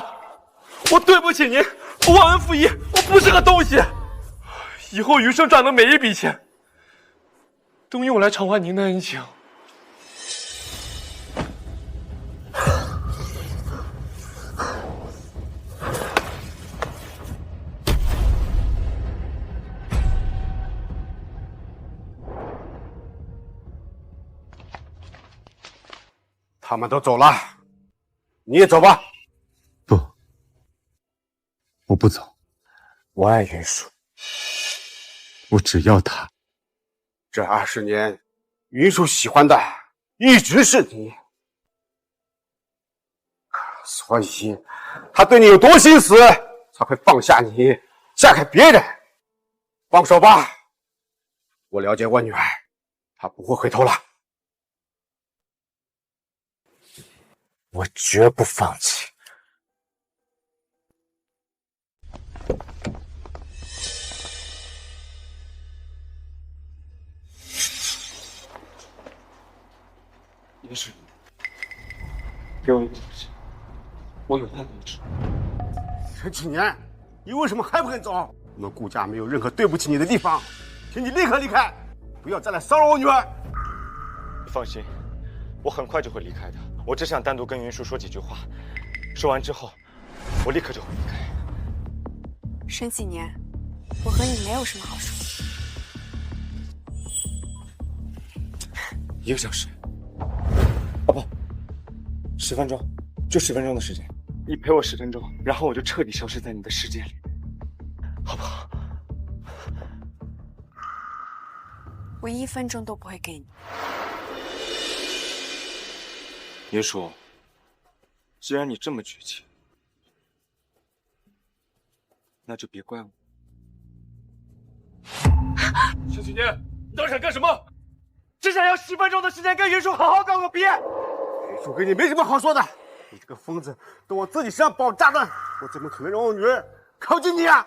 Speaker 7: 我对不起您，我忘恩负义，我不是个东西。以后余生赚的每一笔钱，都用来偿还您的恩情。
Speaker 10: 他们都走了，你也走吧。不，我不走。我爱云舒，我只要她。这20年，云舒喜欢的一直是你，所以她对你有多心死，才会放下你，嫁给别人。放手吧，我了解我女儿，她不会回头了。我绝不放弃。
Speaker 12: 也是，给我一点时间，我有办法治。
Speaker 10: 陈启年，你为什么还不肯走？我们顾家没有任何对不起你的地方，请你立刻离开，不要再来骚扰我女儿。
Speaker 12: 你放心，我很快就会离开的。我只想单独跟云舒说几句话，说完之后，我立刻就会离开。
Speaker 16: 沈启年，我和你没有什么好说。
Speaker 12: 1个小时。哦不，10分钟，就10分钟的时间。你陪我10分钟，然后我就彻底消失在你的世界里，好不好？
Speaker 16: 我1分钟都不会给你。
Speaker 12: 云舒，既然你这么绝情，那就别怪我。
Speaker 7: 沈启年，你到底想干什么？只想要10分钟的时间跟云舒好好告个别。
Speaker 10: 云舒跟你没什么好说的，你这个疯子，都往自己身上绑炸弹，我怎么可能让我女儿靠近你啊？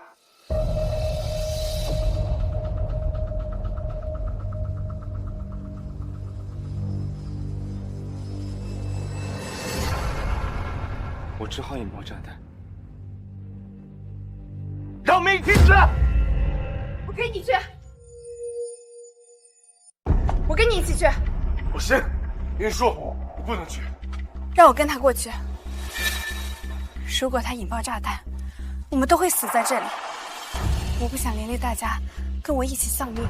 Speaker 12: 我只好引爆炸弹，
Speaker 7: 让命停止！
Speaker 16: 我跟你去，我跟你一起去。
Speaker 7: 不行，云舒，你不能去。
Speaker 16: 让我跟他过去。如果他引爆炸弹，我们都会死在这里。我不想连累大家跟我一起丧命，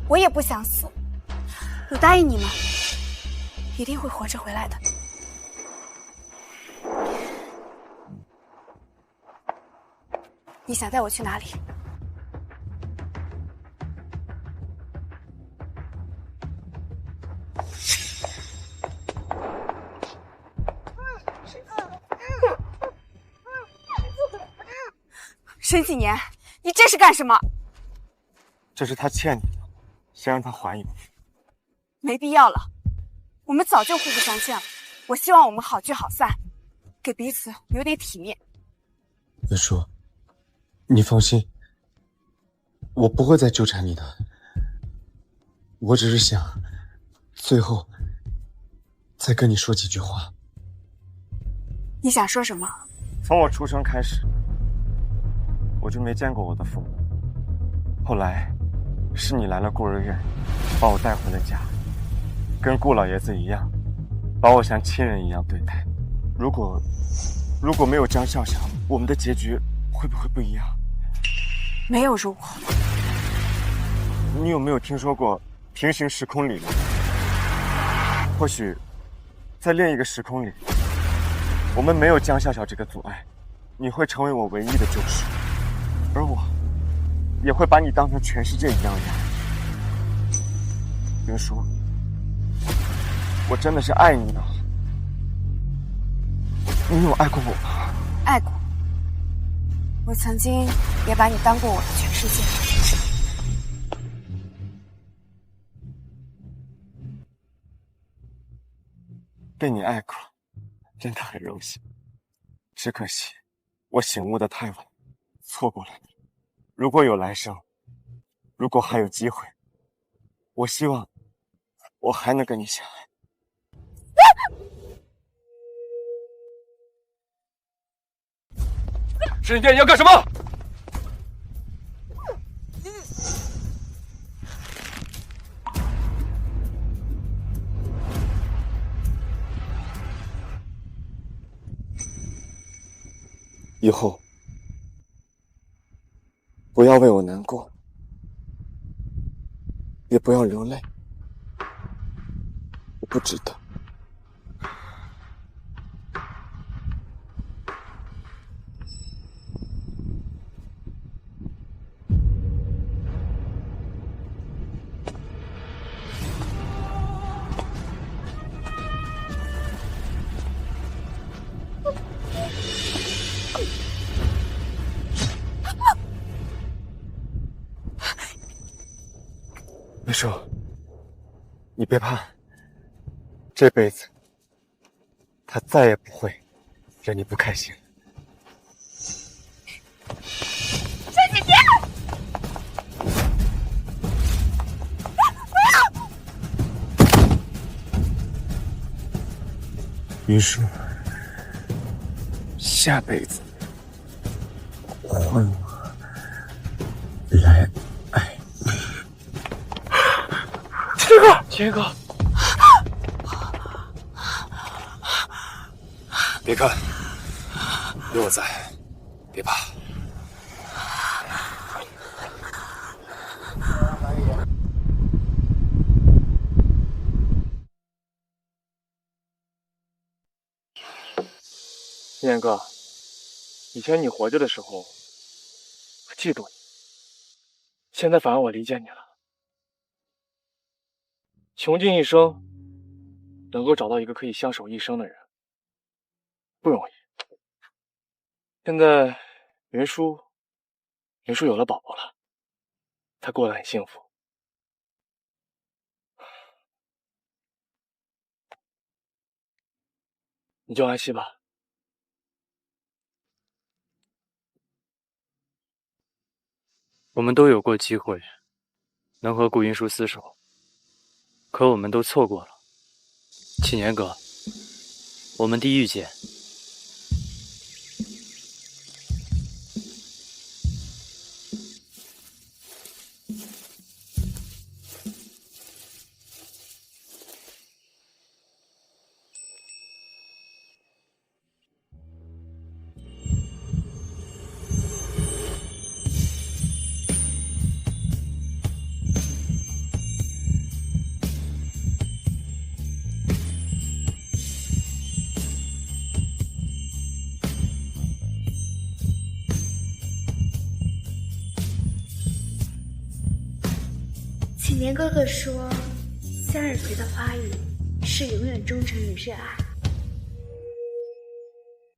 Speaker 16: 我也不想死。我答应你们，一定会活着回来的。你想带我去哪里？沈启年，你这是干什么？
Speaker 12: 这是他欠你的，先让他还你。
Speaker 16: 没必要了，我们早就互不相欠了。我希望我们好聚好散，给彼此留点体面。
Speaker 12: 云舒，你放心，我不会再纠缠你的。我只是想，最后再跟你说几句话。
Speaker 16: 你想说什么？
Speaker 12: 从我出生开始，我就没见过我的父母。后来，是你来了孤儿院，把我带回了家，跟顾老爷子一样，把我像亲人一样对待。如果没有江笑笑，我们的结局会不会不一样？
Speaker 16: 没有如果。
Speaker 12: 你有没有听说过
Speaker 10: 平行时空理论。或许，在另一个时空里，我们没有江笑笑这个阻碍，你会成为我唯一的救赎，而我也会把你当成全世界一样的爱。云舒，我真的是爱你的。你有爱过我吗？
Speaker 16: 爱过。我曾经也把你当过我的全世界。
Speaker 10: 被你爱过，真的很荣幸。只可惜，我醒悟的太晚，错过了你。如果有来生，如果还有机会，我希望我还能跟你相爱。
Speaker 18: 沈殿，你要干什么？
Speaker 10: 以后不要为我难过，也不要流泪，我不值得。云舒，你别怕，这辈子他再也不会让你不开心。
Speaker 13: 沈姐姐，
Speaker 10: 云舒，下辈子换我来爱你。
Speaker 5: 秦哥，秦哥，
Speaker 18: 别看，有我在，别怕。
Speaker 5: 燕哥，以前你活着的时候，我嫉妒你，现在反而我理解你了。穷尽一生，能够找到一个可以相守一生的人，不容易。现在云舒有了宝宝了，她过得很幸福。你就安息吧。我们都有过机会，能和顾云舒厮守。可我们都错过了。启年哥，我们第遇见。
Speaker 1: 启年哥哥说，夏日葵的发育是永远忠诚与热爱。